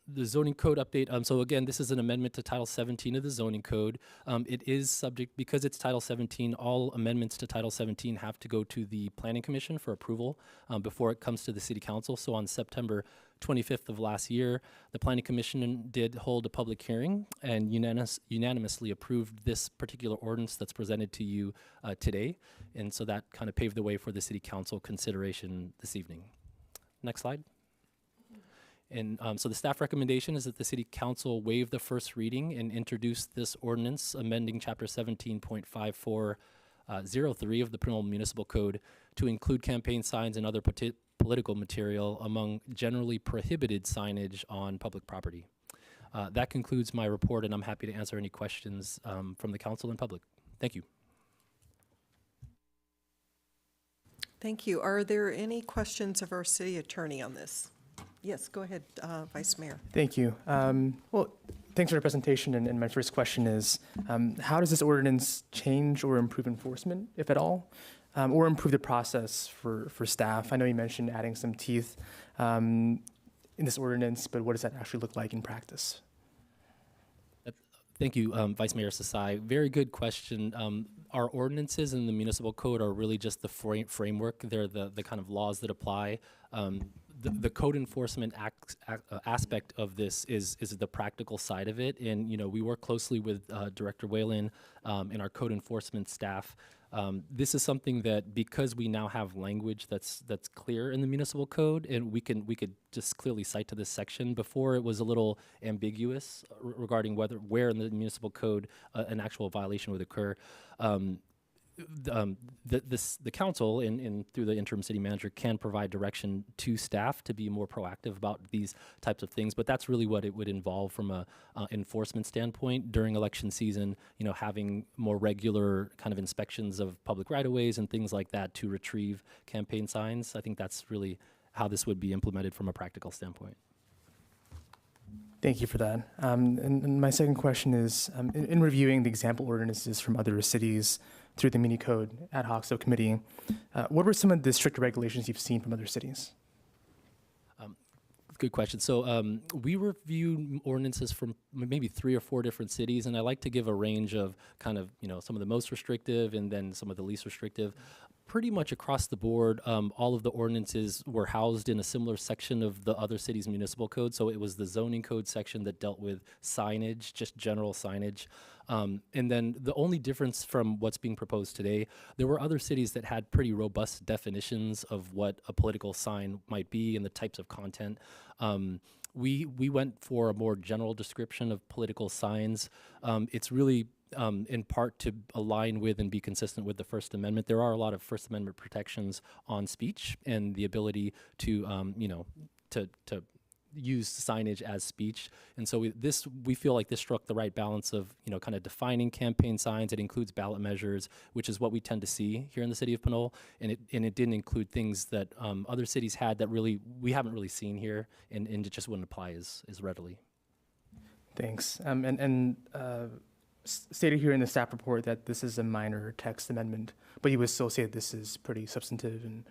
The zoning code update. So again, this is an amendment to Title 17 of the zoning code. It is subject, because it's Title 17, all amendments to Title 17 have to go to the Planning Commission for approval before it comes to the City Council. So on September 25th of last year, the Planning Commission did hold a public hearing and unanimously approved this particular ordinance that's presented to you today. And so that kind of paved the way for the City Council consideration this evening. Next slide. And so the staff recommendation is that the City Council waive the first reading and introduce this ordinance amending Chapter 17.5403 of the Pinole Municipal Code to include campaign signs and other political material among generally prohibited signage on public property. That concludes my report, and I'm happy to answer any questions from the council and public. Thank you. Thank you. Are there any questions of our city attorney on this? Yes, go ahead, Vice Mayor. Thank you. Well, thanks for the presentation. And my first question is, how does this ordinance change or improve enforcement, if at all, or improve the process for staff? I know you mentioned adding some teeth in this ordinance, but what does that actually look like in practice? Thank you, Vice Mayor Sasai. Very good question. Our ordinances in the municipal code are really just the framework. They're the kind of laws that apply. The code enforcement aspect of this is the practical side of it. And, we work closely with Director Whalen and our code enforcement staff. This is something that, because we now have language that's clear in the municipal code, and we could just clearly cite to this section. Before, it was a little ambiguous regarding where in the municipal code an actual violation would occur. The council, and through the interim city manager, can provide direction to staff to be more proactive about these types of things. But that's really what it would involve from a enforcement standpoint during election season. Having more regular kind of inspections of public right-of-ways and things like that to retrieve campaign signs. I think that's really how this would be implemented from a practical standpoint. Thank you for that. And my second question is, in reviewing the example ordinances from other cities through the mini code ad hoc subcommittee, what were some of the stricter regulations you've seen from other cities? Good question. So we review ordinances from maybe 3 or 4 different cities, and I like to give a range of kind of, some of the most restrictive and then some of the least restrictive. Pretty much across the board, all of the ordinances were housed in a similar section of the other cities' municipal code. So it was the zoning code section that dealt with signage, just general signage. And then the only difference from what's being proposed today, there were other cities that had pretty robust definitions of what a political sign might be and the types of content. We went for a more general description of political signs. It's really in part to align with and be consistent with the First Amendment. There are a lot of First Amendment protections on speech and the ability to, to use signage as speech. And so we feel like this struck the right balance of, kind of defining campaign signs. It includes ballot measures, which is what we tend to see here in the city of Pinole. And it didn't include things that other cities had that really we haven't really seen here, and it just wouldn't apply as readily. Thanks. Stated here in the staff report that this is a minor text amendment, but you would still say this is pretty substantive and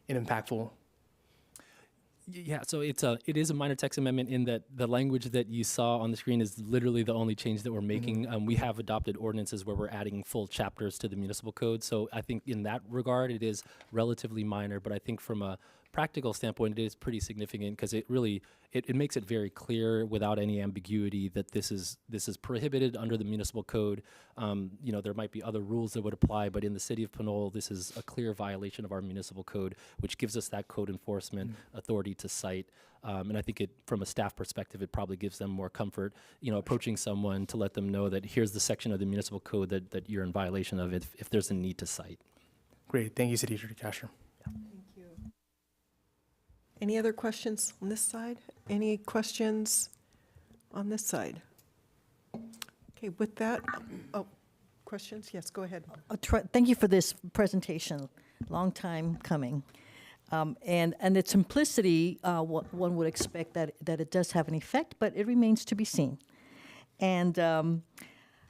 impactful. Yeah, so it is a minor text amendment in that the language that you saw on the screen is literally the only change that we're making. We have adopted ordinances where we're adding full chapters to the municipal code. So I think in that regard, it is relatively minor, but I think from a practical standpoint, it is pretty significant because it really, it makes it very clear without any ambiguity that this is prohibited under the municipal code. There might be other rules that would apply, but in the city of Pinole, this is a clear violation of our municipal code, which gives us that code enforcement authority to cite. And I think from a staff perspective, it probably gives them more comfort, approaching someone to let them know that here's the section of the municipal code that you're in violation of if there's a need to cite. Great. Thank you, City Attorney Casher. Thank you. Any other questions on this side? Any questions on this side? Okay, with that, questions? Yes, go ahead. Thank you for this presentation. Long time coming. And its simplicity, one would expect that it does have an effect, but it remains to be seen. And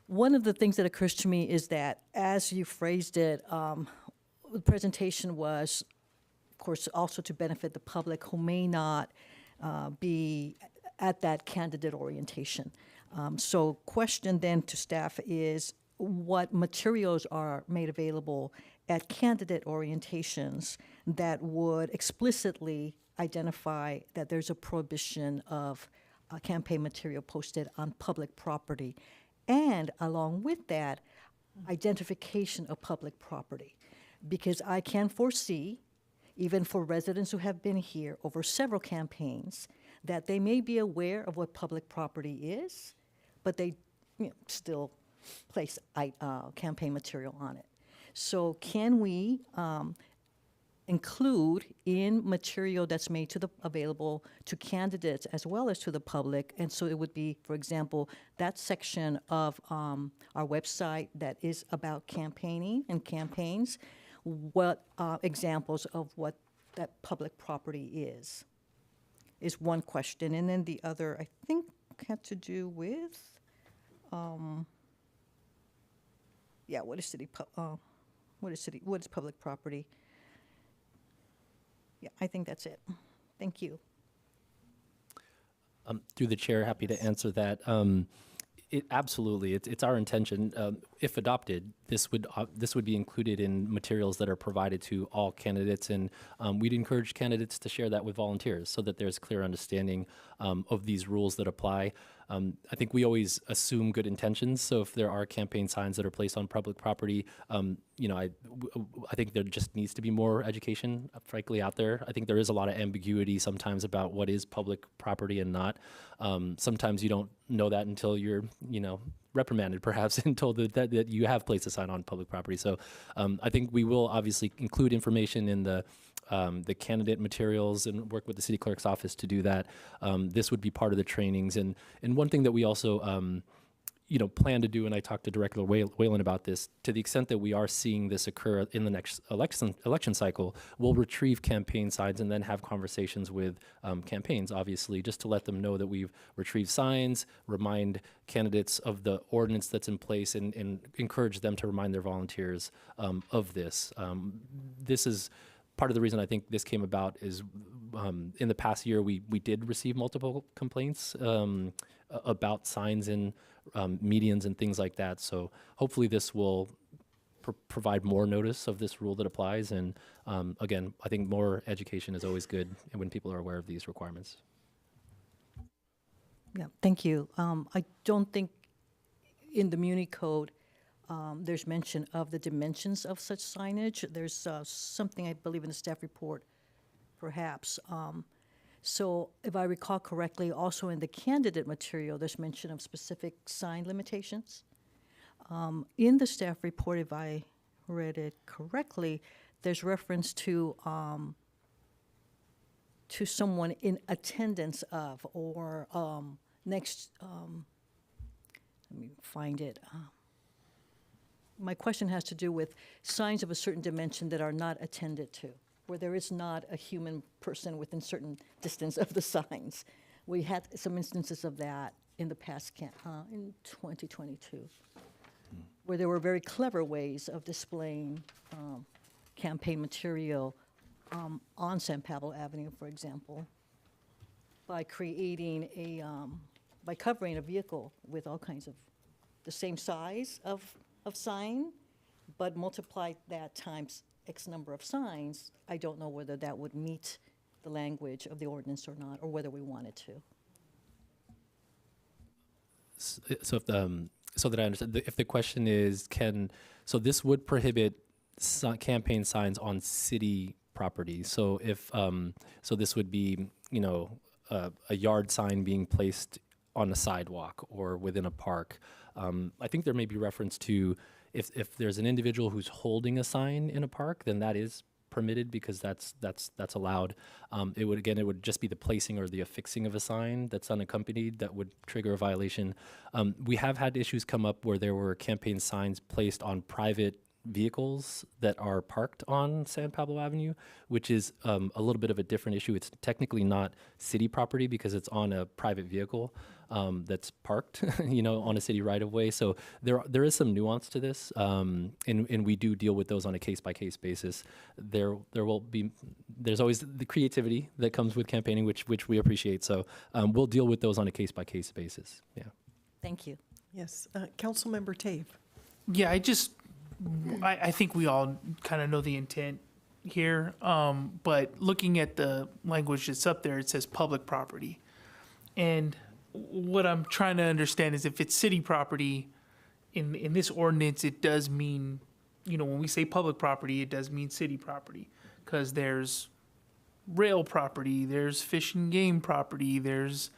one of the things that occurs to me is that, as you phrased it, the presentation was, of course, also to benefit the public who may not be at that candidate orientation. So question then to staff is, what materials are made available at candidate orientations that would explicitly identify that there's a prohibition of campaign material posted on public property, and along with that, identification of public property? Because I can foresee, even for residents who have been here over several campaigns, that they may be aware of what public property is, but they still place campaign material on it. So can we include in material that's made available to candidates as well as to the public. And so it would be, for example, that section of our website that is about campaigning and campaigns, what examples of what that public property is one question. And then the other, I think, had to do with, what is public property? Yeah, I think that's it. Thank you. Through the chair, happy to answer that. Absolutely, it's our intention. If adopted, this would be included in materials that are provided to all candidates, and we'd encourage candidates to share that with volunteers so that there's clear understanding of these rules that apply. I think we always assume good intentions. So if there are campaign signs that are placed on public property, I think there just needs to be more education, frankly, out there. I think there is a lot of ambiguity sometimes about what is public property and not. Sometimes you don't know that until you're, reprimanded perhaps and told that you have placed a sign on public property. So I think we will obviously include information in the candidate materials and work with the city clerk's office to do that. This would be part of the trainings. And one thing that we also plan to do, and I talked to Director Whalen about this, to the extent that we are seeing this occur in the next election cycle, we'll retrieve campaign signs and then have conversations with campaigns, obviously, just to let them know that we've retrieved signs, remind candidates of the ordinance that's in place, and encourage them to remind their volunteers of this. This is part of the reason I think this came about is in the past year, we did receive multiple complaints about signs in medians and things like that. So hopefully this will provide more notice of this rule that applies. And again, I think more education is always good when people are aware of these requirements. Yeah, thank you. I don't think in the Muni Code there's mention of the dimensions of such signage. There's something, I believe, in the staff report, perhaps. So if I recall correctly, also in the candidate material, there's mention of specific sign limitations. In the staff report, if I read it correctly, there's reference to someone in attendance of, or next, let me find it. My question has to do with signs of a certain dimension that are not attended to, where there is not a human person within certain distance of the signs. We had some instances of that in the past, in 2022, where there were very clever ways of displaying campaign material on San Pablo Avenue, for example, by creating by covering a vehicle with all kinds of the same size of sign, but multiply that times X number of signs. I don't know whether that would meet the language of the ordinance or not, or whether we wanted to. So that I understand, if the question is, so this would prohibit campaign signs on city property. So if, so this would be, a yard sign being placed on a sidewalk or within a park. I think there may be reference to if there's an individual who's holding a sign in a park, then that is permitted because that's allowed. It would just be the placing or the affixing of a sign that's unaccompanied that would trigger a violation. We have had issues come up where there were campaign signs placed on private vehicles that are parked on San Pablo Avenue, which is a little bit of a different issue. It's technically not city property because it's on a private vehicle that's parked, on a city right-of-way. So there is some nuance to this, and we do deal with those on a case-by-case basis. There's always the creativity that comes with campaigning, which we appreciate. So we'll deal with those on a case-by-case basis. Yeah. Thank you. Yes, Councilmember Tave. Yeah, I think we all kind of know the intent here, but looking at the language that's up there, it says public property. And what I'm trying to understand is if it's city property, in this ordinance, it does mean, when we say public property, it does mean city property, because there's rail property, there's fish and game property, there's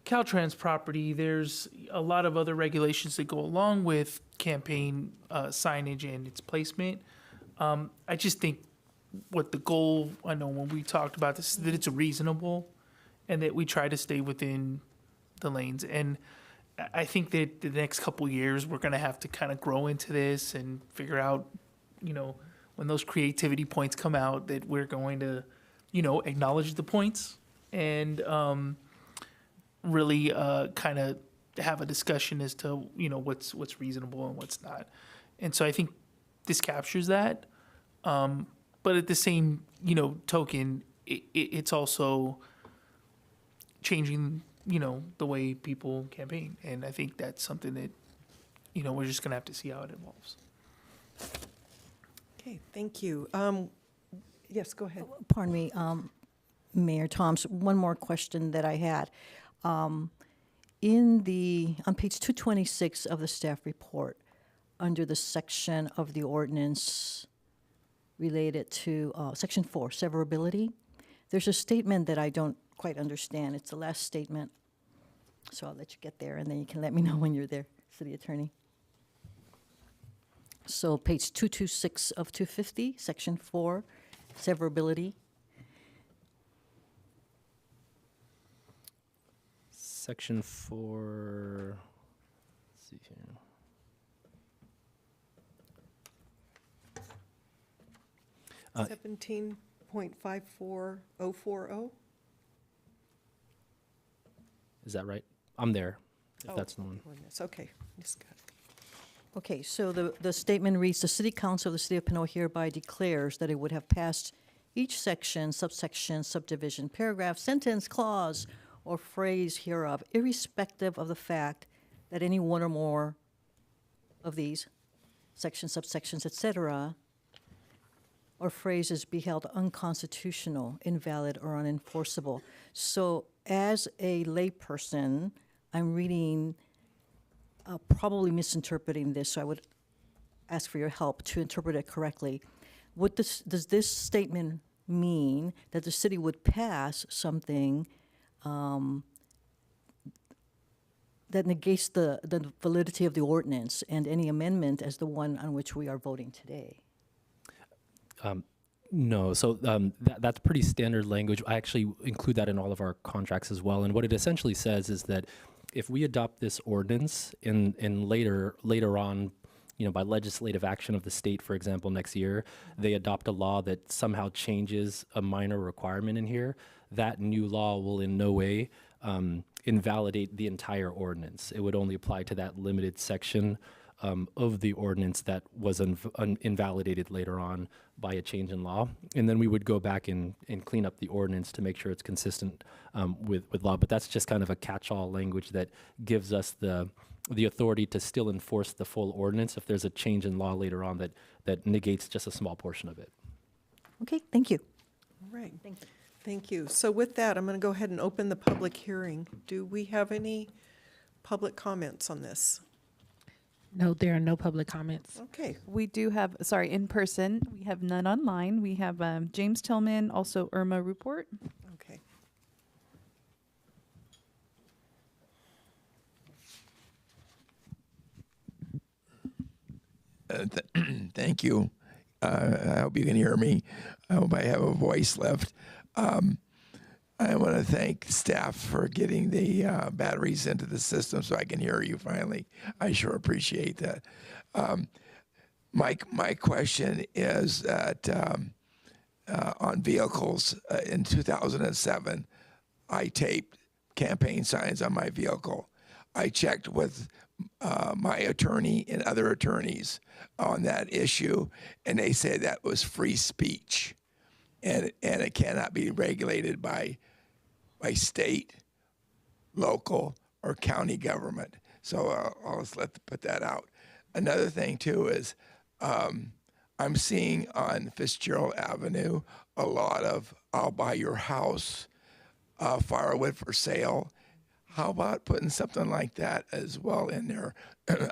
Caltrans property, there's a lot of other regulations that go along with campaign signage and its placement. I just think what the goal, I know when we talked about this, that it's reasonable and that we try to stay within the lanes. And I think that the next couple years, we're going to have to kind of grow into this and figure out, when those creativity points come out, that we're going to, acknowledge the points and really kind of have a discussion as to, what's reasonable and what's not. And so I think this captures that. But at the same, token, it's also changing, the way people campaign. And I think that's something that, we're just going to have to see how it evolves. Okay, thank you. Yes, go ahead. Pardon me, Mayor Toms, one more question that I had. On page 226 of the staff report, under the section of the ordinance related to section 4, severability, there's a statement that I don't quite understand. It's the last statement. So I'll let you get there, and then you can let me know when you're there, City Attorney. So page 226 of 250, section 4, severability. Section 4, let's see here. Uh, 17.54040. Is that right? I'm there, if Oh, that's the one. ordinance. Okay. Just got it. Okay, so the statement reads, the City Council of the City of Pinole hereby declares that it would have passed each section, subsection, subdivision, paragraph, sentence, clause, or phrase hereof, irrespective of the fact that any one or more of these sections, subsections, et cetera, or phrases be held unconstitutional, invalid, or unenforceable. So as a layperson, I'm reading, probably misinterpreting this, so I would ask for your help to interpret it correctly. Does this statement mean that the city would pass something that negates the validity of the ordinance and any amendment as the one on which we are voting today? No, so that's pretty standard language. I actually include that in all of our contracts as well. And what it essentially says is that if we adopt this ordinance in later on, by legislative action of the state, for example, next year, they adopt a law that somehow changes a minor requirement in here, that new law will in no way invalidate the entire ordinance. It would only apply to that limited section of the ordinance that was invalidated later on by a change in law. And then we would go back and clean up the ordinance to make sure it's consistent with law. But that's just kind of a catch-all language that gives us the authority to still enforce the full ordinance if there's a change in law later on that negates just a small portion of it. Okay, thank you. All right. Thank you. So with that, I'm going to go ahead and open the public hearing. Do we have any public comments on this? No, there are no public comments. Okay. We do have, in person, we have none online. We have James Tillman, also Irma Ruport. Okay. Thank you. I hope you can hear me. I hope I have a voice left. I want to thank staff for getting the batteries into the system so I can hear you finally. I sure appreciate that. My question is that on vehicles in 2007, I taped campaign signs on my vehicle. I checked with my attorney and other attorneys on that issue, and they say that was free speech, and it cannot be regulated by state, local, or county government. So I'll just put that out. Another thing too is I'm seeing on Fitzgerald Avenue a lot of "I'll buy your house," firewood for sale. How about putting something like that as well in there?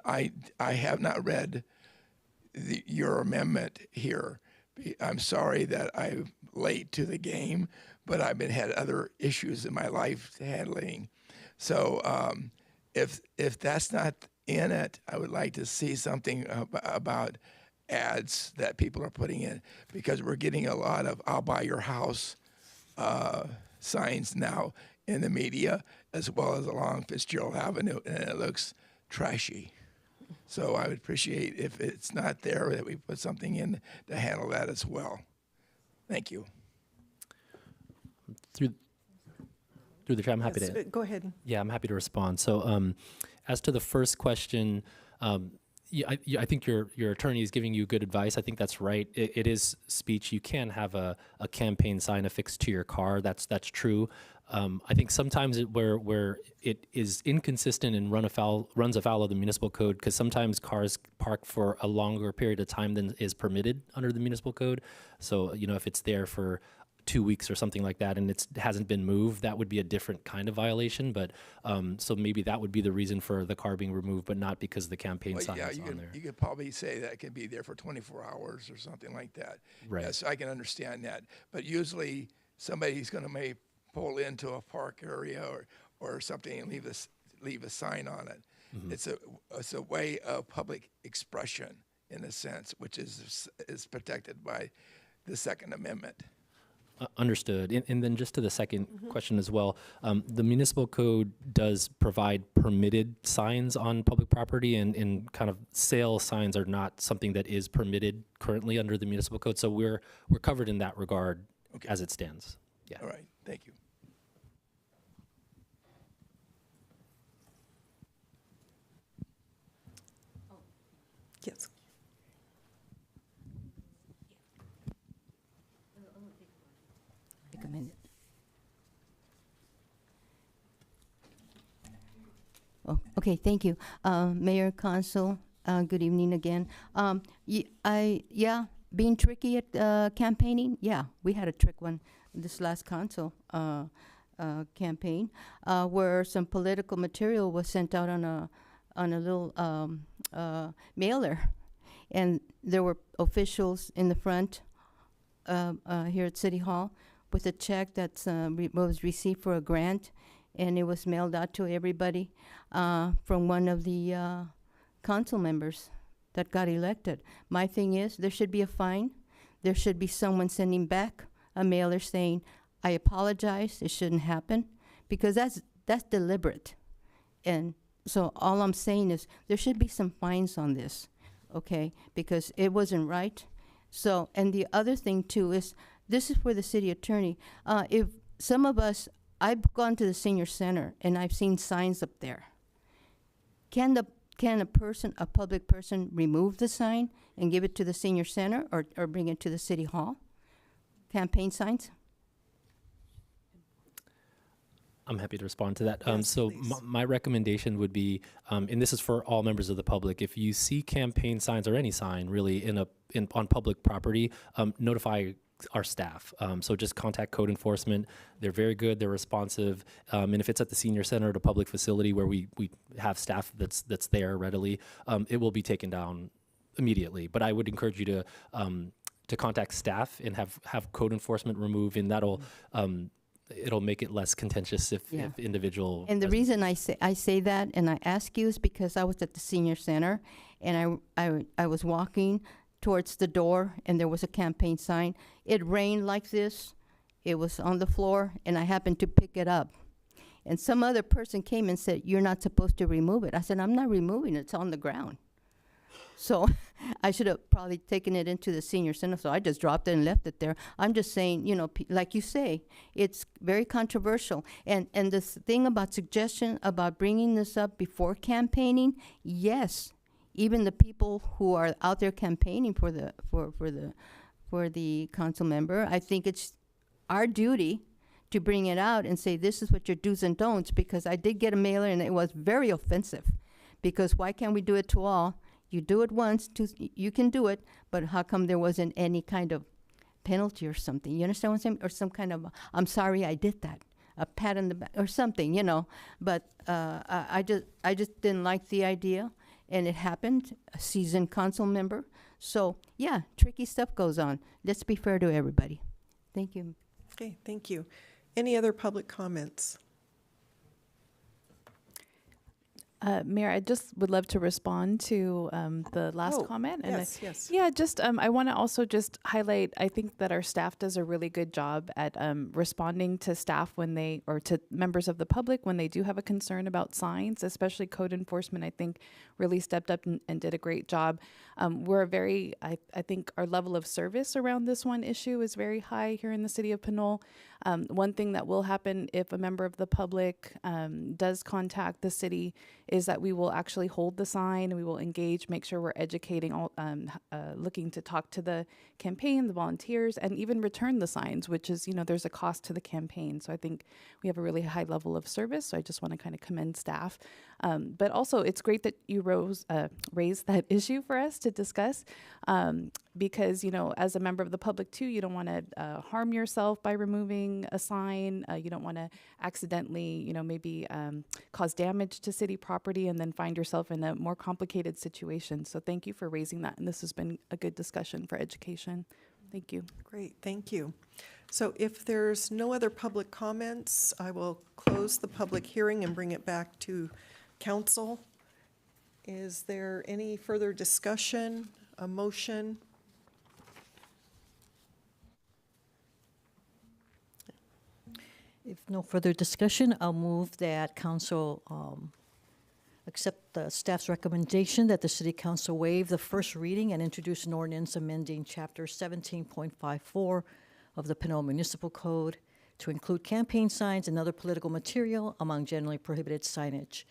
I have not read your amendment here. I'm sorry that I'm late to the game, but I've had other issues in my life handling. So if that's not in it, I would like to see something about ads that people are putting in, because we're getting a lot of "I'll buy your house" signs now in the media, as well as along Fitzgerald Avenue, and it looks trashy. So I would appreciate if it's not there that we put something in to handle that as well. Thank you. Through the chair, I'm happy Yes, to. go ahead. Yeah, I'm happy to respond. So, as to the first question, I think your attorney is giving you good advice. I think that's right. It is speech. You can have a campaign sign affixed to your car. That's true. I think sometimes where it is inconsistent and runs afoul of the municipal code, because sometimes cars park for a longer period of time than is permitted under the municipal code. So, if it's there for 2 weeks or something like that and it hasn't been moved, that would be a different kind of violation. But so maybe that would be the reason for the car being removed, but not because the campaign sign is on there. You could probably say that it can be there for 24 hours or something like that. Right. Yes, I can understand that. But usually somebody's going to may pull into a park area or something and leave a sign on it. Mm-hmm. It's a way of public expression in a sense, which is protected by the Second Amendment. Understood. And then just to the second question as well, the municipal code does provide permitted signs on public property, and kind of sale signs are not something that is permitted currently under the municipal code. So we're covered in that regard as it stands. Yeah. All right. Thank you. Yes. Take a minute. Oh, okay, thank you. Mayor, Council, good evening again. Being tricky at campaigning, we had a trick one this last council campaign where some political material was sent out on a little mailer, and there were officials in the front here at City Hall with a check that was received for a grant, and it was mailed out to everybody from one of the council members that got elected. My thing is, there should be a fine. There should be someone sending back a mailer saying, I apologize, it shouldn't happen, because that's deliberate. And so all I'm saying is there should be some fines on this, okay, because it wasn't right. So, and the other thing too is, this is for the city attorney. If some of us, I've gone to the senior center and I've seen signs up there. Can a public person remove the sign and give it to the senior center or bring it to the city hall? Campaign signs? I'm happy to respond to that. Yes, so please. my recommendation would be, and this is for all members of the public, if you see campaign signs or any sign really on public property, notify our staff. So just contact code enforcement. They're very good. They're responsive. And if it's at the senior center or the public facility where we have staff that's there readily, it will be taken down immediately. But I would encourage you to contact staff and have code enforcement remove, and that'll it'll make it less contentious if individual. And the reason I say that and I ask you is because I was at the senior center and I was walking towards the door and there was a campaign sign. It rained like this. It was on the floor and I happened to pick it up. And some other person came and said, you're not supposed to remove it. I said, I'm not removing it. It's on the ground. So I should have probably taken it into the senior center. So I just dropped it and left it there. I'm just saying, like you say, it's very controversial. And this thing about suggestion about bringing this up before campaigning, yes, even the people who are out there campaigning for the council member, I think it's our duty to bring it out and say, this is what your do's and don'ts, because I did get a mailer and it was very offensive. Because why can't we do it to all? You do it once, you can do it, but how come there wasn't any kind of penalty or something? You understand what I'm saying? Or some kind of, I'm sorry I did that, a pat on the back or something, But I just didn't like the idea, and it happened, a seasoned council member. So, yeah, tricky stuff goes on. Let's be fair to everybody. Thank you. Okay, thank you. Any other public comments? Mayor, I just would love to respond to the last Oh, comment. yes, yes. Yeah, just I want to also just highlight, I think that our staff does a really good job at responding to staff when they, or to members of the public when they do have a concern about signs, especially code enforcement, I think really stepped up and did a great job. We're a very, I think our level of service around this one issue is very high here in the city of Pinole. One thing that will happen if a member of the public does contact the city is that we will actually hold the sign and we will engage, make sure we're educating, all, looking to talk to the campaign, the volunteers, and even return the signs, which is, there's a cost to the campaign. So I think we have a really high level of service. So I just want to kind of commend staff. But also it's great that you raised that issue for us to discuss because, as a member of the public too, you don't want to harm yourself by removing a sign. You don't want to accidentally, maybe cause damage to city property and then find yourself in a more complicated situation. So thank you for raising that. And this has been a good discussion for education. Thank you. Great, thank you. So if there's no other public comments, I will close the public hearing and bring it back to council. Is there any further discussion, a motion? If no further discussion, I'll move that council accept the staff's recommendation that the city council waive the first reading and introduce an ordinance amending chapter 17.54 of the Pinole Municipal Code to include campaign signs and other political material among generally prohibited signage,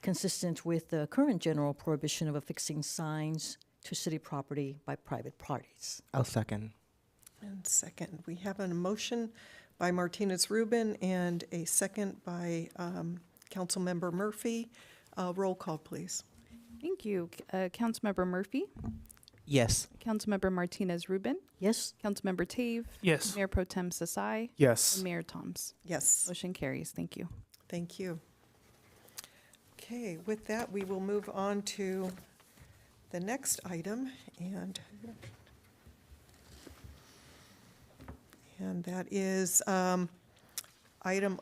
consistent with the current general prohibition of affixing signs to city property by private parties. I'll second. And second, we have a motion by Martinez Rubin and a second by Councilmember Murphy. Roll call, please. Thank you. Councilmember Murphy, Yes. Councilmember Martinez Rubin, Yes? Councilmember Tave, Yes. Mayor Pro Tem Sasai, Yes. and Mayor Toms. Yes, Motion carries. Thank you. thank you. Okay, with that, we will move on to the next item, and that is item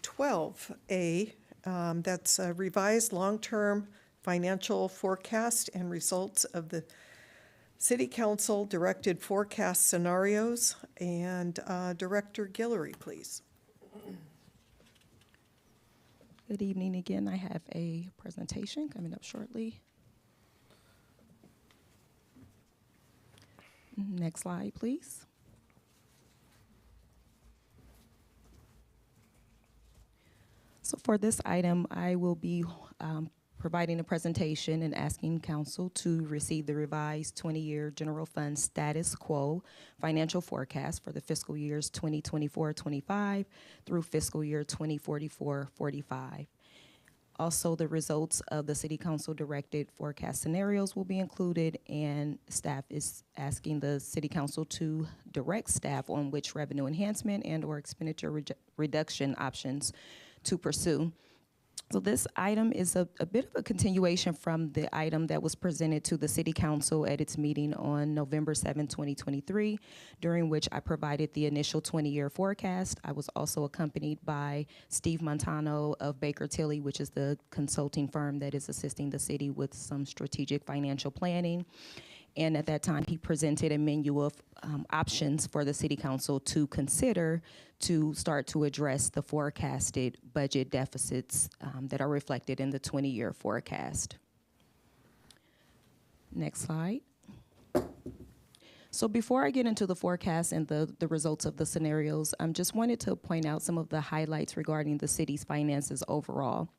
12A. That's a revised long-term financial forecast and results of the City Council directed forecast scenarios. And Director Guillory, please. Good evening again. I have a presentation coming up shortly. Next slide, please. So for this item, I will be providing a presentation and asking council to receive the revised 20-year general fund status quo financial forecast for the fiscal years 2024-25 through fiscal year 2044-45. Also, the results of the City Council directed forecast scenarios will be included, and staff is asking the City Council to direct staff on which revenue enhancement and or expenditure reduction options to pursue. So this item is a bit of a continuation from the item that was presented to the City Council at its meeting on November 7, 2023, during which I provided the initial 20-year forecast. I was also accompanied by Steve Montano of Baker Tilly, which is the consulting firm that is assisting the city with some strategic financial planning. And at that time, he presented a menu of options for the City Council to consider to start to address the forecasted budget deficits that are reflected in the 20-year forecast. Next slide. So before I get into the forecast and the results of the scenarios, I just wanted to point out some of the highlights regarding the city's finances overall.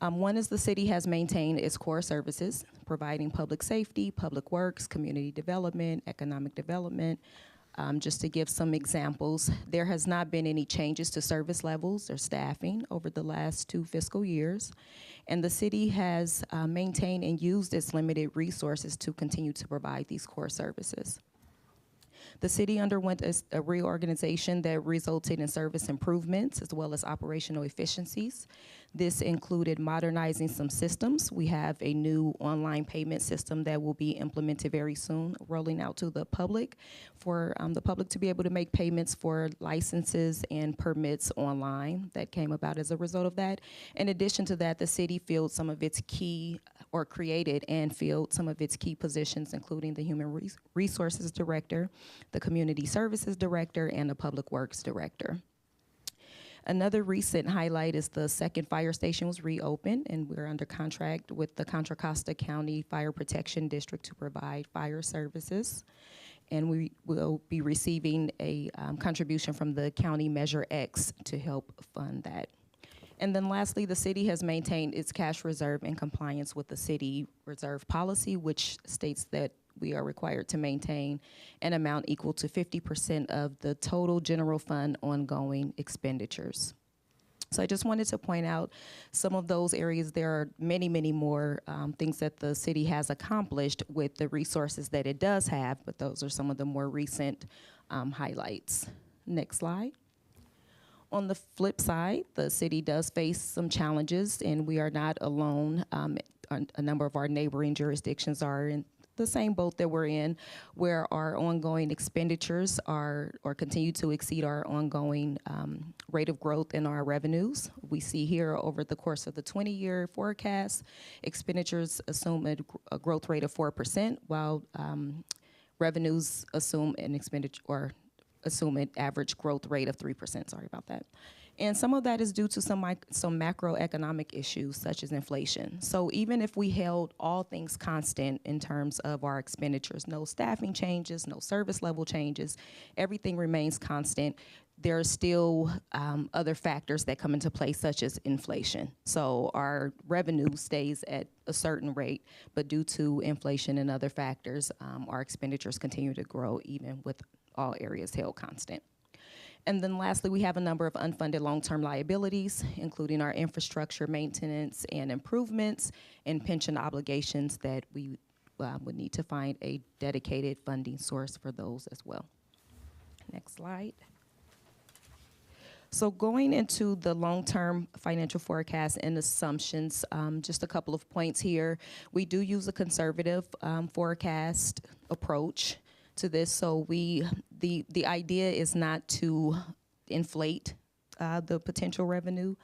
One is the city has maintained its core services, providing public safety, public works, community development, economic development. Just to give some examples, there has not been any changes to service levels or staffing over the last 2 fiscal years. And the city has maintained and used its limited resources to continue to provide these core services. The city underwent a reorganization that resulted in service improvements as well as operational efficiencies. This included modernizing some systems. We have a new online payment system that will be implemented very soon, rolling out to the public for the public to be able to make payments for licenses and permits online. That came about as a result of that. In addition to that, the city filled some of its key, or created and filled some of its key positions, including the Human Resources Director, the Community Services Director, and the Public Works Director. Another recent highlight is the second fire station was reopened, and we're under contract with the Contra Costa County Fire Protection District to provide fire services. And we will be receiving a contribution from the County Measure X to help fund that. And then lastly, the city has maintained its cash reserve in compliance with the city reserve policy, which states that we are required to maintain an amount equal to 50% of the total general fund ongoing expenditures. So I just wanted to point out some of those areas. There are many, many more things that the city has accomplished with the resources that it does have, but those are some of the more recent highlights. Next slide. On the flip side, the city does face some challenges, and we are not alone. A number of our neighboring jurisdictions are in the same boat that we're in, where our ongoing expenditures are or continue to exceed our ongoing rate of growth in our revenues. We see here over the course of the 20-year forecast, expenditures assume a growth rate of 4%, while revenues assume an average growth rate of 3%. Sorry about that. And some of that is due to some macroeconomic issues such as inflation. So even if we held all things constant in terms of our expenditures, no staffing changes, no service level changes, everything remains constant, there are still other factors that come into play, such as inflation. So our revenue stays at a certain rate, but due to inflation and other factors, our expenditures continue to grow even with all areas held constant. And then lastly, we have a number of unfunded long-term liabilities, including our infrastructure maintenance and improvements and pension obligations that we would need to find a dedicated funding source for those as well. Next slide. So going into the long-term financial forecast and assumptions, just a couple of points here. We do use a conservative forecast approach to this. So the idea is not to inflate the potential revenue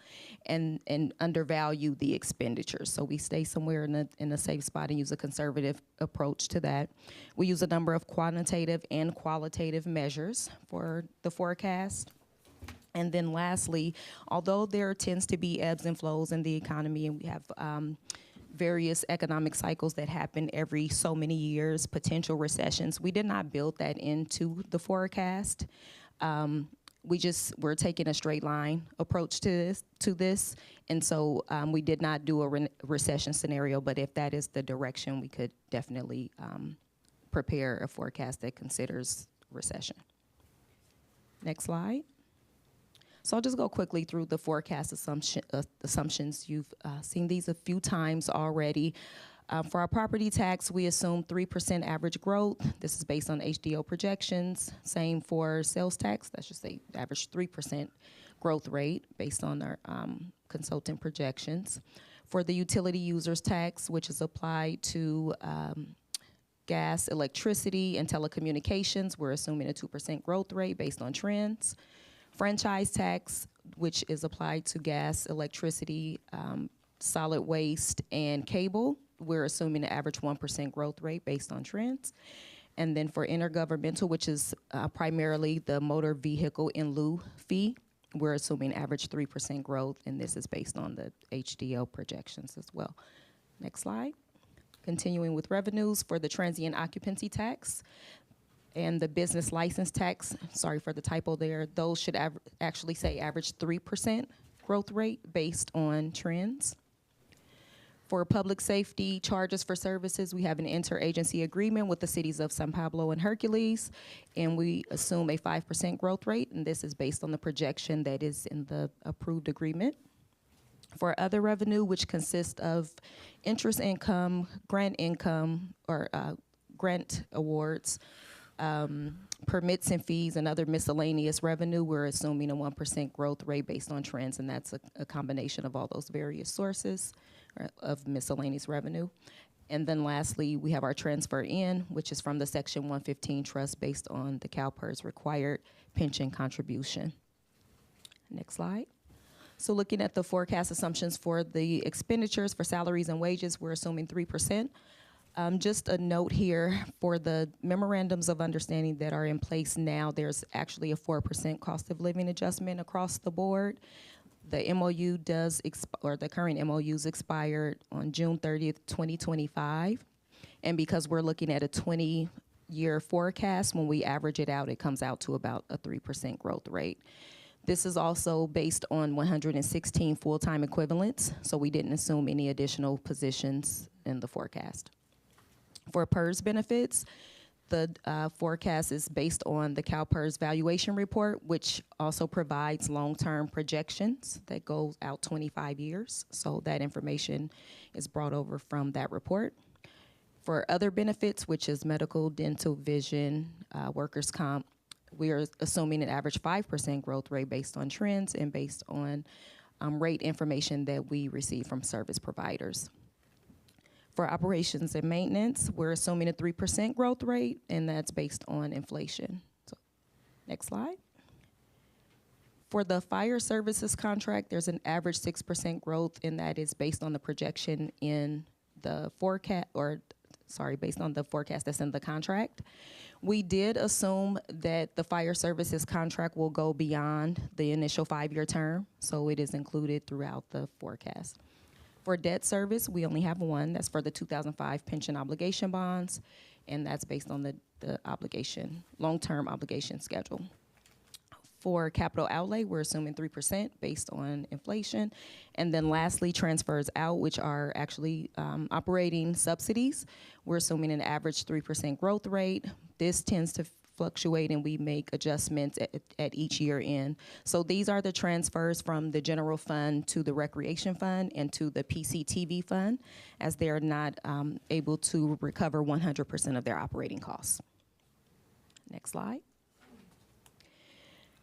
and undervalue the expenditures. So we stay somewhere in a safe spot and use a conservative approach to that. We use a number of quantitative and qualitative measures for the forecast. And then lastly, although there tends to be ebbs and flows in the economy, and we have various economic cycles that happen every so many years, potential recessions, we did not build that into the forecast. We're taking a straight line approach to this, and so we did not do a recession scenario, but if that is the direction, we could definitely prepare a forecast that considers recession. Next slide. So I'll just go quickly through the forecast assumptions. You've seen these a few times already. For our property tax, we assume 3% average growth. This is based on HDO projections. Same for sales tax. That's just the average 3% growth rate based on our consultant projections. For the utility users tax, which is applied to gas, electricity, and telecommunications, we're assuming a 2% growth rate based on trends. Franchise tax, which is applied to gas, electricity, solid waste, and cable, we're assuming an average 1% growth rate based on trends. And then for intergovernmental, which is primarily the motor vehicle in lieu fee, we're assuming average 3% growth, and this is based on the HDO projections as well. Next slide. Continuing with revenues, for the transient occupancy tax and the business license tax, sorry for the typo there, those should actually say average 3% growth rate based on trends. For public safety charges for services, we have an interagency agreement with the cities of San Pablo and Hercules, and we assume a 5% growth rate, and this is based on the projection that is in the approved agreement. For other revenue, which consists of interest income, grant awards, Permits and fees and other miscellaneous revenue, we're assuming a 1% growth rate based on trends, and that's a combination of all those various sources of miscellaneous revenue. And then lastly, we have our transfer in, which is from the Section 115 trust based on the CalPERS required pension contribution. Next slide. So looking at the forecast assumptions for the expenditures for salaries and wages, we're assuming 3%. Just a note here for the memorandums of understanding that are in place now, there's actually a 4% cost of living adjustment across the board. The MOU the current MOU's expired on June 30th, 2025. And because we're looking at a 20-year forecast, when we average it out, it comes out to about a 3% growth rate. This is also based on 116 full-time equivalents, so we didn't assume any additional positions in the forecast. For PERS benefits, the forecast is based on the CalPERS valuation report, which also provides long-term projections that go out 25 years. So that information is brought over from that report. For other benefits, which is medical, dental, vision, workers' comp, we are assuming an average 5% growth rate based on trends and based on rate information that we receive from service providers. For operations and maintenance, we're assuming a 3% growth rate, and that's based on inflation. So, next slide. For the fire services contract, there's an average 6% growth, and that is based on the projection in the forecast, based on the forecast that's in the contract. We did assume that the fire services contract will go beyond the initial 5-year term, so it is included throughout the forecast. For debt service, we only have one. That's for the 2005 pension obligation bonds, and that's based on the long-term obligation schedule. For capital outlay, we're assuming 3% based on inflation. And then lastly, transfers out, which are actually operating subsidies. We're assuming an average 3% growth rate. This tends to fluctuate, and we make adjustments at each year end. So these are the transfers from the general fund to the recreation fund and to the PCTV fund, as they're not able to recover 100% of their operating costs. Next slide.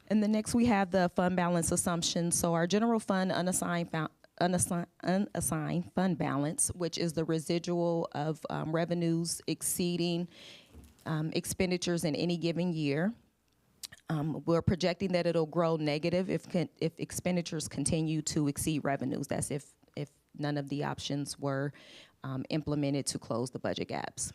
And then next we have the fund balance assumption. So our general fund unassigned fund balance, which is the residual of revenues exceeding expenditures in any given year. We're projecting that it'll grow negative if expenditures continue to exceed revenues. That's if none of the options were implemented to close the budget gaps.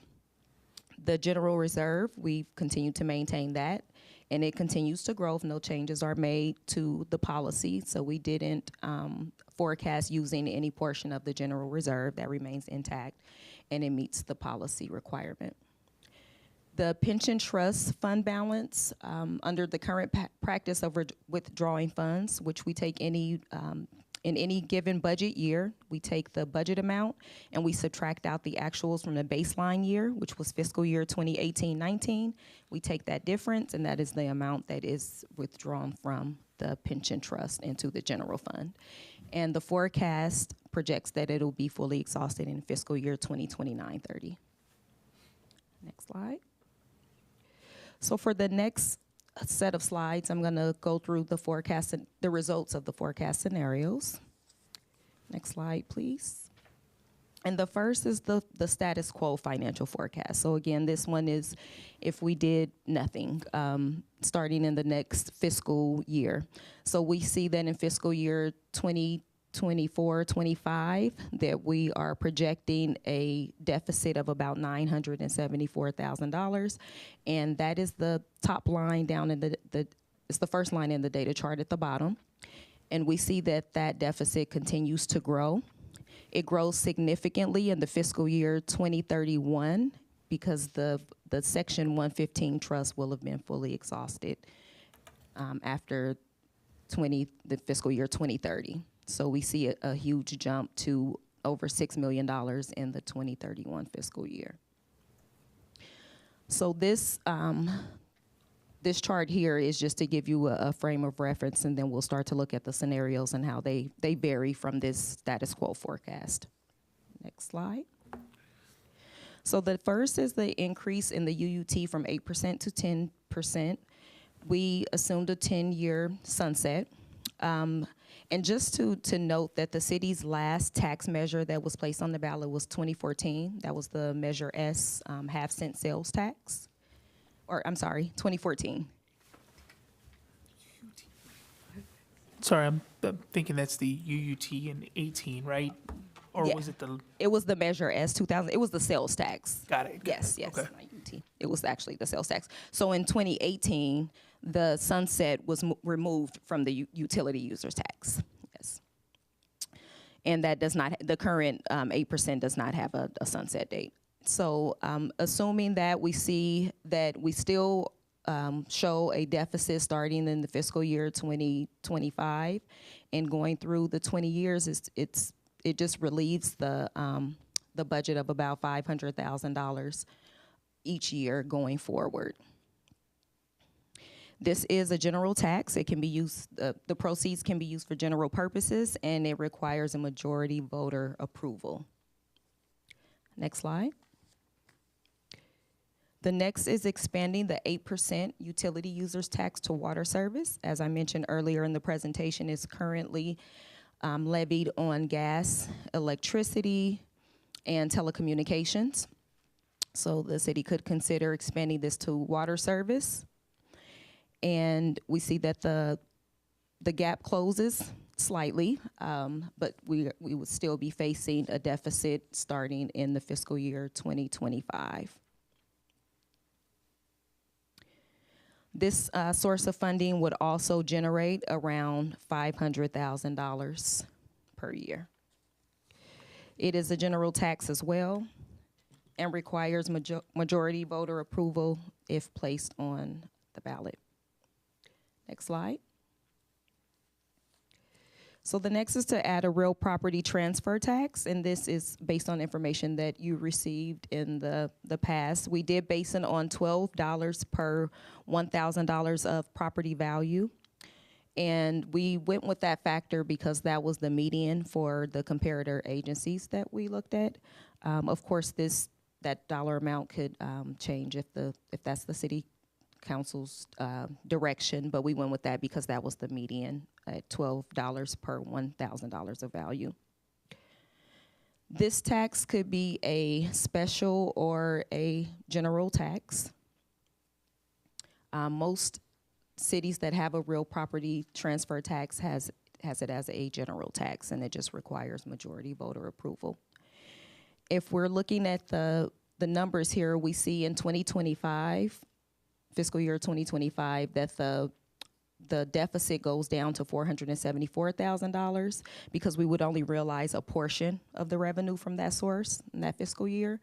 The general reserve, we've continued to maintain that, and it continues to grow if no changes are made to the policy. So we didn't forecast using any portion of the general reserve. That remains intact, and it meets the policy requirement. The pension trust fund balance, under the current practice of withdrawing funds, which we take in any given budget year, we take the budget amount and we subtract out the actuals from the baseline year, which was fiscal year 2018-19. We take that difference, and that is the amount that is withdrawn from the pension trust into the general fund. And the forecast projects that it'll be fully exhausted in fiscal year 2029-30. Next slide. So for the next set of slides, I'm going to go through the results of the forecast scenarios. Next slide, please. And the first is the status quo financial forecast. So again, this one is if we did nothing starting in the next fiscal year. So we see that in fiscal year 2024-25 that we are projecting a deficit of about $974,000, and that is the top line down in it's the first line in the data chart at the bottom. And we see that deficit continues to grow. It grows significantly in the fiscal year 2031 because the Section 115 trust will have been fully exhausted after the fiscal year 2030. So we see a huge jump to over $6 million in the 2031 fiscal year. So this chart here is just to give you a frame of reference, and then we'll start to look at the scenarios and how they vary from this status quo forecast. Next slide. So the first is the increase in the UUT from 8% to 10%. We assumed a 10-year sunset. And just to note that the city's last tax measure that was placed on the ballot was 2014. That was the Measure S half-cent sales tax. Or, I'm sorry, 2014. Sorry, I'm thinking that's the UUT in 18, right? Or Yeah. was it the? It was the Measure S 2000. It was the sales tax. Got it. Yes, yes. Okay. Not UT. It was actually the sales tax. So in 2018, the sunset was removed from the utility users tax. Yes. And that does not, the current 8% does not have a sunset date. So assuming that we see that we still show a deficit starting in the fiscal year 2025 and going through the 20 years, it just relieves the budget of about $500,000 each year going forward. This is a general tax. It can be used, the proceeds can be used for general purposes, and it requires a majority voter approval. Next slide. The next is expanding the 8% utility users tax to water service. As I mentioned earlier in the presentation, it's currently levied on gas, electricity, and telecommunications. So the city could consider expanding this to water service. And we see that the gap closes slightly, but we would still be facing a deficit starting in the fiscal year 2025. This source of funding would also generate around $500,000 per year. It is a general tax as well and requires majority voter approval if placed on the ballot. Next slide. So the next is to add a real property transfer tax, and this is based on information that you received in the past. We did base it on $12 per $1,000 of property value, and we went with that factor because that was the median for the comparator agencies that we looked at. Of course, that dollar amount could change if that's the city council's direction, but we went with that because that was the median at $12 per $1,000 of value. This tax could be a special or a general tax. Most cities that have a real property transfer tax has it as a general tax, and it just requires majority voter approval. If we're looking at the numbers here, we see in 2025, fiscal year 2025, that the deficit goes down to $474,000 because we would only realize a portion of the revenue from that source in that fiscal year.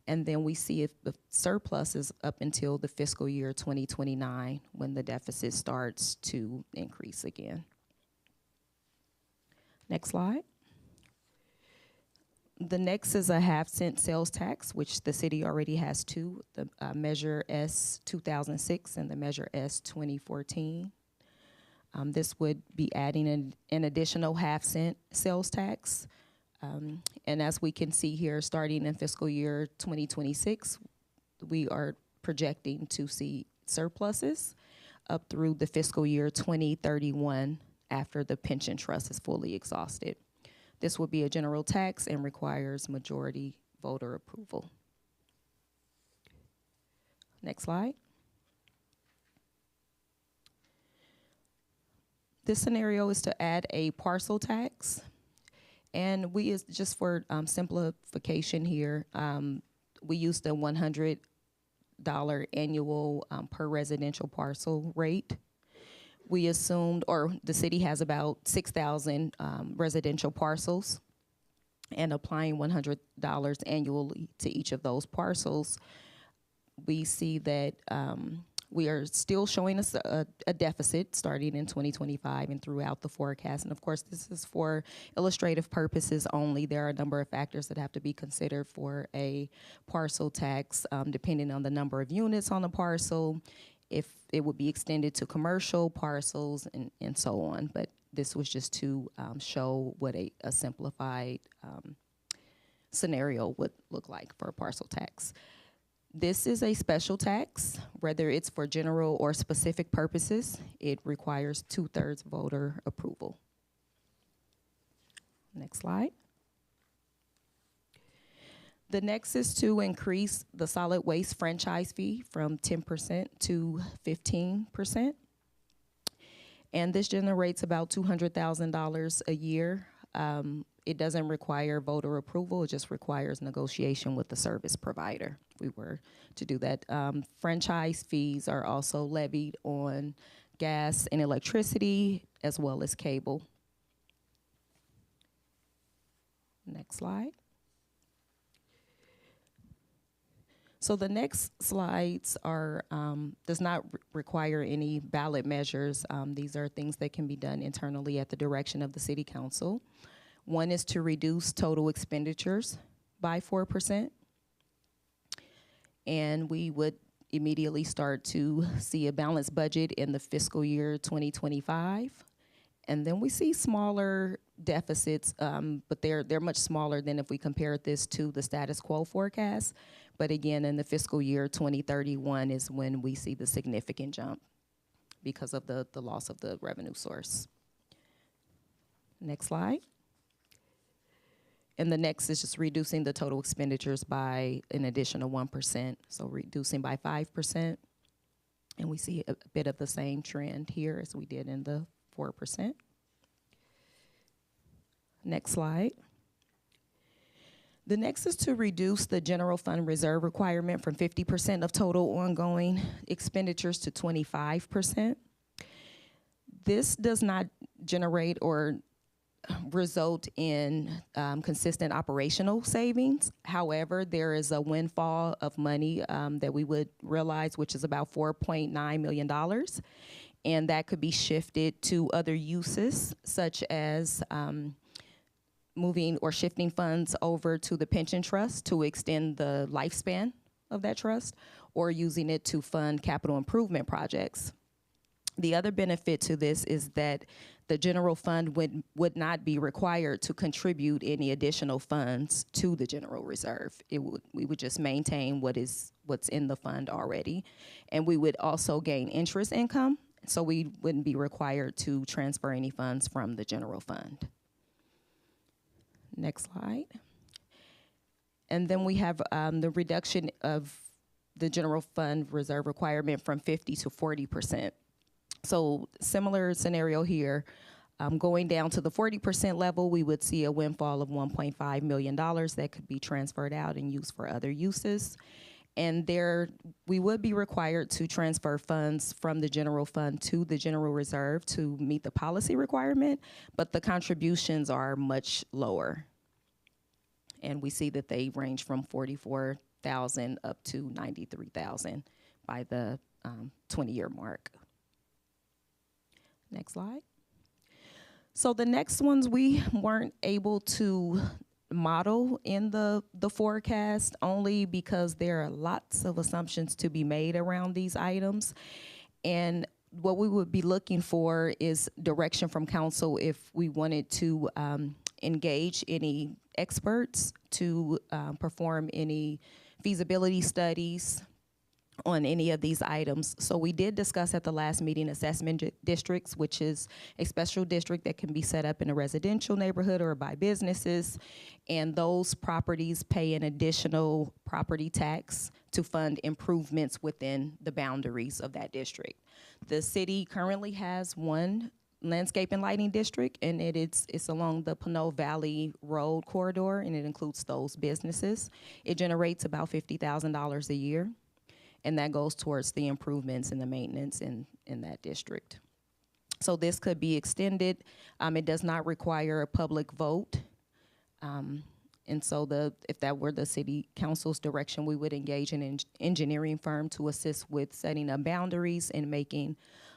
And then we see if the surplus is up until the fiscal year 2029 when the deficit starts to increase again. Next slide. The next is a half-cent sales tax, which the city already has two, the Measure S 2006 and the Measure S 2014. This would be adding an additional half-cent sales tax. And as we can see here, starting in fiscal year 2026, we are projecting to see surpluses up through the fiscal year 2031 after the pension trust is fully exhausted. This will be a general tax and requires majority voter approval. Next slide. This scenario is to add a parcel tax. And we, is just for simplification here, we used a $100 annual per residential parcel rate. We assumed, or the city has about 6,000 residential parcels, and applying $100 annually to each of those parcels, we see that we are still showing us a deficit starting in 2025 and throughout the forecast. And of course, this is for illustrative purposes only. There are a number of factors that have to be considered for a parcel tax, depending on the number of units on the parcel, if it would be extended to commercial parcels, and so on. But this was just to show what a simplified scenario would look like for a parcel tax. This is a special tax, whether it's for general or specific purposes. It requires 2/3 voter approval. Next slide. The next is to increase the solid waste franchise fee from 10% to 15%. And this generates about $200,000 a year. It doesn't require voter approval, it just requires negotiation with the service provider if we were to do that. Franchise fees are also levied on gas and electricity as well as cable. Next slide. So the next slides are, does not require any ballot measures. These are things that can be done internally at the direction of the City Council. One is to reduce total expenditures by 4%. And we would immediately start to see a balanced budget in the fiscal year 2025. And then we see smaller deficits, but they're much smaller than if we compare this to the status quo forecast. But again, in the fiscal year 2031 is when we see the significant jump because of the loss of the revenue source. Next slide. And the next is just reducing the total expenditures by an additional 1%, so reducing by 5%. And we see a bit of the same trend here as we did in the 4%. Next slide. The next is to reduce the general fund reserve requirement from 50% of total ongoing expenditures to 25%. This does not generate or result in consistent operational savings. However, there is a windfall of money that we would realize, which is about $4.9 million. And that could be shifted to other uses, such as moving or shifting funds over to the pension trust to extend the lifespan of that trust, or using it to fund capital improvement projects. The other benefit to this is that the general fund would not be required to contribute any additional funds to the general reserve. We would just maintain what's in the fund already. And we would also gain interest income, so we wouldn't be required to transfer any funds from the general fund. Next slide. And then we have the reduction of the general fund reserve requirement from 50 to 40%. So similar scenario here, going down to the 40% level, we would see a windfall of $1.5 million that could be transferred out and used for other uses. And there, we would be required to transfer funds from the general fund to the general reserve to meet the policy requirement, but the contributions are much lower. And we see that they range from $44,000 up to $93,000 by the 20-year mark. Next slide. So the next ones we weren't able to model in the forecast, only because there are lots of assumptions to be made around these items. And what we would be looking for is direction from council if we wanted to engage any experts to perform any feasibility studies on any of these items. So we did discuss at the last meeting assessment districts, which is a special district that can be set up in a residential neighborhood or by businesses. And those properties pay an additional property tax to fund improvements within the boundaries of that district. The city currently has one landscape and lighting district, and it's along the Pinole Valley Road corridor, and it includes those businesses. It generates about $50,000 a year. And that goes towards the improvements and the maintenance in that district. So this could be extended. It does not require a public vote. And so if that were the city council's direction, we would engage an engineering firm to assist with setting up boundaries and making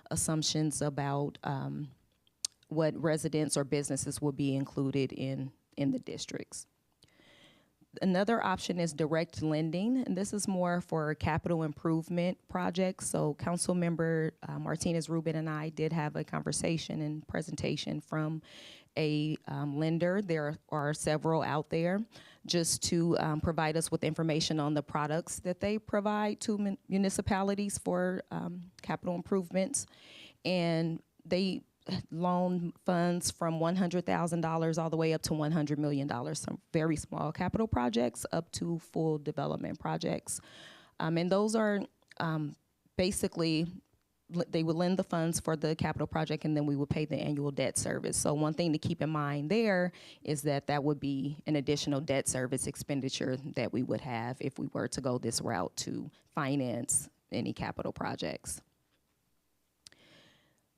assumptions about what residents or businesses will be included in the districts. Another option is direct lending, and this is more for capital improvement projects. So Councilmember Martinez Rubin and I did have a conversation and presentation from a lender. There are several out there, just to provide us with information on the products that they provide to municipalities for capital improvements. And they loan funds from $100,000 all the way up to $100 million, some very small capital projects up to full development projects. And those are basically, they would lend the funds for the capital project, and then we would pay the annual debt service. So one thing to keep in mind there is that that would be an additional debt service expenditure that we would have if we were to go this route to finance any capital projects.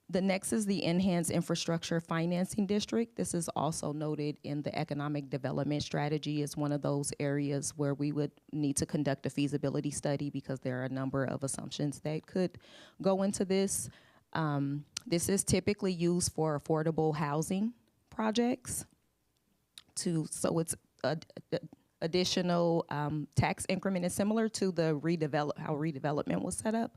The next is the Enhanced Infrastructure Financing District. This is also noted in the Economic Development Strategy as one of those areas where we would need to conduct a feasibility study because there are a number of assumptions that could go into this. This is typically used for affordable housing projects. So it's additional tax increment is similar to the how redevelopment was set up.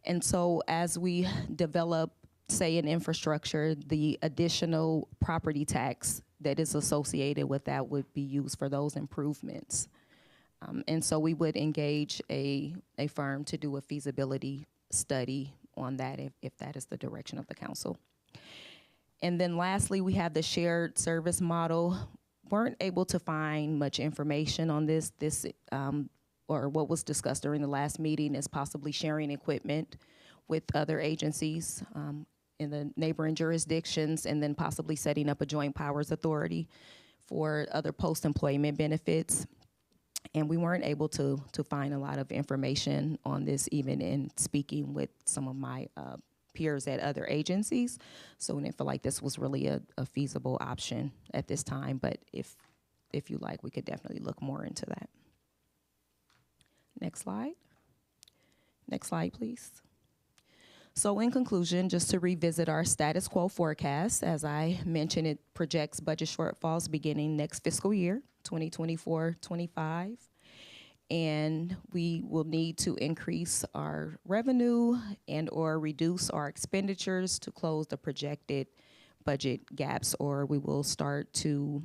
And so as we develop, say, an infrastructure, the additional property tax that is associated with that would be used for those improvements. And so we would engage a firm to do a feasibility study on that if that is the direction of the council. And then lastly, we have the shared service model. Weren't able to find much information on this. Or what was discussed during the last meeting is possibly sharing equipment with other agencies in the neighboring jurisdictions, and then possibly setting up a joint powers authority for other post-employment benefits. And we weren't able to find a lot of information on this, even in speaking with some of my peers at other agencies. So we didn't feel like this was really a feasible option at this time, but if you like, we could definitely look more into that. Next slide. Next slide, please. So in conclusion, just to revisit our status quo forecast, as I mentioned, it projects budget shortfalls beginning next fiscal year, 2024-25. And we will need to increase our revenue and or reduce our expenditures to close the projected budget gaps, or we will start to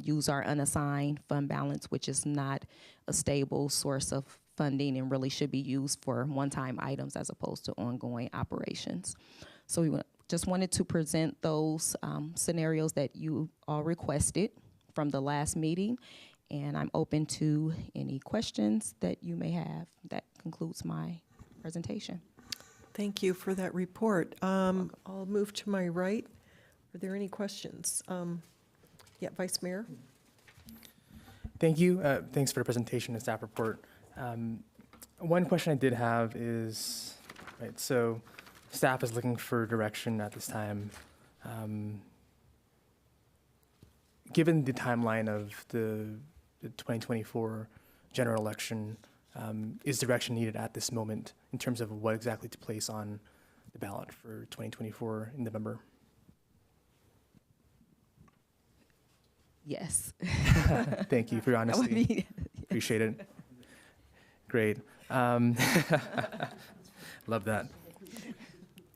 use our unassigned fund balance, which is not a stable source of funding and really should be used for one-time items as opposed to ongoing operations. So we just wanted to present those scenarios that you all requested from the last meeting, and I'm open to any questions that you may have. That concludes my presentation. Thank you for that report. I'll move to my right. Are there any questions? Yeah, Vice Mayor. Thank you. Thanks for the presentation and staff report. One question I did have is, right, so staff is looking for direction at this time. Given the timeline of the 2024 general election, is direction needed at this moment in terms of what exactly to place on the ballot for 2024 in November? Yes. Thank you for your honesty. Appreciate it. Great. Love that.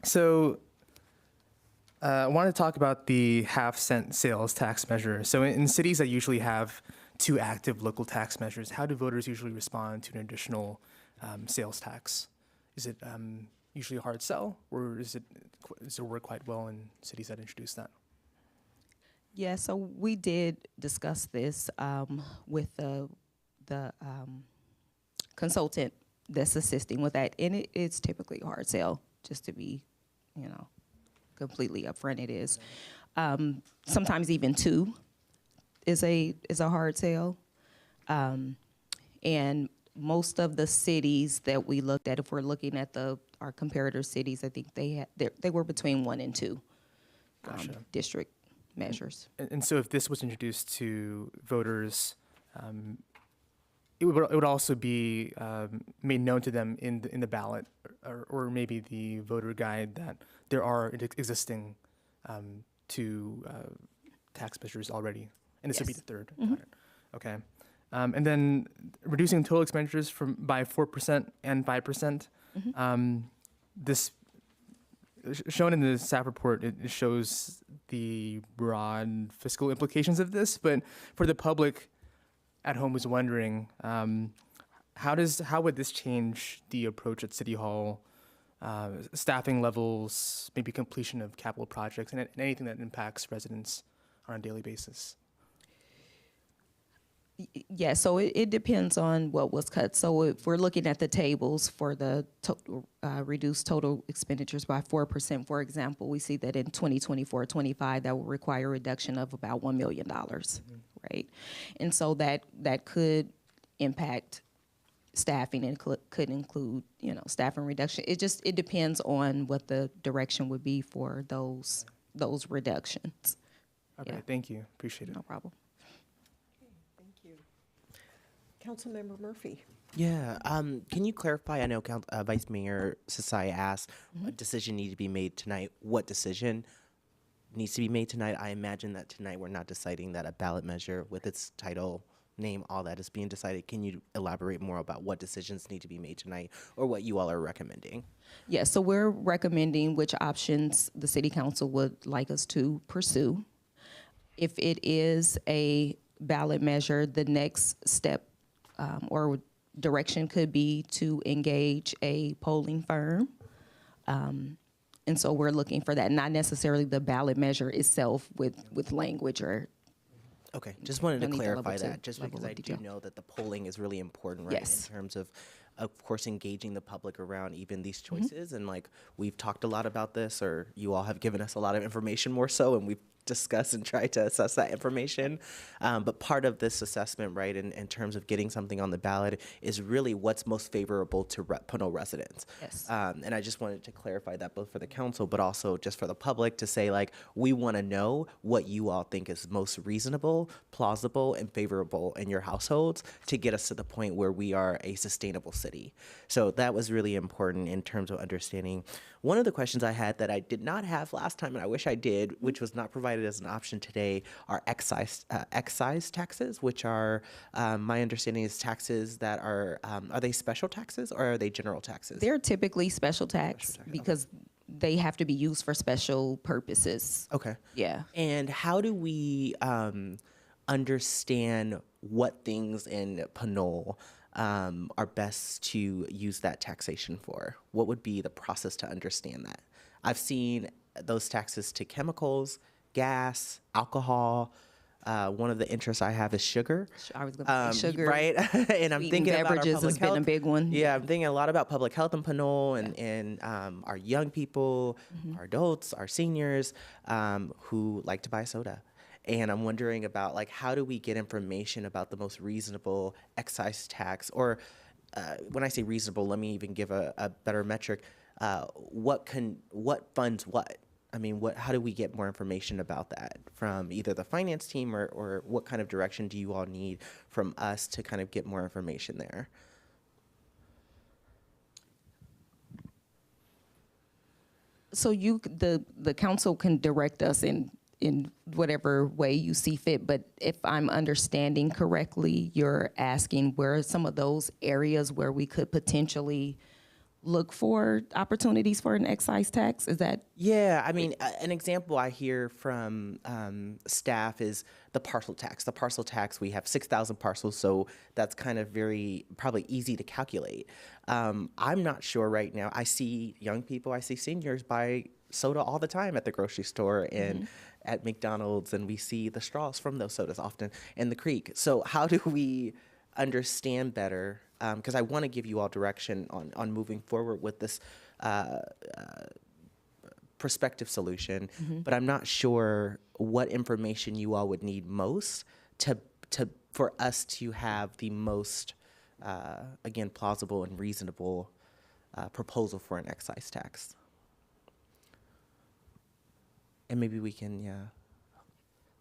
So I want to talk about the half-cent sales tax measure. So in cities that usually have 2 active local tax measures, how do voters usually respond to an additional sales tax? Is it usually a hard sell, or does it work quite well in cities that introduce that? Yeah, so we did discuss this with the consultant that's assisting with that, and it's typically a hard sell, just to be, completely upfront. It is. Sometimes even 2 is a hard sell, and most of the cities that we looked at, if we're looking at our comparator cities, I think they were between 1 and 2 district measures. And so if this was introduced to voters, it would also be made known to them in the ballot, or maybe the voter guide, that there are existing 2 tax measures already, and this would be the 3rd. Mm-hmm. Okay, and then reducing total expenditures by 4% and 5%. Mm-hmm. This shown in the staff report, it shows the broad fiscal implications of this, but for the public at home who's wondering, how would this change the approach at City Hall, staffing levels, maybe completion of capital projects, and anything that impacts residents on a daily basis? Yeah, so it depends on what was cut. So if we're looking at the tables for the reduced total expenditures by 4%, for example, we see that in 2024-25, that will require a reduction of about $1 million, right? And so that could impact staffing and could include, staffing reduction. It depends on what the direction would be for those reductions. Okay, thank you. Appreciate it. No problem. Councilmember Murphy. Yeah, can you clarify? I know Vice Mayor Sasai asked, a decision need to be made tonight. What decision needs to be made tonight? I imagine that tonight we're not deciding that a ballot measure with its title, name, all that is being decided. Can you elaborate more about what decisions need to be made tonight or what you all are recommending? Yeah, so we're recommending which options the City Council would like us to pursue. If it is a ballot measure, the next step or direction could be to engage a polling firm. And so we're looking for that, not necessarily the ballot measure itself with language or. Okay, just wanted to Don't need the clarify level that, two just level because of I do detail. know that the polling is really important, right? Yes. In terms of course, engaging the public around even these choices. And like, we've talked a lot about this, or you all have given us a lot of information more so, and we've discuss and try to assess that information. But part of this assessment, right, in terms of getting something on the ballot is really what's most favorable to Pinole residents. Yes. And I just wanted to clarify that both for the council, but also just for the public to say, like, we want to know what you all think is most reasonable, plausible, and favorable in your households to get us to the point where we are a sustainable city. So that was really important in terms of understanding. One of the questions I had that I did not have last time, and I wish I did, which was not provided as an option today, are excise taxes, which are, my understanding is taxes that are they special taxes or are they general taxes? They're typically special tax because they have to be used for special purposes. Okay. Yeah. And how do we understand what things in Pinole are best to use that taxation for? What would be the process to understand that? I've seen those taxes to chemicals, gas, alcohol. One of the interests I have is sugar. I was going to say sugar. Right? And I'm thinking about our beverages public has health. been a big one. Yeah, I'm thinking a lot about public health in Pinole and our young people, our adults, our seniors who like to buy soda. And I'm wondering about, like, how do we get information about the most reasonable excise tax? Or when I say reasonable, let me even give a better metric. What funds what? I mean, how do we get more information about that from either the finance team or what kind of direction do you all need from us to kind of get more information there? So the council can direct us in whatever way you see fit, but if I'm understanding correctly, you're asking where are some of those areas where we could potentially look for opportunities for an excise tax? Is that? Yeah, I mean, an example I hear from staff is the parcel tax. The parcel tax, we have 6,000 parcels, so that's kind of probably easy to calculate. I'm not sure right now. I see young people, I see seniors buy soda all the time at the grocery store and at McDonald's, and we see the straws from those sodas often in the creek. So how do we understand better? Because I want to give you all direction on moving forward with this prospective solution, but I'm not sure what information you all would need most for us to have the most, again, plausible and reasonable proposal for an excise tax. And maybe we can,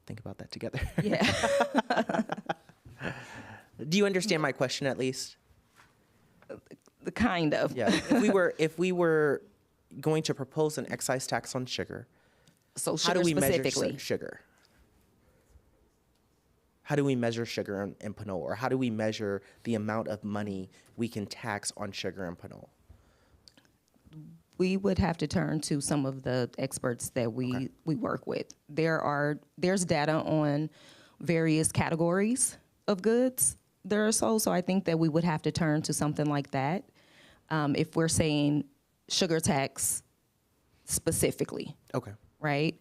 think about that together. Yeah. Do you understand my question at least? The kind of. Yeah. If we were going to propose an excise tax on sugar, so how do we measure specifically? sugar? How do we measure sugar in Pinole? Or how do we measure the amount of money we can tax on sugar in Pinole? We would have to turn to some of the experts that we work with. There's data on various categories of goods that are sold, so I think that we would have to turn to something like that. If we're saying sugar tax specifically. Okay. Right?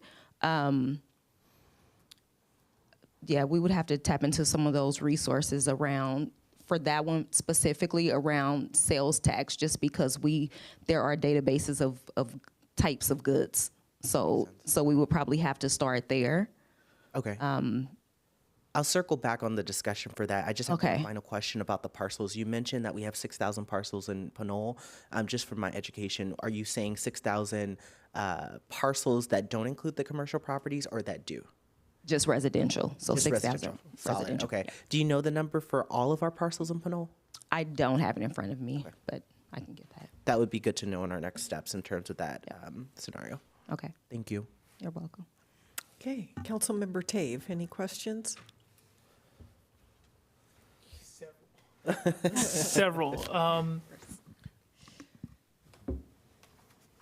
Yeah, we would have to tap into some of those resources around, for that one specifically, around sales tax, just because there are databases of types of goods. So we would probably have to start there. Okay. I'll circle back on the discussion for that. I just have one final question about the parcels. You mentioned that we have 6,000 parcels in Pinole. Just for my education, are you saying 6,000 parcels that don't include the commercial properties or that do? Just residential, so Just 6,000 residential. Solid. residential. Okay. Do you know the number for all of our parcels in Pinole? I don't have it in front of me, but I can get that. That would be good to know in our next steps in terms of that scenario. Okay. Thank you. You're welcome. Okay, Councilmember Tave, any questions? Several.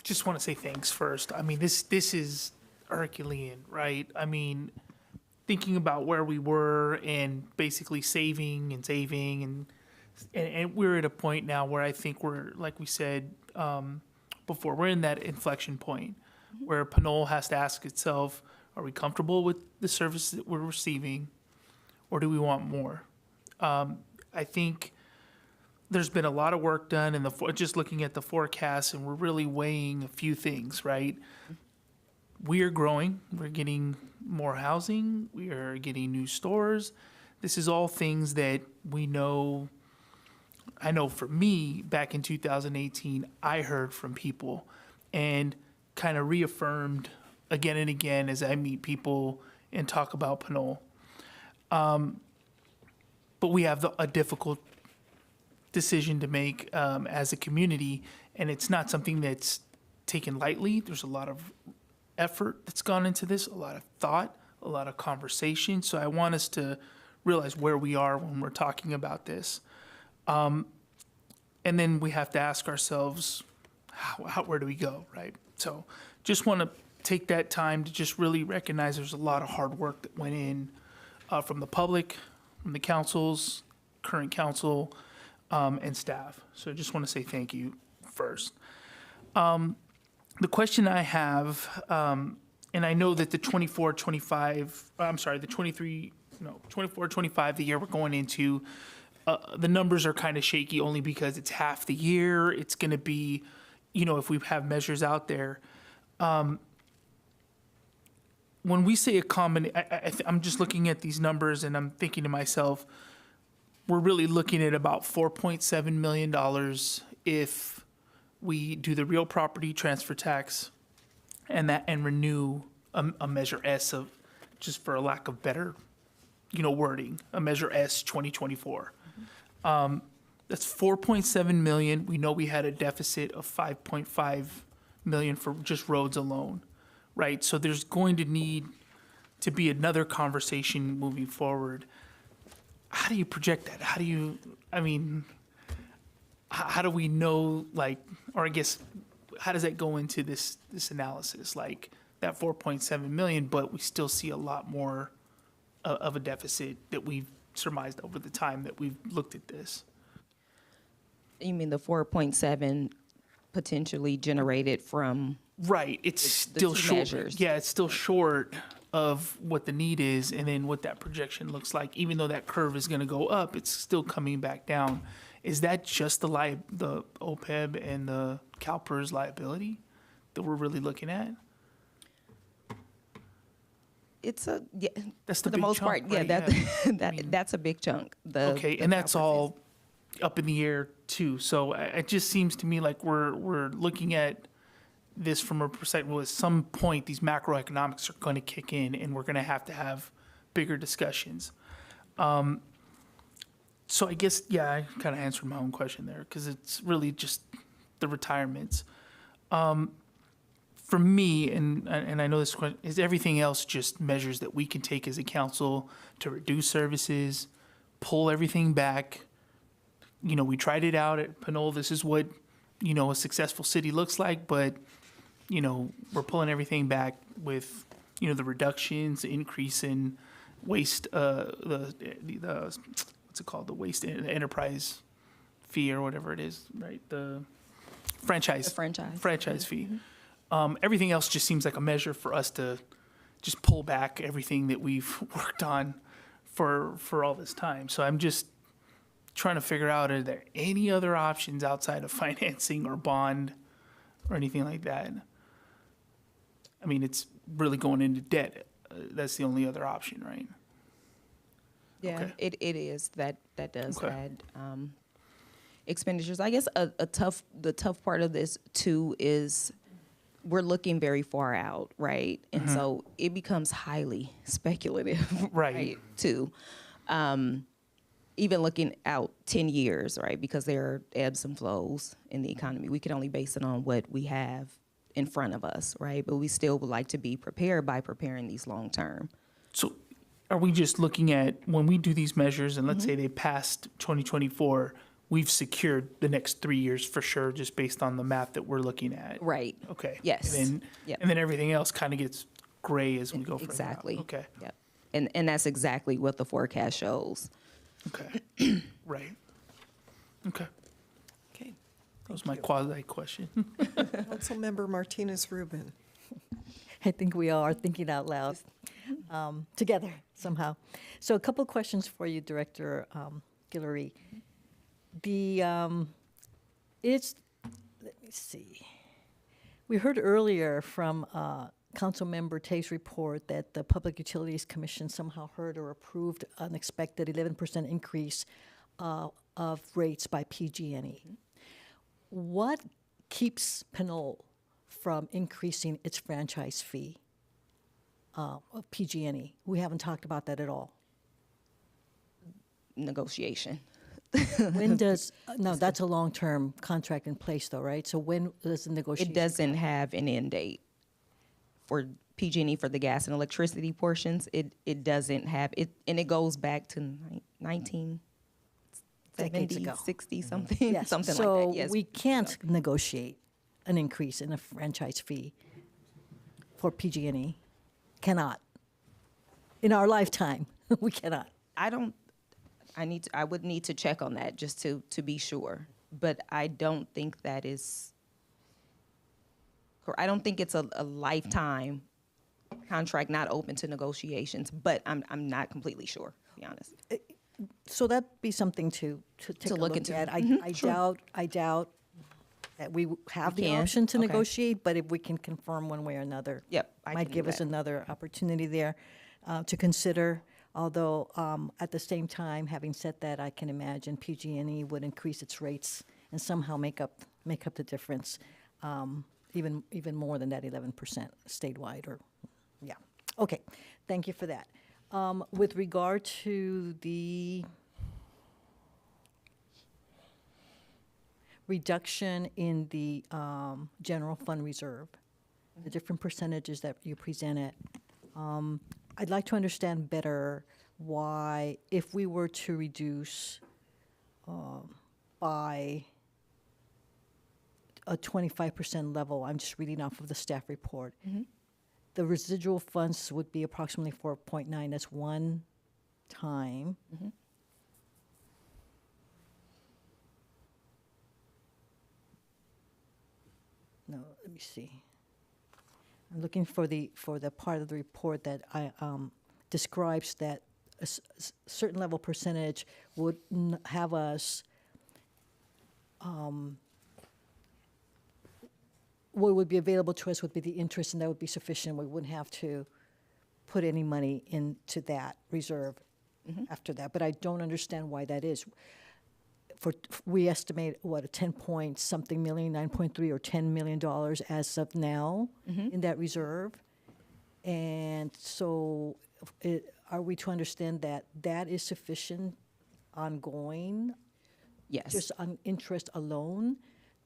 Just want to say thanks first. I mean, this is Herculean, right? I mean, thinking about where we were and basically saving and we're at a point now where I think we're, like we said before, we're in that inflection point where Pinole has to ask itself, are we comfortable with the service that we're receiving, or do we want more? I think there's been a lot of work done in just looking at the forecast, and we're really weighing a few things, right? We are growing. We're getting more housing. We are getting new stores. This is all things that we know. I know for me, back in 2018, I heard from people and kind of reaffirmed again and again as I meet people and talk about Pinole. But we have a difficult decision to make as a community, and it's not something that's taken lightly. There's a lot of effort that's gone into this, a lot of thought, a lot of conversation. So I want us to realize where we are when we're talking about this. And then we have to ask ourselves, where do we go, right? So just want to take that time to just really recognize there's a lot of hard work that went in from the public, from the councils, current council, and staff. So I just want to say thank you first. The question I have, and I know that the 24-25, the year we're going into, the numbers are kind of shaky only because it's half the year. It's going to be, if we have measures out there. When we say a common, I'm just looking at these numbers and I'm thinking to myself, we're really looking at about $4.7 million if we do the real property transfer tax and renew a Measure S of, just for a lack of better, wording, a Measure S 2024. That's $4.7 million. We know we had a deficit of $5.5 million for just roads alone, right? So there's going to need to be another conversation moving forward. How do you project that? How do we know, or I guess, how does that go into this analysis? Like that 4.7 million, but we still see a lot more of a deficit that we've surmised over the time that we've looked at this. You mean the 4.7 potentially generated from? Right, it's still short. Measures. Yeah, it's still short of what the need is, and then what that projection looks like. Even though that curve is going to go up, it's still coming back down. Is that just the OPEB and the CalPERS liability that we're really looking at? That's the for the big most chunk, part. Yeah, right? that's a big chunk. Okay, and that's all up in the air too. So it just seems to me like we're looking at this from a perspective. Well, at some point, these macroeconomics are going to kick in, and we're going to have bigger discussions. So I guess, yeah, I kind of answered my own question there because it's really just the retirements. For me, and I know this question, is everything else just measures that we can take as a council to reduce services, pull everything back. We tried it out at Pinole. This is what, a successful city looks like, but, we're pulling everything back with, the reductions, the increase in waste, the what's it called? The waste enterprise fee or whatever it is, right? The franchise. Franchise fee. Everything else just seems like a measure for us to just pull back everything that we've worked on for all this time. So I'm just trying to figure out, are there any other options outside of financing or bond or anything like that? I mean, it's really going into debt. That's the only other option, right? Yeah, Okay. it is. That does Okay. add expenditures. I guess the tough part of this too is we're looking very far out, right? And so it becomes highly speculative, Right. too. Even looking out 10 years, right? Because there are ebbs and flows in the economy. We can only base it on what we have in front of us, right? But we still would like to be prepared by preparing these long term. So are we just looking at, when we do these measures, and let's say they passed 2024, we've secured the next 3 years for sure, just based on the math that we're looking at? Right. Okay. Yes. And then everything else kind of gets gray as we go further out. Exactly. Okay. Yep. And that's exactly what the forecast shows. Okay. Right. Okay. Okay. That was my quasi question. Councilmember Martinez Rubin. I think we all are thinking out loud together somehow. So a couple of questions for you, Director Guillory. Let me see. We heard earlier from Councilmember Tay's report that the Public Utilities Commission somehow heard or approved an expected 11% increase of rates by PG&E. What keeps Pinole from increasing its franchise fee of PG&E? We haven't talked about that at all. Negotiation. When does, no, that's a long-term contract in place though, right? So when does the negotiation? It doesn't have an end date for PG&E for the gas and electricity portions. It doesn't have it, and it goes back to 1970, Decades ago. 60 something, Yes, something so like that. Yes, we can't negotiate an increase in a franchise fee for PG&E. Cannot. In our lifetime, we cannot. I would need to check on that just to be sure, but I don't think that is. I don't think it's a lifetime contract not open to negotiations, but I'm not completely sure, to be honest. So that'd be something to take a look into. at. Sure. I doubt that we have We the can. option to Okay. negotiate, but if we can confirm one way or another. Yep, I Might can do give us that. another opportunity there to consider. Although at the same time, having said that, I can imagine PG&E would increase its rates and somehow make up the difference, even more than that 11% statewide. Or yeah, okay, thank you for that. With regard to the reduction in the general fund reserve, the different percentages that you presented, I'd like to understand better why, if we were to reduce by a 25% level, I'm just reading off of the staff report, the residual funds would be approximately 4.9. That's one time. No, let me see. I'm looking for the part of the report that describes that a certain level percentage would have us, what would be available to us would be the interest, and that would be sufficient. We wouldn't have to put any money into that reserve after that. But I don't understand why that is. We estimate, what, a 10 point something million, 9.3 or $10 million as of now in that reserve. And so are we to understand that that is sufficient ongoing? Yes. Just on interest alone,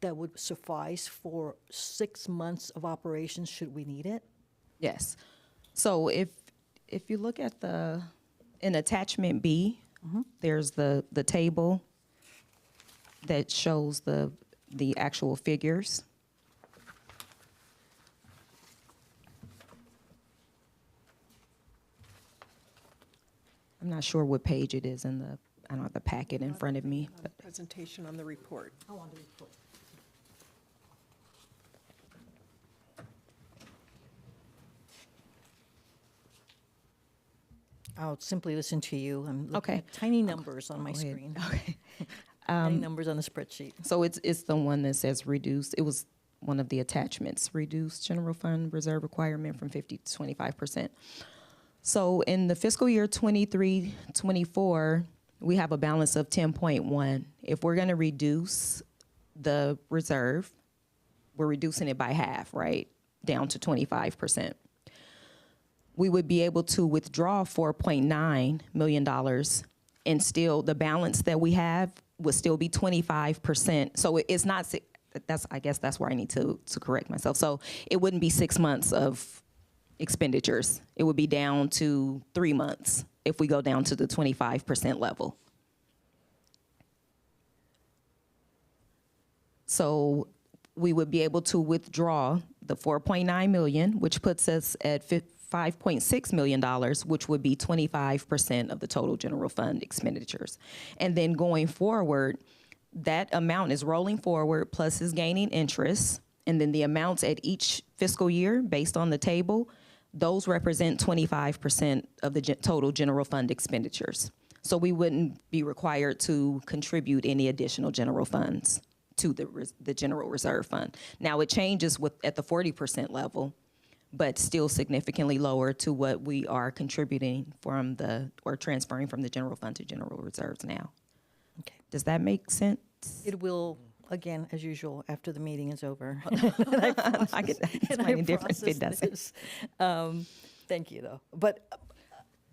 that would suffice for 6 months of operations should we need it? Yes. So if you look at in attachment B, there's the table that shows the the actual figures. I'm not sure what page it is in the, I don't have the packet in front of me. But Presentation on the report. Oh, on the report. I'll simply listen to you. I'm looking Okay. at tiny numbers on my Go ahead. screen. Okay. Tiny numbers on the spreadsheet. So it's the one that says reduced. It was one of the attachments, reduced general fund reserve requirement from 50 to 25%. So in the fiscal year 23-24, we have a balance of 10.1. If we're going to reduce the reserve, we're reducing it by half, right? Down to 25%. We would be able to withdraw $4.9 million, and still the balance that we have would still be 25%. So it's not, I guess that's where I need to correct myself. So it wouldn't be 6 months of expenditures. It would be down to 3 months if we go down to the 25% level. So we would be able to withdraw the 4.9 million, which puts us at $5.6 million, which would be 25% of the total general fund expenditures. And then going forward, that amount is rolling forward plus is gaining interest. And then the amounts at each fiscal year based on the table, those represent 25% of the total general fund expenditures. So we wouldn't be required to contribute any additional general funds to the general reserve fund. Now it changes at the 40% level, but still significantly lower to what we are contributing or transferring from the general fund to general reserves now. Okay. Does that make sense? It will, again, as usual, after the meeting is over. I get that. It's mighty different if it doesn't. Thank you, though. But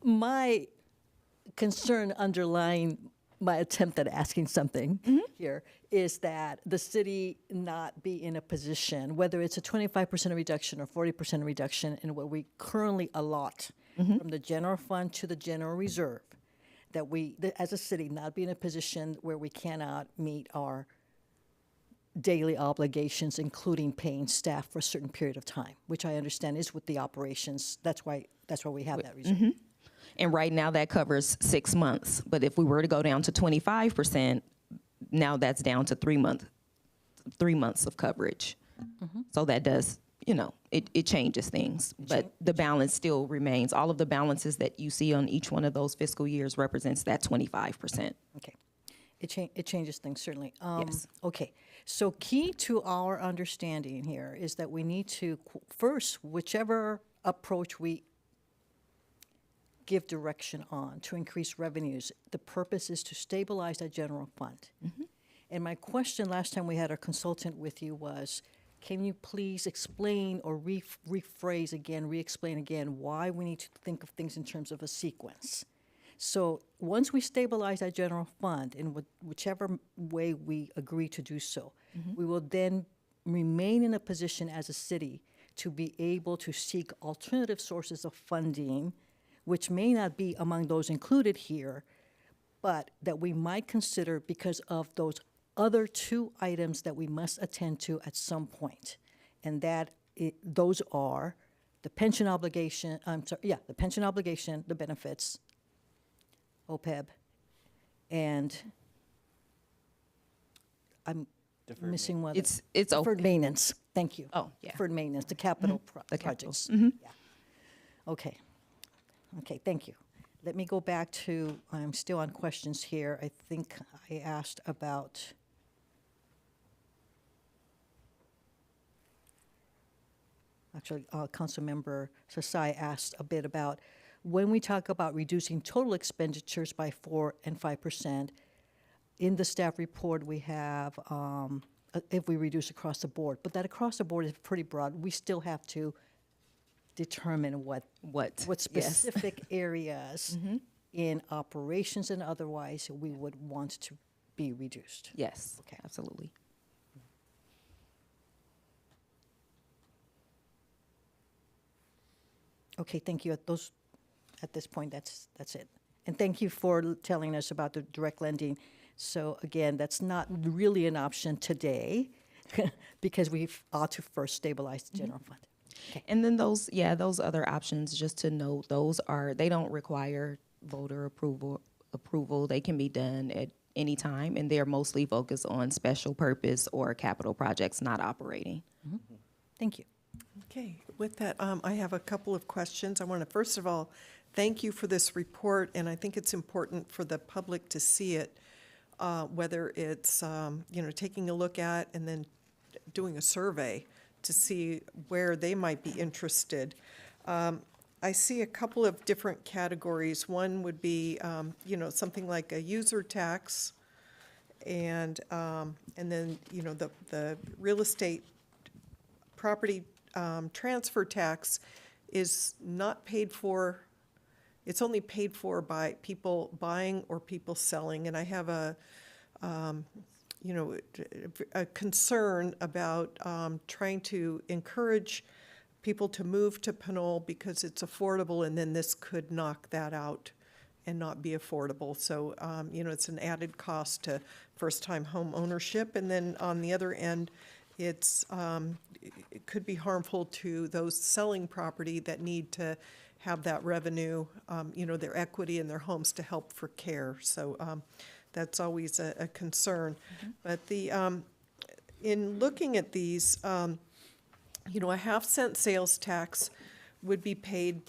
my concern underlying my attempt at asking something here is that the city not be in a position, whether it's a 25% reduction or 40% reduction in what we currently allot from the general fund to the general reserve, that we, as a city, not be in a position where we cannot meet our daily obligations, including paying staff for a certain period of time, which I understand is with the operations. That's why we have that reserve. And right now that covers 6 months. But if we were to go down to 25%, now that's down to 3 months of coverage. So that does, it changes things. But the balance still remains. All of the balances that you see on each one of those fiscal years represents that 25%. Okay. It changes things, certainly. Yes. Okay. So key to our understanding here is that we need to, first, whichever approach we give direction on to increase revenues, the purpose is to stabilize that general fund. And my question last time we had our consultant with you was, can you please explain or rephrase again, re-explain again why we need to think of things in terms of a sequence? So once we stabilize that general fund in whichever way we agree to do so, we will then remain in a position as a city to be able to seek alternative sources of funding, which may not be among those included here, but that we might consider because of those other two items that we must attend to at some point. And those are the pension obligation, the pension obligation, the benefits, OPEB, and I'm missing one. It's deferred maintenance. Thank you. Oh, yeah. Deferred maintenance, the capital projects. Yeah. Okay. Okay, thank you. Let me go back to, I'm still on questions here. I think I asked about, actually, Councilmember Sasai asked a bit about when we talk about reducing total expenditures by 4 and 5%, in the staff report we have if we reduce across the board, but that across the board is pretty broad. We still have to determine what specific areas in operations and otherwise we would want to be reduced. Yes, okay, absolutely. Okay, thank you. At this point, that's it. And thank you for telling us about the direct lending. So again, that's not really an option today because we ought to first stabilize the general fund. And then those other options, just to note, they don't require voter approval. They can be done at any time, and they're mostly focused on special purpose or capital projects, not operating. Thank you. Okay, with that, I have a couple of questions. I want to, first of all, thank you for this report, and I think it's important for the public to see it, whether it's, taking a look at and then doing a survey to see where they might be interested. I see a couple of different categories. One would be, something like a user tax, and then, the real estate property transfer tax is not paid for. It's only paid for by people buying or people selling, and I have a concern about trying to encourage people to move to Pinole because it's affordable, and then this could knock that out and not be affordable. So, it's an added cost to first-time home ownership, and then on the other end, it could be harmful to those selling property that need to have that revenue, their equity in their homes to help for care. So that's always a concern. But in looking at these, a 0.5-cent sales tax would be paid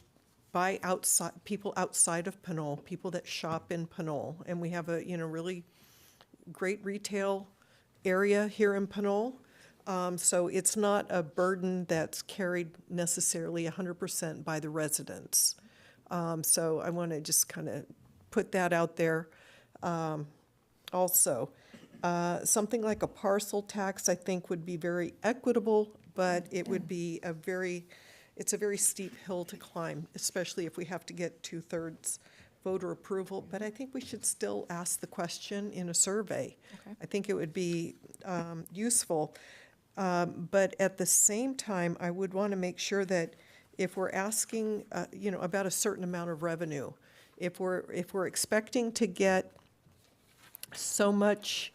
by people outside of Pinole, people that shop in Pinole. And we have a, really great retail area here in Pinole. So it's not a burden that's carried necessarily 100% by the residents. So I want to just kind of put that out there. Also, something like a parcel tax, I think, would be very equitable, but it would be it's a very steep hill to climb, especially if we have to get 2/3 voter approval. But I think we should still ask the question in a survey. I think it would be useful. But at the same time, I would want to make sure that if we're asking, about a certain amount of revenue, if we're expecting to get so much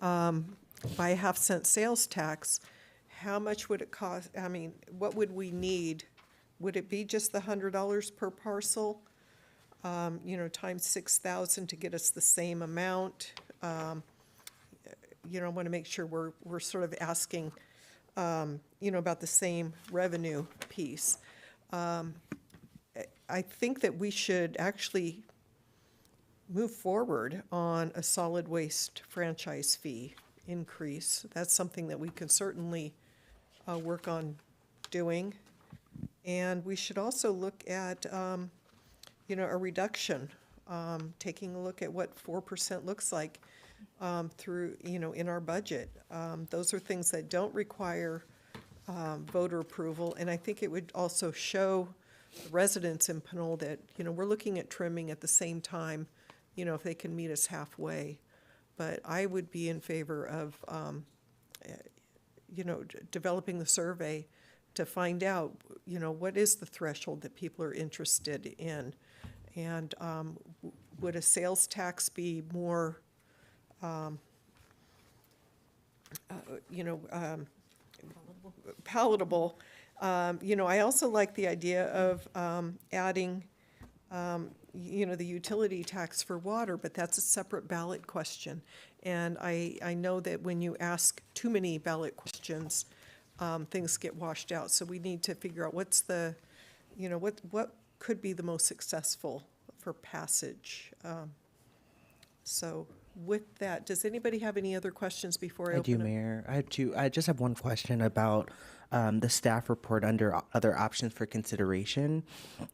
by a 0.5-cent sales tax, how much would it cost? I mean, what would we need? Would it be just the $100 per parcel? Times 6,000 to get us the same amount? I want to make sure we're sort of asking, about the same revenue piece. I think that we should actually move forward on a solid waste franchise fee increase. That's something that we can certainly work on doing. And we should also look at, a reduction, taking a look at what 4% looks like through, in our budget. Those are things that don't require voter approval. And I think it would also show residents in Pinole that, we're looking at trimming at the same time, if they can meet us halfway. But I would be in favor of, developing the survey to find out, what is the threshold that people are interested in? And would a sales tax be more, palatable? I also like the idea of adding, the utility tax for water, but that's a separate ballot question. And I know that when you ask too many ballot questions, things get washed out. So we need to figure out what's the, what could be the most successful for passage. So with that, does anybody have any other questions before I open do, it? Mayor. I do. I just have one question about the staff report under other options for consideration.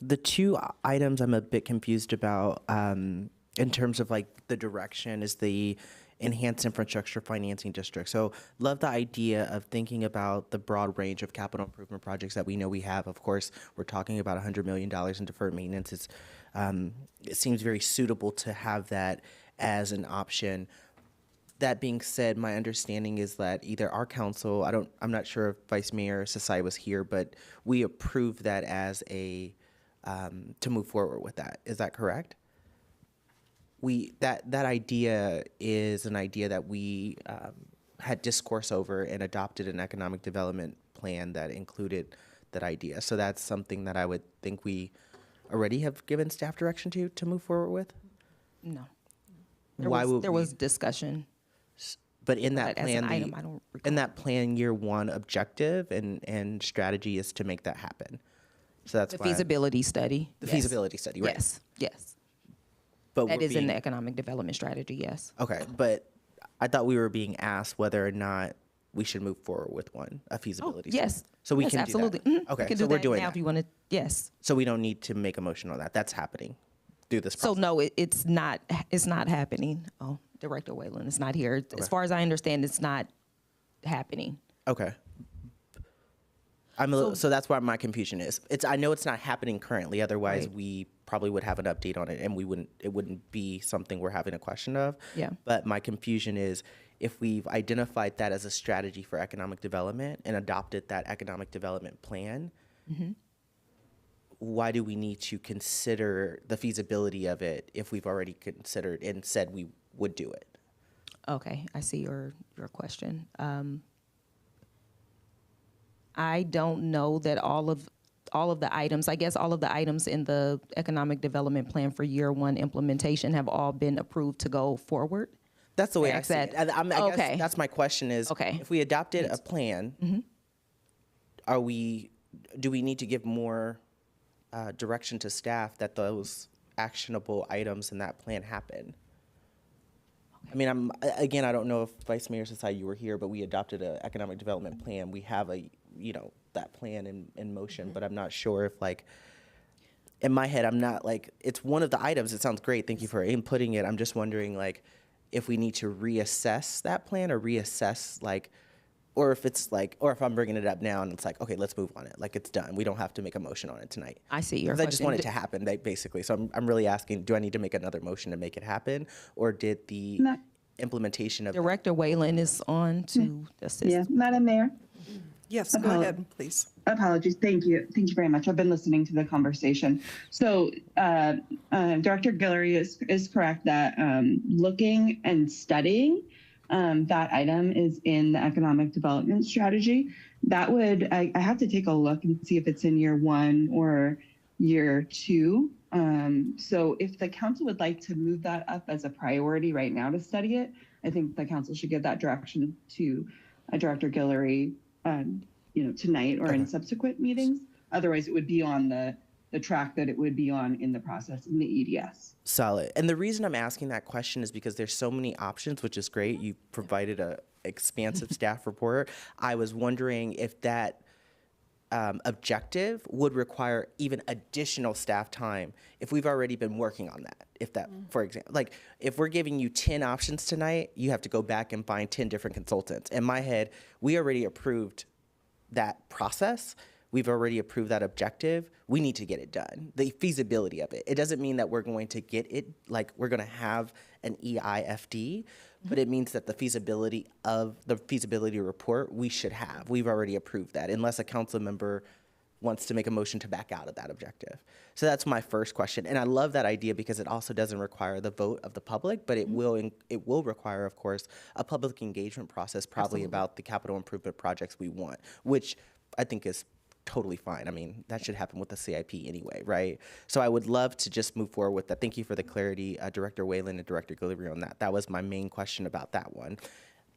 The two items I'm a bit confused about in terms of like the direction is the enhanced infrastructure financing district. So love the idea of thinking about the broad range of capital improvement projects that we know we have. Of course, we're talking about $100 million in deferred maintenance. It seems very suitable to have that as an option. That being said, my understanding is that either our council, I'm not sure if Vice Mayor Sasai was here, but we approved that as a, to move forward with that. Is that correct? that idea is an idea that we had discourse over and adopted an economic development plan that included that idea. So that's something that I would think we already have given staff direction to move forward with. No. There was discussion. But in that But as an plan, item, I don't recall. in that plan, year one objective and strategy is to make that happen. So that's The why feasibility study. the yes. feasibility study, right? Yes. But That we're is in being- the economic development strategy, yes. Okay, but I thought we were being asked whether or not we should move forward with a feasibility study. Yes. So we Yes, can absolutely. do that. Mhm. Okay, We can so do we're that doing now that. if you want to, yes. So we don't need to make a motion on that. That's happening through this So process. no, it's not happening. Oh, Director Whalen is not here. As far as I understand, it's not happening. Okay. So that's where my confusion is. I know it's not happening currently. Otherwise, Right. we probably would have an update on it, and it wouldn't be something we're having a question of. Yeah. But my confusion is if we've identified that as a strategy for economic development and adopted that economic development plan, Mm-hmm. why do we need to consider the feasibility of it if we've already considered and said we would do it? Okay, I see your question. I don't know that all of the items, I guess all of the items in the economic development plan for year one implementation have all been approved to go forward. That's the way I Correct see it. I guess Okay. that's my question is, Okay. if we adopted a plan, Mhm. do we need to give more direction to staff that those actionable items in that plan happen? I mean, I don't know if Vice Mayor Sasai, you were here, but we adopted an economic development plan. We have that plan in motion, but I'm not sure if in my head, I'm not it's one of the items. It sounds great. Thank you for inputting it. I'm just wondering if we need to reassess that plan or reassess or if I'm bringing it up now and it's okay, let's move on it. It's done. We don't have to make a motion on it tonight. I see your 'Cause I just question. want it to happen, basically. So I'm really asking, do I need to make another motion to make it happen? Or did the implementation of Director Whalen is on to assist. Yeah, Madam Mayor. Yes, go ahead, please. Apologies. Thank you. Thank you very much. I've been listening to the conversation. So Director Guillory is correct that looking and studying that item is in the economic development strategy. That would, I have to take a look and see if it's in year one or year two. So if the council would like to move that up as a priority right now to study it, I think the council should give that direction to Director Guillory, tonight or in subsequent meetings. Otherwise, it would be on the track that it would be on in the process in the EDS. Solid. And the reason I'm asking that question is because there's so many options, which is great. You provided a expansive staff report. I was wondering if that objective would require even additional staff time if we've already been working on that. If that, for example, if we're giving you 10 options tonight, you have to go back and find 10 different consultants. In my head, we already approved that process. We've already approved that objective. We need to get it done. The feasibility of it. It doesn't mean that we're going to get it, we're going to have an EIFD, but it means that the feasibility report we should have. We've already approved that, unless a council member wants to make a motion to back out of that objective. So that's my first question. And I love that idea because it also doesn't require the vote of the public, but it will require, of course, a public engagement process, probably about the capital improvement projects we want, which I think is totally fine. I mean, that should happen with the CIP anyway, right? So I would love to just move forward with that. Thank you for the clarity, Director Whalen and Director Guillory, on that. That was my main question about that one.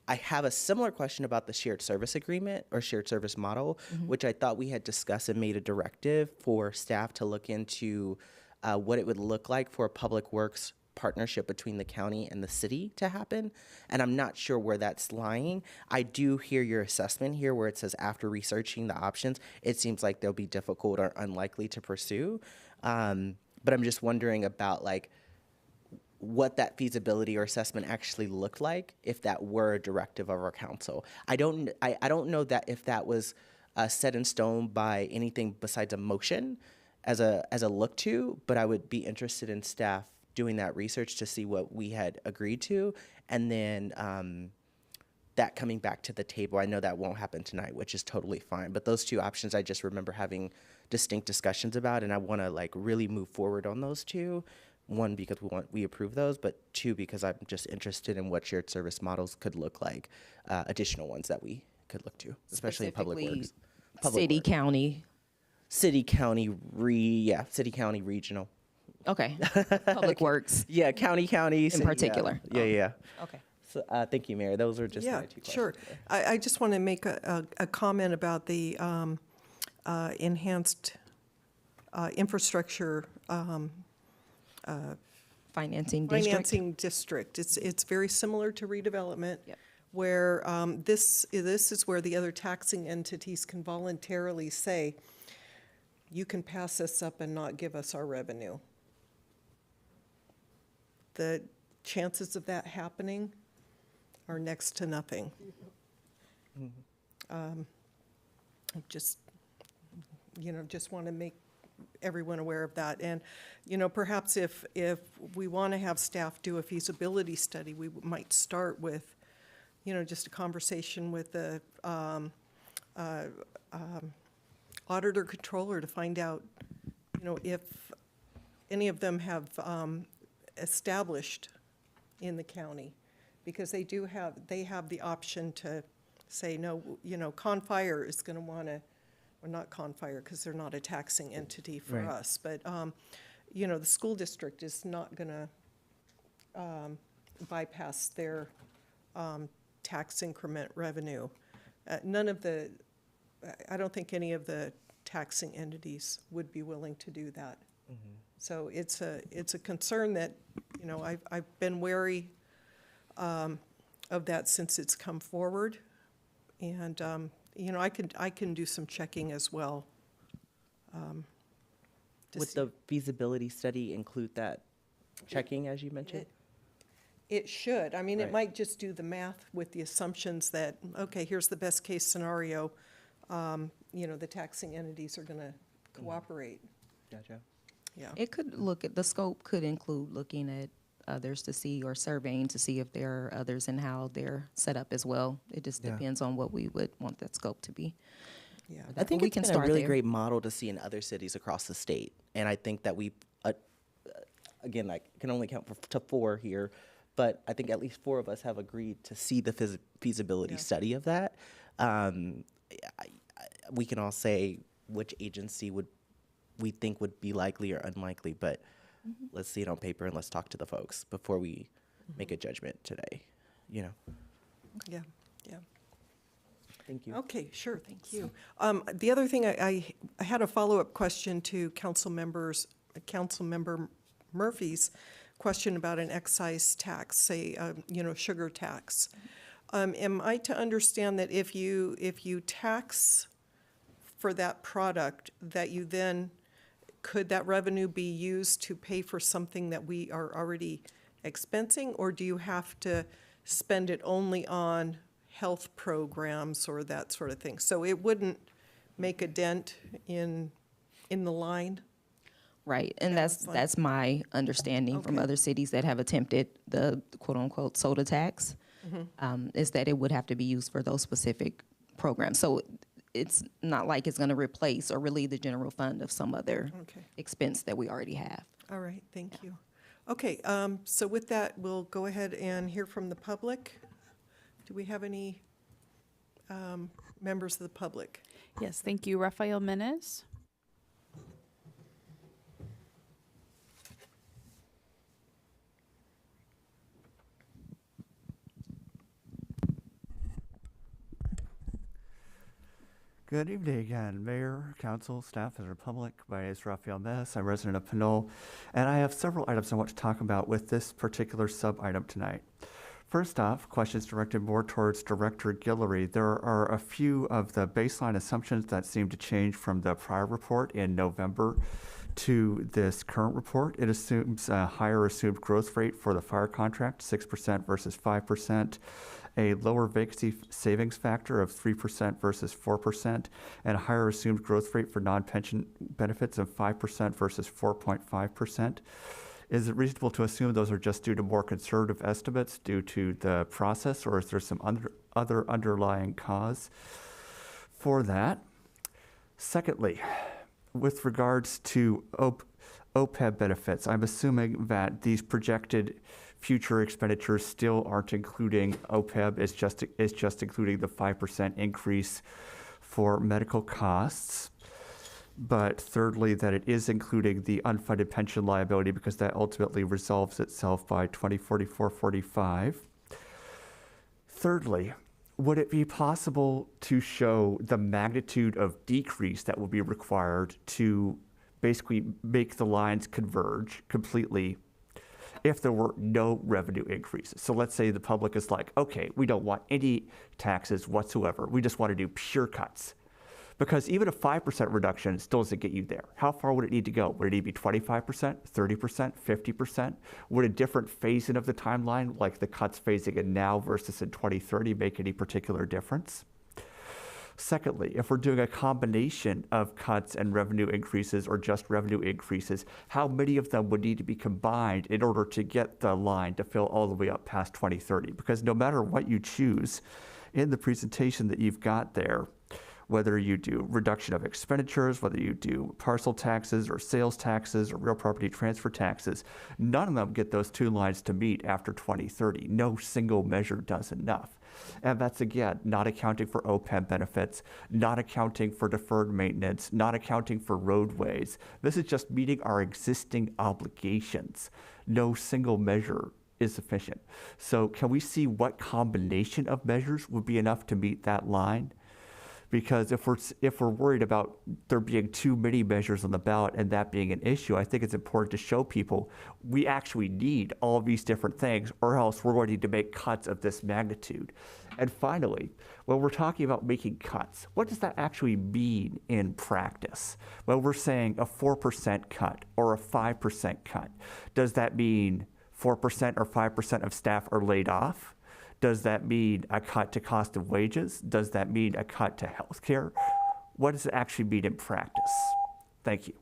I have a similar question about the shared service agreement or shared service model, which I thought we had discussed and made a directive for staff to look into what it would look like for a public works partnership between the county and the city to happen. And I'm not sure where that's lying. I do hear your assessment here where it says after researching the options, it seems like they'll be difficult or unlikely to pursue. But I'm just wondering about what that feasibility or assessment actually looked like if that were a directive of our council. I don't know that if that was set in stone by anything besides a motion as a look to, but I would be interested in staff doing that research to see what we had agreed to, and then that coming back to the table. I know that won't happen tonight, which is totally fine, but those two options I just remember having distinct discussions about, and I want to really move forward on those two. one, because we approve those, but two, because I'm just interested in what shared service models could look like, additional ones that we could look to, especially in public Specifically, works. City, county. City, county, city, county, regional. Okay. Public works. Yeah, counties. In particular. Yeah. Okay. So, thank you, Mayor. Those are just Yeah, my two questions. sure. I just want to make a comment about the enhanced infrastructure Financing district. It's very similar to redevelopment, where this is where the other taxing entities can voluntarily say, you can pass this up and not give us our revenue. The chances of that happening are next to nothing. Just want to make everyone aware of that. And, perhaps if we want to have staff do a feasibility study, we might start with, just a conversation with the auditor controller to find out, if any of them have established in the county, because they have the option to say, no, Confire is going to want to, or not Confire, because they're not a taxing entity for us, but, the school district is not going to bypass their tax increment revenue. I don't think any of the taxing entities would be willing to do that. So it's a concern that, I've been wary of that since it's come forward. And, I can do some checking as well. Would the feasibility study include that checking, as you mentioned? It should. I mean, Right. It might just do the math with the assumptions that, okay, here's the best case scenario. The taxing entities are going to cooperate. Gotcha. Yeah. It could the scope could include looking at others to see, or surveying to see if there are others and how they're set up as well. It just depends on what we would want that scope to be. Yeah. I think we it's can been a start really there. great model to see in other cities across the state. And I think that we, again, I can only count to 4 here, but I think at least 4 of us have agreed to see the feasibility study of that. We can all say which agency we think would be likely or unlikely, but let's see it on paper and let's talk to the folks before we make a judgment today, Yeah. Thank you. Okay, sure, thank you. The other thing, I had a follow-up question to Councilmember Murphy's question about an excise tax, say, sugar tax. Am I to understand that if you tax for that product, that you then, could that revenue be used to pay for something that we are already expensing, or do you have to spend it only on health programs or that sort of thing? So it wouldn't make a dent in the line? Right, and that's my understanding from Okay. other cities that have attempted the quote-unquote soda tax, is that it would have to be used for those specific programs. So it's not like it's going to replace or relieve the general fund of some other Okay. expense that we already have. All right, thank you. Okay, so with that, we'll go ahead and hear from the public. Do we have any members of the public? Yes, thank you. Rafael Menes. Good evening again, Mayor, Council, staff, and the public. My name is Rafael Menes. I'm a resident of Pinole, and I have several items I want to talk about with this particular sub-item tonight. First off, questions directed more towards Director Guillory. There are a few of the baseline assumptions that seem to change from the prior report in November to this current report. It assumes a higher assumed growth rate for the fire contract, 6% versus 5%, a lower vacancy savings factor of 3% versus 4%, and a higher assumed growth rate for non-pension benefits of 5% versus 4.5%. Is it reasonable to assume those are just due to more conservative estimates due to the process, or is there some other underlying cause for that? Secondly, with regards to OPEB benefits. I'm assuming that these projected future expenditures still aren't including OPEB. It's just including the 5% increase for medical costs. But thirdly, that it is including the unfunded pension liability because that ultimately resolves itself by 2044-45. Thirdly, would it be possible to show the magnitude of decrease that will be required to basically make the lines converge completely if there were no revenue increases? So let's say the public is like, okay, we don't want any taxes whatsoever. We just want to do pure cuts. Because even a 5% reduction still doesn't get you there. How far would it need to go? Would it need to be 25%, 30%, 50%? Would a different phasing of the timeline, like the cuts phasing in now versus in 2030, make any particular difference? Secondly, if we're doing a combination of cuts and revenue increases or just revenue increases, how many of them would need to be combined in order to get the line to fill all the way up past 2030? Because no matter what you choose in the presentation that you've got there, whether you do reduction of expenditures, whether you do parcel taxes or sales taxes or real property transfer taxes, none of them get those two lines to meet after 2030. No single measure does enough. And that's, again, not accounting for OPEB benefits, not accounting for deferred maintenance, not accounting for roadways. This is just meeting our existing obligations. No single measure is sufficient. So can we see what combination of measures would be enough to meet that line? Because if we're worried about there being too many measures on the ballot and that being an issue, I think it's important to show people we actually need all of these different things, or else we're going to need to make cuts of this magnitude. And finally, when we're talking about making cuts, what does that actually mean in practice? When we're saying a 4% cut or a 5% cut, does that mean 4% or 5% of staff are laid off? Does that mean a cut to cost of wages? Does that mean a cut to health care? What does it actually mean in practice? Thank you.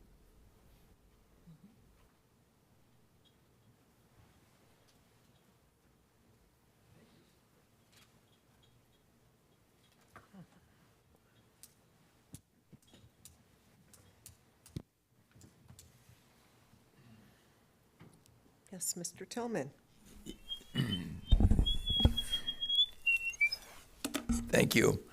Yes, Mr. Tillman. Thank you.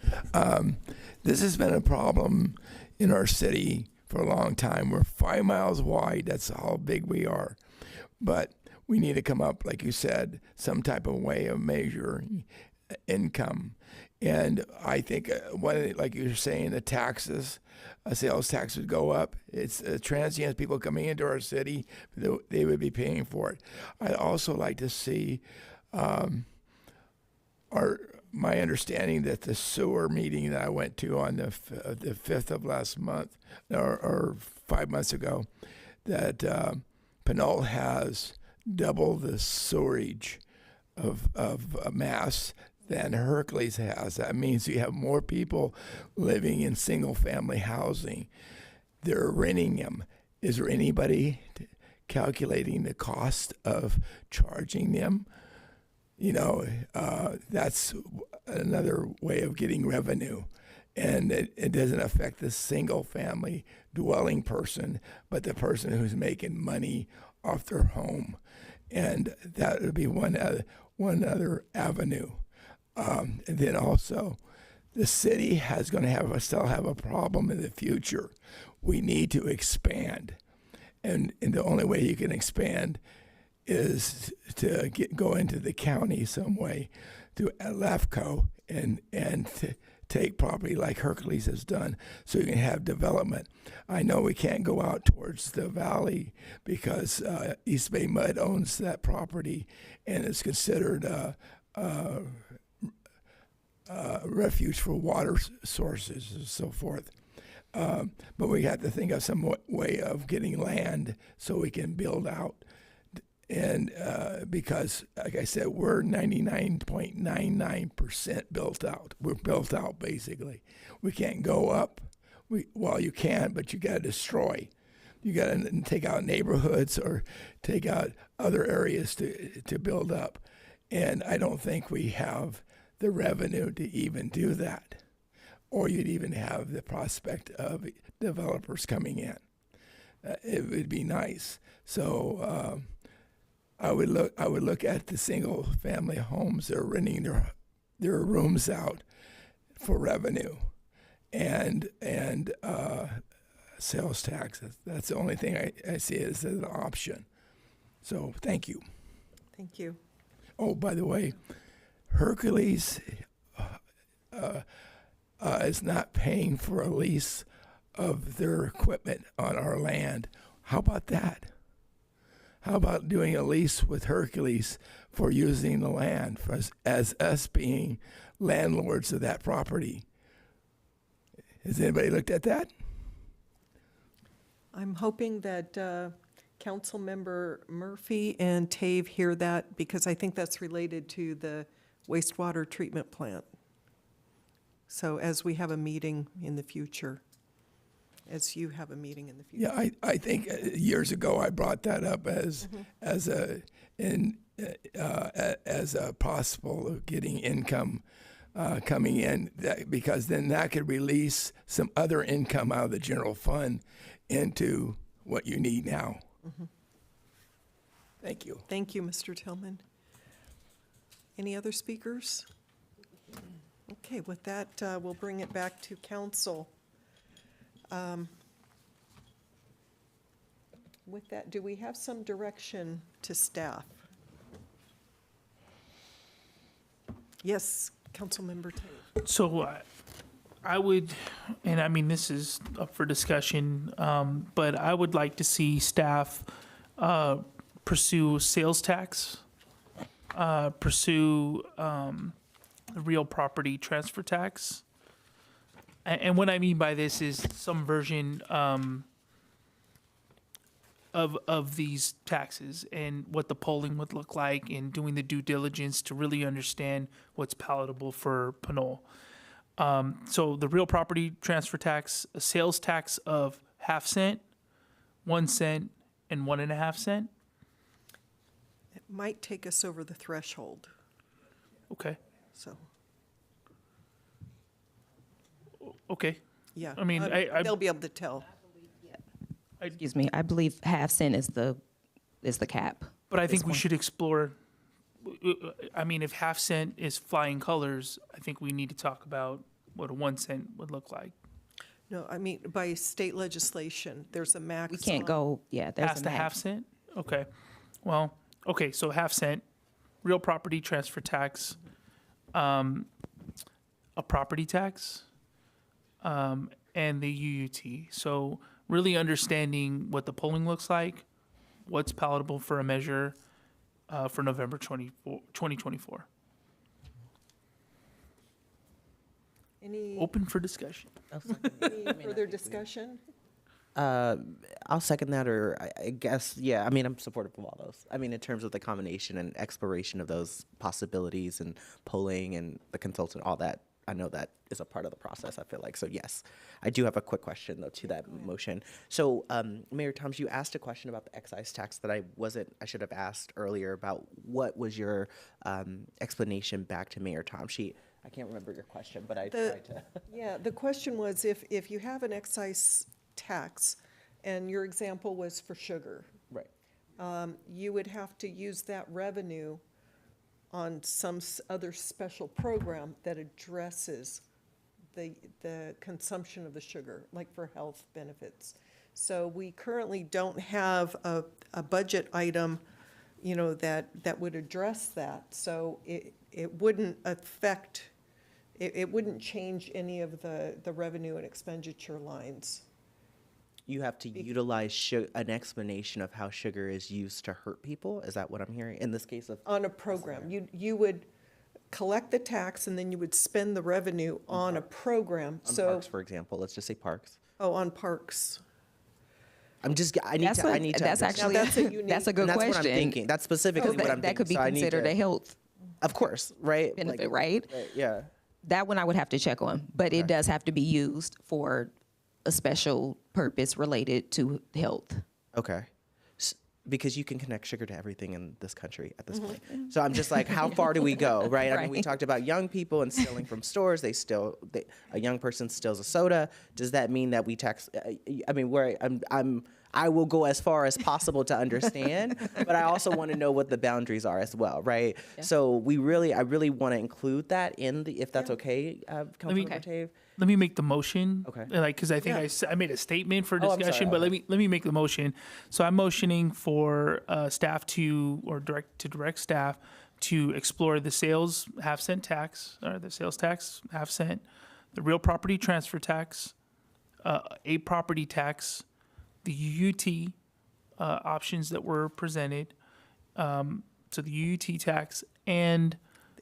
This has been a problem in our city for a long time. We're 5 miles wide. That's how big we are. But we need to come up, like you said, some type of way of measuring income. And I think, like you're saying, the taxes, sales tax would go up. It's transient people coming into our city, they would be paying for it. I'd also like to see my understanding that the sewer meeting that I went to on the 5th of last month, or 5 months ago, that Pinole has double the sewerage of mass than Hercules has. That means you have more people living in single-family housing. They're renting them. Is there anybody calculating the cost of charging them? That's another way of getting revenue. And it doesn't affect the single-family dwelling person, but the person who's making money off their home. And that would be one other avenue. And then also, the city still have a problem in the future. We need to expand. And the only way you can expand is to go into the county some way, to LAFCO, and to take property like Hercules has done, so you can have development. I know we can't go out towards the valley because East Bay Mud owns that property, and it's considered a refuge for water sources and so forth. But we have to think of some way of getting land so we can build out. And because, like I said, we're 99.99% built out. We're built out, basically. We can't go up. You can, but you got to destroy. You got to take out neighborhoods or take out other areas to build up. And I don't think we have the revenue to even do that. Or you'd even have the prospect of developers coming in. it would be nice. So I would look at the single family homes that are renting their rooms out for revenue, and sales tax. That's the only thing I see as an option. So thank you. Thank you. Oh, by the way, Hercules is not paying for a lease of their equipment on our land. How about that? How about doing a lease with Hercules for using the land as us being landlords of that property? Has anybody looked at that? I'm hoping that Councilmember Murphy and Tave hear that, because I think that's related to the wastewater treatment plant. So as we have a meeting in the future, as you have a meeting in the future. Yeah, I think years ago I brought that up as a possible of getting income coming in, because then that could release some other income out of the general fund into what you need now. Thank you. Thank you, Mr. Tillman. Any other speakers? Okay, with that, we'll bring it back to council. With that, do we have some direction to staff? Yes, Councilmember Tate. So I would, and I mean, this is up for discussion, but I would like to see staff pursue sales tax, pursue the real property transfer tax. And what I mean by this is some version of these taxes and what the polling would look like, and doing the due diligence to really understand what's palatable for Pinole. So the real property transfer tax, a sales tax of 0.5 cent, 1 cent, and 1.5 cent. It might take us over the threshold, Okay. so, Okay. yeah. I mean, They'll be able to tell. Excuse me, I believe 0.5 cent is the cap. But I at this think we point. should explore, I mean, if 0.5 cent is flying colors, I think we need to talk about what a 1 cent would look like. No, I mean, by state legislation, there's a max. We can't on- go, yeah, there's Past a the 0.5 max. cent? Okay. Well, okay, so 0.5 cent, real property transfer tax, a property tax, and the UUT. So really understanding what the polling looks like, what's palatable for a measure for November 2024. Any, Open for discussion. any further discussion? I'll second that, or I guess, yeah, I mean, I'm supportive of all those. I mean, in terms of the combination and exploration of those possibilities and polling and the consultant, all that, I know that is a part of the process, I feel like. So yes, I do have a quick question though to that motion. So Mayor Toms, you asked a question about the excise tax that I should have asked earlier about what was your explanation back to Mayor Toms. I can't remember your question, but I tried to. Yeah, the question was if you have an excise tax, and your example was for sugar. Right. You would have to use that revenue on some other special program that addresses the consumption of the sugar, like for health benefits. So we currently don't have a budget item, you know, that would address that. So it wouldn't affect, it wouldn't change any of the revenue and expenditure lines. You have to utilize an explanation of how sugar is used to hurt people. Is that what I'm hearing in this case? On a program, you would collect the tax and then you would spend the revenue on a program. On So, parks, for example, let's just say parks. on parks. I need to. That's understand. actually, that's a unique- that's a good That's question. what I'm thinking. That's specifically what I'm thinking. That could be So I need considered to- a health Of course, right? benefit, right? Yeah. That one I would have to check on, but it does have to be used for a special purpose related to health. Okay. Because you can connect sugar to everything in this country at this point. So I'm just like, how far do we go, right? I mean, we Right. talked about young people and stealing from stores. A young person steals a soda. Does that mean that we tax? I mean, I will go as far as possible to understand, but I also want to know what the boundaries are as well, right? So I really want to include that in if that's okay, Councilmember Tave. Let me make the motion. Okay. Like, because I think I made a statement for Oh, I'm sorry. discussion, but Okay. let me make the motion. So I'm motioning for staff direct staff to explore the sales half-cent tax, or the sales tax half-cent, the real property transfer tax, a property tax, the UUT options that were presented, so the UUT tax and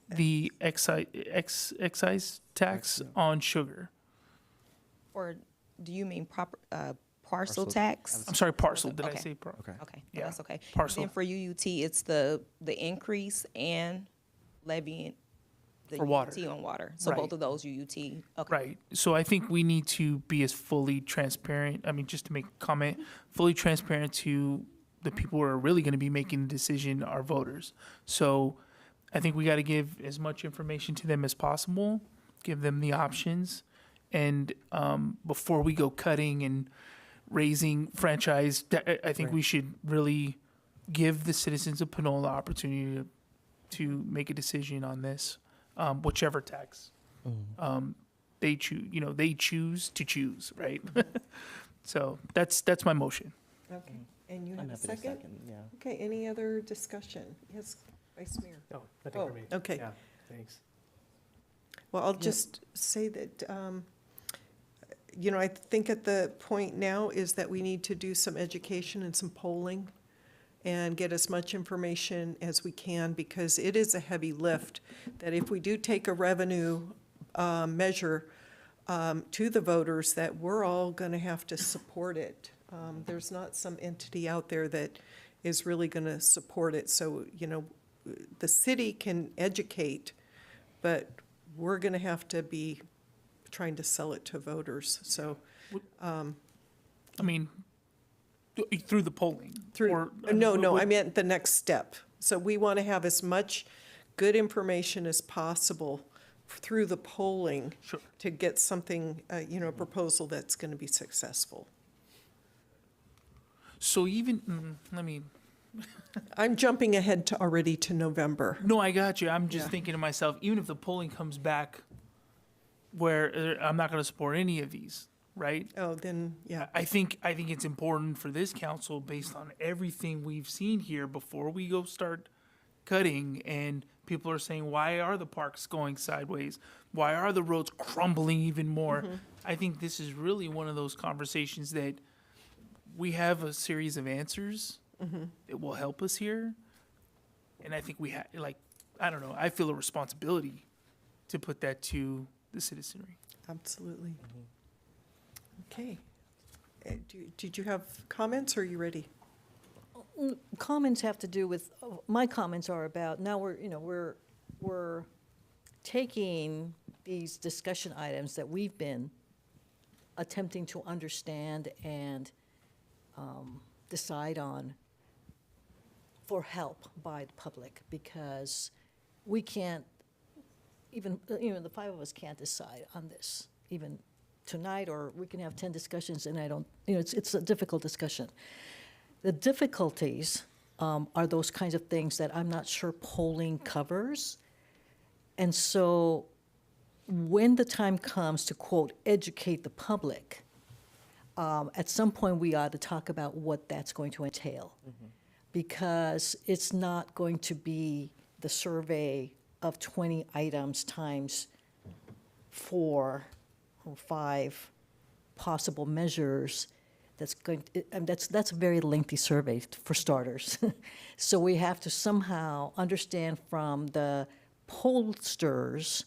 the excise tax on sugar. Or do you mean parcel tax? I'm sorry, parcel. Did I Okay. say parcel? Okay, well, Yeah. that's okay. Parcel. Then for UUT, it's the increase and levying the For water. UUT on water. So Right. both of those UUT. Okay. Right. So I think we need to be as fully transparent. I mean, just to make a comment, fully transparent to the people who are really going to be making the decision, our voters. So I think we got to give as much information to them as possible, give them the options. And before we go cutting and raising franchise, I think we should really give the citizens of Pinole the opportunity to make a decision on this, whichever tax they choose. They choose to choose, right? So that's my motion. Okay, and you I'm have a happy to second? yeah. Okay, any other discussion? Yes, Vice Mayor? No, nothing for me. Okay. Yeah, thanks. Well, I'll just say that, I think at the point now is that we need to do some education and some polling and get as much information as we can, because it is a heavy lift, that if we do take a revenue measure to the voters, that we're all going to have to support it. There's not some entity out there that is really going to support it. So, the city can educate, but we're going to have to be trying to sell it to voters. So, I mean, through the polling. no, I meant the next step. So we want to have as much good information as possible through the polling to get something, a proposal that's going to be successful. So even, I'm jumping ahead already to November. No, I got you. I'm just thinking to myself, even if the polling comes back where I'm not going to support any of these, right? Oh, then, yeah. I think it's important for this council, based on everything we've seen here, before we go start cutting and people are saying, why are the parks going sideways? Why are the roads crumbling even more? I think this is really one of those conversations that we have a series of answers that will help us here. And I think we have, I don't know, I feel a responsibility to put that to the citizenry. Absolutely. Okay. Did you have comments, or are you ready? Comments have to do with, my comments are about, now we're taking these discussion items that we've been attempting to understand and decide on for help by the public, because we can't, even the five of us can't decide on this, even tonight, or we can have 10 discussions and it's a difficult discussion. The difficulties are those kinds of things that I'm not sure polling covers. And so when the time comes to, quote, educate the public, at some point we ought to talk about what that's going to entail. Because it's not going to be the survey of 20 items times 4 or 5 possible measures. That's a very lengthy survey for starters. So we have to somehow understand from the pollsters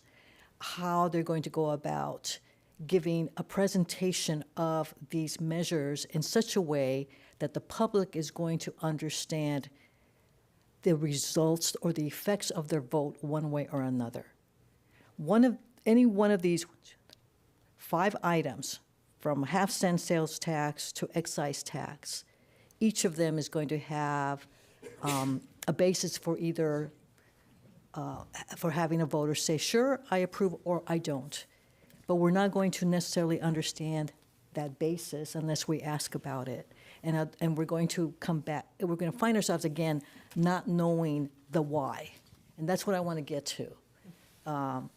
how they're going to go about giving a presentation of these measures in such a way that the public is going to understand the results or the effects of their vote one way or another. Any one of these 5 items, from half-cent sales tax to excise tax, each of them is going to have a basis for either for having a voter say, sure, I approve, or I don't. But we're not going to necessarily understand that basis unless we ask about it. And we're going to come back, we're going to find ourselves again not knowing the why. And that's what I want to get to.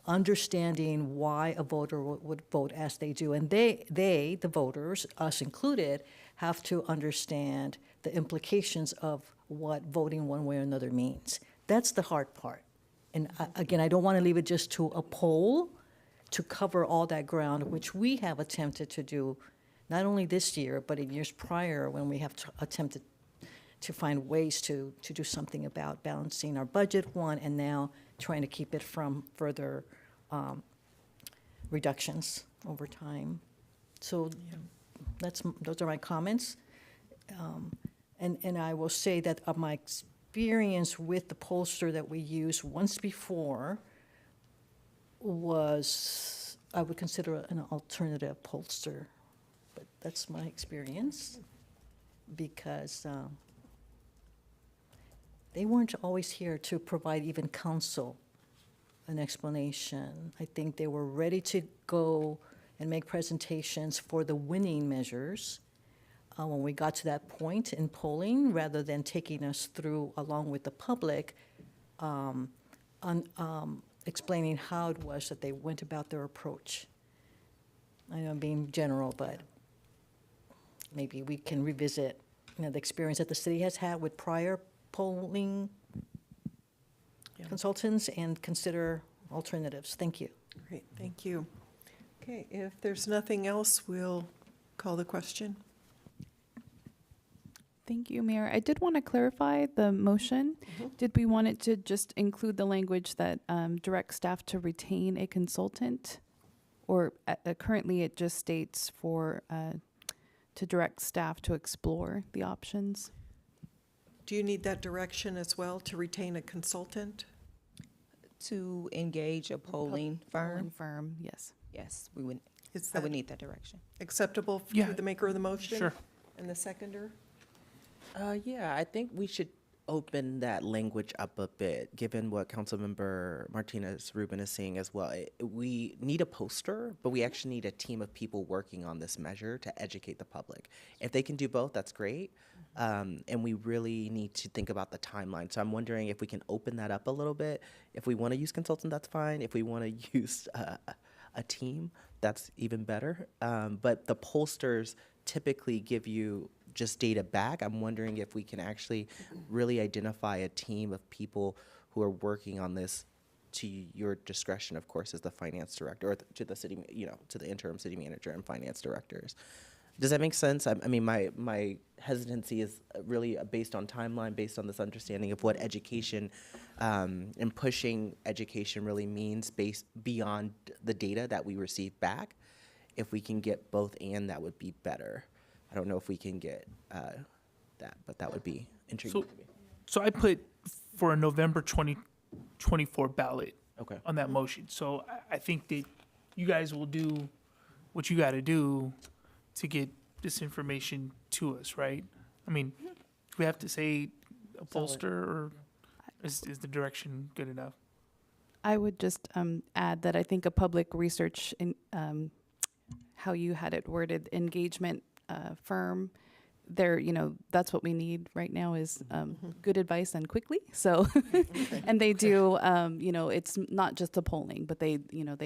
Understanding why a voter would vote as they do. And they, the voters, us included, have to understand the implications of what voting one way or another means. That's the hard part. And again, I don't want to leave it just to a poll to cover all that ground, which we have attempted to do, not only this year, but in years prior when we have attempted to find ways to do something about balancing our budget, one, and now trying to keep it from further reductions over time. So those are my comments. And I will say that of my experience with the pollster that we used once before was, I would consider an alternative pollster. But that's my experience because they weren't always here to provide even counsel an explanation. I think they were ready to go and make presentations for the winning measures when we got to that point in polling, rather than taking us through, along with the public, explaining how it was that they went about their approach. I know I'm being general, but maybe we can revisit, the experience that the city has had with prior polling consultants and consider alternatives. Thank you. Great, thank you. Okay, if there's nothing else, we'll call the question. Thank you, Mayor. I did want to clarify the motion. Did we want it to just include the language that directs staff to retain a consultant? Or currently it just states for to direct staff to explore the options? Do you need that direction as well, to retain a consultant? To engage a polling firm? Yes. Yes, we would. Is I that would need that direction. acceptable Yeah. to the maker of the motion? Sure. And the seconder? Yeah, I think we should open that language up a bit, given what Councilmember Martinez Rubin is saying as well. We need a poster, but we actually need a team of people working on this measure to educate the public. If they can do both, that's great. And we really need to think about the timeline. So I'm wondering if we can open that up a little bit. If we want to use consultant, that's fine. If we want to use a team, that's even better. But the pollsters typically give you just data back. I'm wondering if we can actually really identify a team of people who are working on this, to your discretion, of course, as the finance director, or to the city, to the interim city manager and finance directors. Does that make sense? I mean, my hesitancy is really based on timeline, based on this understanding of what education and pushing education really means based beyond the data that we receive back. If we can get both and, that would be better. I don't know if we can get that, but that would be intriguing to me. So I put for a November 2024 ballot on that motion. So I think that you guys will do what you got to do to get this information to us, right? I mean, do we have to say a pollster, or is the direction good enough? I would just add that I think a public research, how you had it worded, engagement firm, there, that's what we need right now is good advice and quickly. So, and they do, it's not just the polling, but they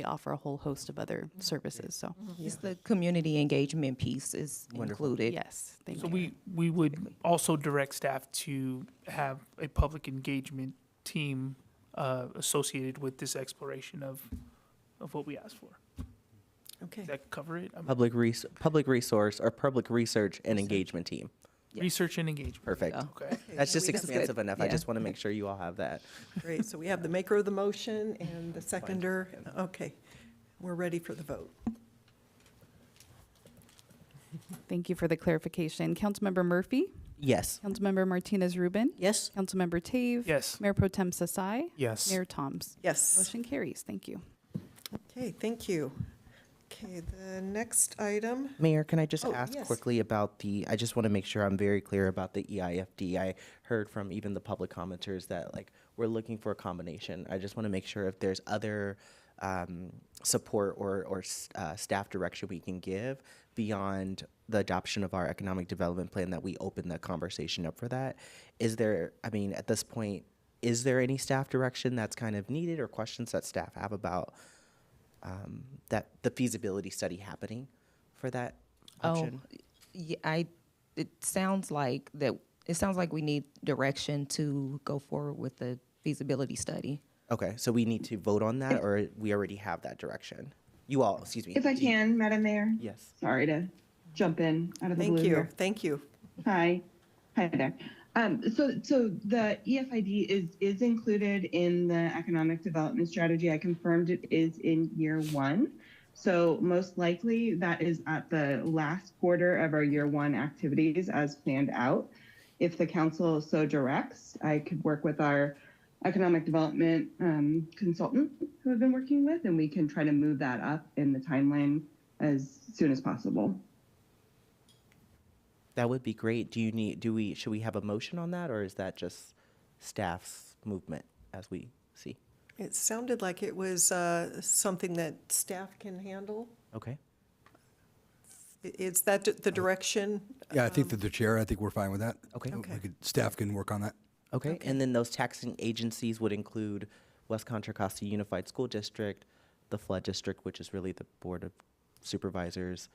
offer a whole host of other services. So, It's the community engagement piece is included. yes, thank So you. we would also direct staff to have a public engagement team associated with this exploration of what we asked for. Okay. Does that cover it? Public resource or public research and engagement team. Research and engagement. Perfect. Okay. That's just we have- expansive enough. I Yeah. just want to make sure you all have that. Great, so we have the maker of the motion and the seconder. Okay, we're ready for the vote. Thank you for the clarification. Councilmember Murphy? Yes. Councilmember Martinez Rubin? Yes. Councilmember Tave? Yes. Mayor Pro Tem Sasai? Yes. Mayor Toms? Yes. Motion carries. Thank you. Okay, thank you. Okay, the next item. Mayor, can I just Oh, ask yes. quickly about I just want to make sure I'm very clear about the EIFD. I heard from even the public commenters that we're looking for a combination. I just want to make sure if there's other support or staff direction we can give beyond the adoption of our economic development plan that we open the conversation up for that. Is there, I mean, at this point, is there any staff direction that's kind of needed or questions that staff have about that the feasibility study happening for that option? Yeah, it sounds like we need direction to go forward with the feasibility study. Okay, so we need to vote on that, or we already have that direction? You all, excuse me. If I can, Madam Mayor. Yes. Sorry to jump in out of the blue here. Thank you. Hi there. So the EFID is included in the economic development strategy. I confirmed it is in year 1. So most likely that is at the last quarter of our year 1 activities as planned out. If the council so directs, I could work with our economic development consultant who I've been working with, and we can try to move that up in the timeline as soon as possible. That would be great. Should we have a motion on that, or is that just staff's movement as we see? It sounded like it was something that staff can handle. Okay. Is that the direction? Yeah, I think that the chair, I think we're fine with that. Okay. Staff can work on that. Okay, and then those taxing agencies would include West Contra Costa Unified School District, the Flood District, which is really the Board of Supervisors.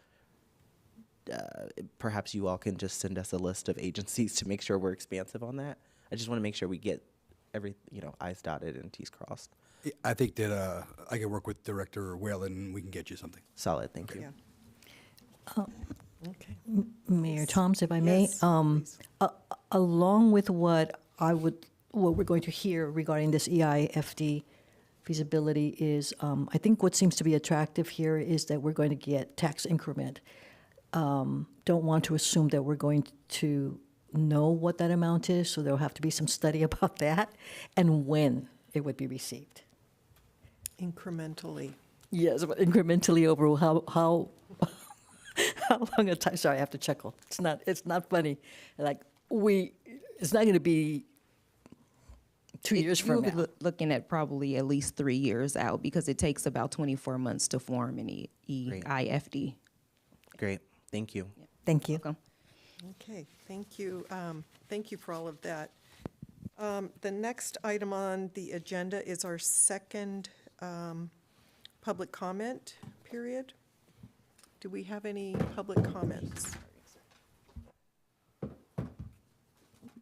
Perhaps you all can just send us a list of agencies to make sure we're expansive on that. I just want to make sure we get I's dotted and T's crossed. I think that I can work with Director Whalen and we can get you something. Solid, thank you. Okay. Mayor Toms, if I may, Yes, please. along with what we're going to hear regarding this EIFD feasibility is, I think what seems to be attractive here is that we're going to get tax increment. Don't want to assume that we're going to know what that amount is, so there'll have to be some study about that and when it would be received. Incrementally. Yes, but incrementally over how long a time? Sorry, I have to chuckle. It's not funny. It's not going to be 2 years from now. You'll be looking at probably at least 3 years out because it takes about 24 months to form an EIFD. Great, thank you. Thank you. Welcome. Okay, thank you. Thank you for all of that. The next item on the agenda is our second public comment period. Do we have any public comments?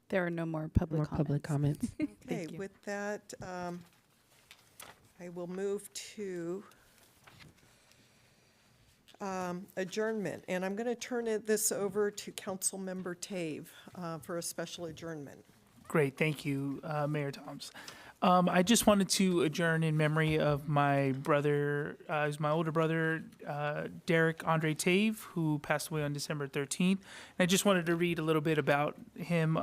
There are no more public comments. Okay, with that, I will move to adjournment. And I'm going to turn this over to Councilmember Tave for a special adjournment. Great, thank you, Mayor Toms. I just wanted to adjourn in memory of my brother, my older brother, Derek Andre Tave, who passed away on December 13th. And I just wanted to read a little bit about him.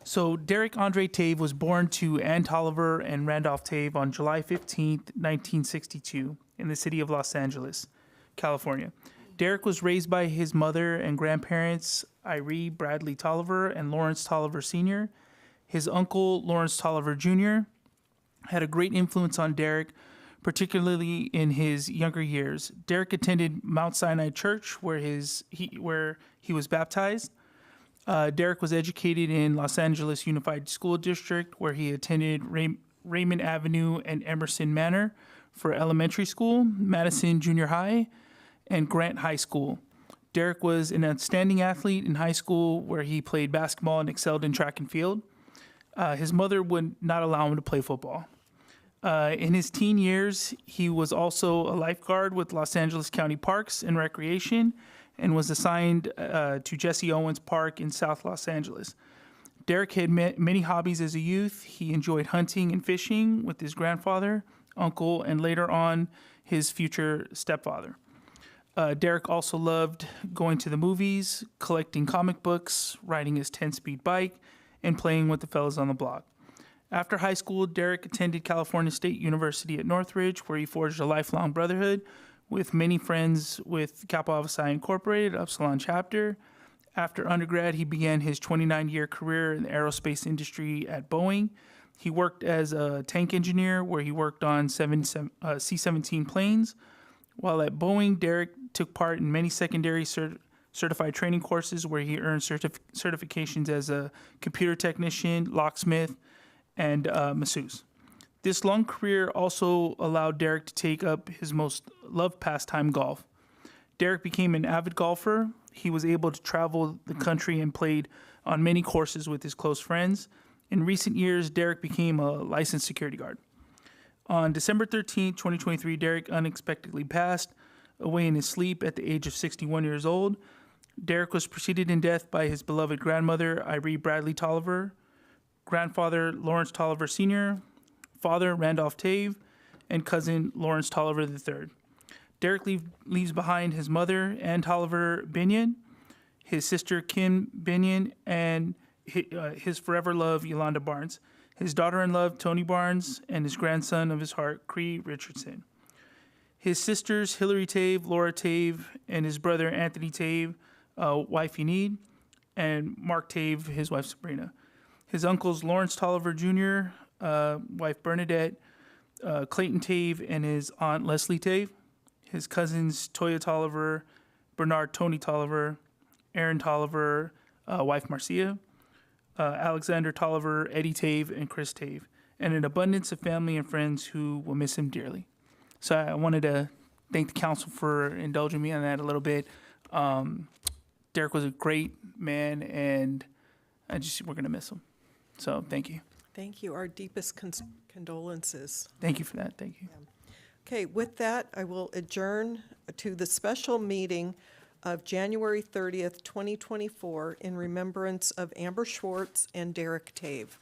So Derek Andre Tave was born to Ann Tolliver and Randolph Tave on July 15th, 1962, in the city of Los Angeles, California. Derek was raised by his mother and grandparents, Irene Bradley Tolliver and Lawrence Tolliver Sr. His uncle, Lawrence Tolliver Jr., had a great influence on Derek, particularly in his younger years. Derek attended Mount Sinai Church, where he was baptized. Derek was educated in Los Angeles Unified School District, where he attended Raymond Avenue and Emerson Manor for elementary school, Madison Junior High, and Grant High School. Derek was an outstanding athlete in high school, where he played basketball and excelled in track and field. His mother would not allow him to play football. In his teen years, he was also a lifeguard with Los Angeles County Parks and Recreation and was assigned to Jesse Owens Park in South Los Angeles. Derek had many hobbies as a youth. He enjoyed hunting and fishing with his grandfather, uncle, and later on his future stepfather. Derek also loved going to the movies, collecting comic books, riding his 10-speed bike, and playing with the fellas on the block. After high school, Derek attended California State University at Northridge, where he forged a lifelong brotherhood with many friends with Kappa Alpha Psi Incorporated, Upsilon chapter. After undergrad, he began his 29-year career in the aerospace industry at Boeing. He worked as a tank engineer where he worked on C-17 planes. While at Boeing, Derek took part in many secondary certified training courses where he earned certifications as a computer technician, locksmith, and masseuse. This long career also allowed Derek to take up his most loved pastime, golf. Derek became an avid golfer. He was able to travel the country and played on many courses with his close friends. In recent years, Derek became a licensed security guard. On December 13, 2023, Derek unexpectedly passed away in his sleep at the age of 61 years old. Derek was preceded in death by his beloved grandmother, Irene Bradley Tolliver, grandfather, Lawrence Tolliver Sr., father, Randolph Tave, and cousin, Lawrence Tolliver III. Derek leaves behind his mother, Ann Tolliver Binion, his sister, Kim Binion, and his forever love, Yolanda Barnes, his daughter-in-law, Tony Barnes, and his grandson of his heart, Cree Richardson. His sisters, Hillary Tave, Laura Tave, and his brother, Anthony Tave, wife Enid, and Mark Tave, his wife, Sabrina. His uncles, Lawrence Tolliver Jr., wife Bernadette, Clayton Tave, and his aunt Leslie Tave. His cousins, Toya Tolliver, Bernard Tony Tolliver, Aaron Tolliver, wife Marcia, Alexander Tolliver, Eddie Tave, and Chris Tave, and an abundance of family and friends who will miss him dearly. So I wanted to thank the council for indulging me on that a little bit. Derek was a great man, and we're going to miss him. So thank you. Thank you. Our deepest condolences. Thank you for that. Thank you. Okay, with that, I will adjourn to the special meeting of January 30th, 2024, in remembrance of Amber Schwartz and Derek Tave.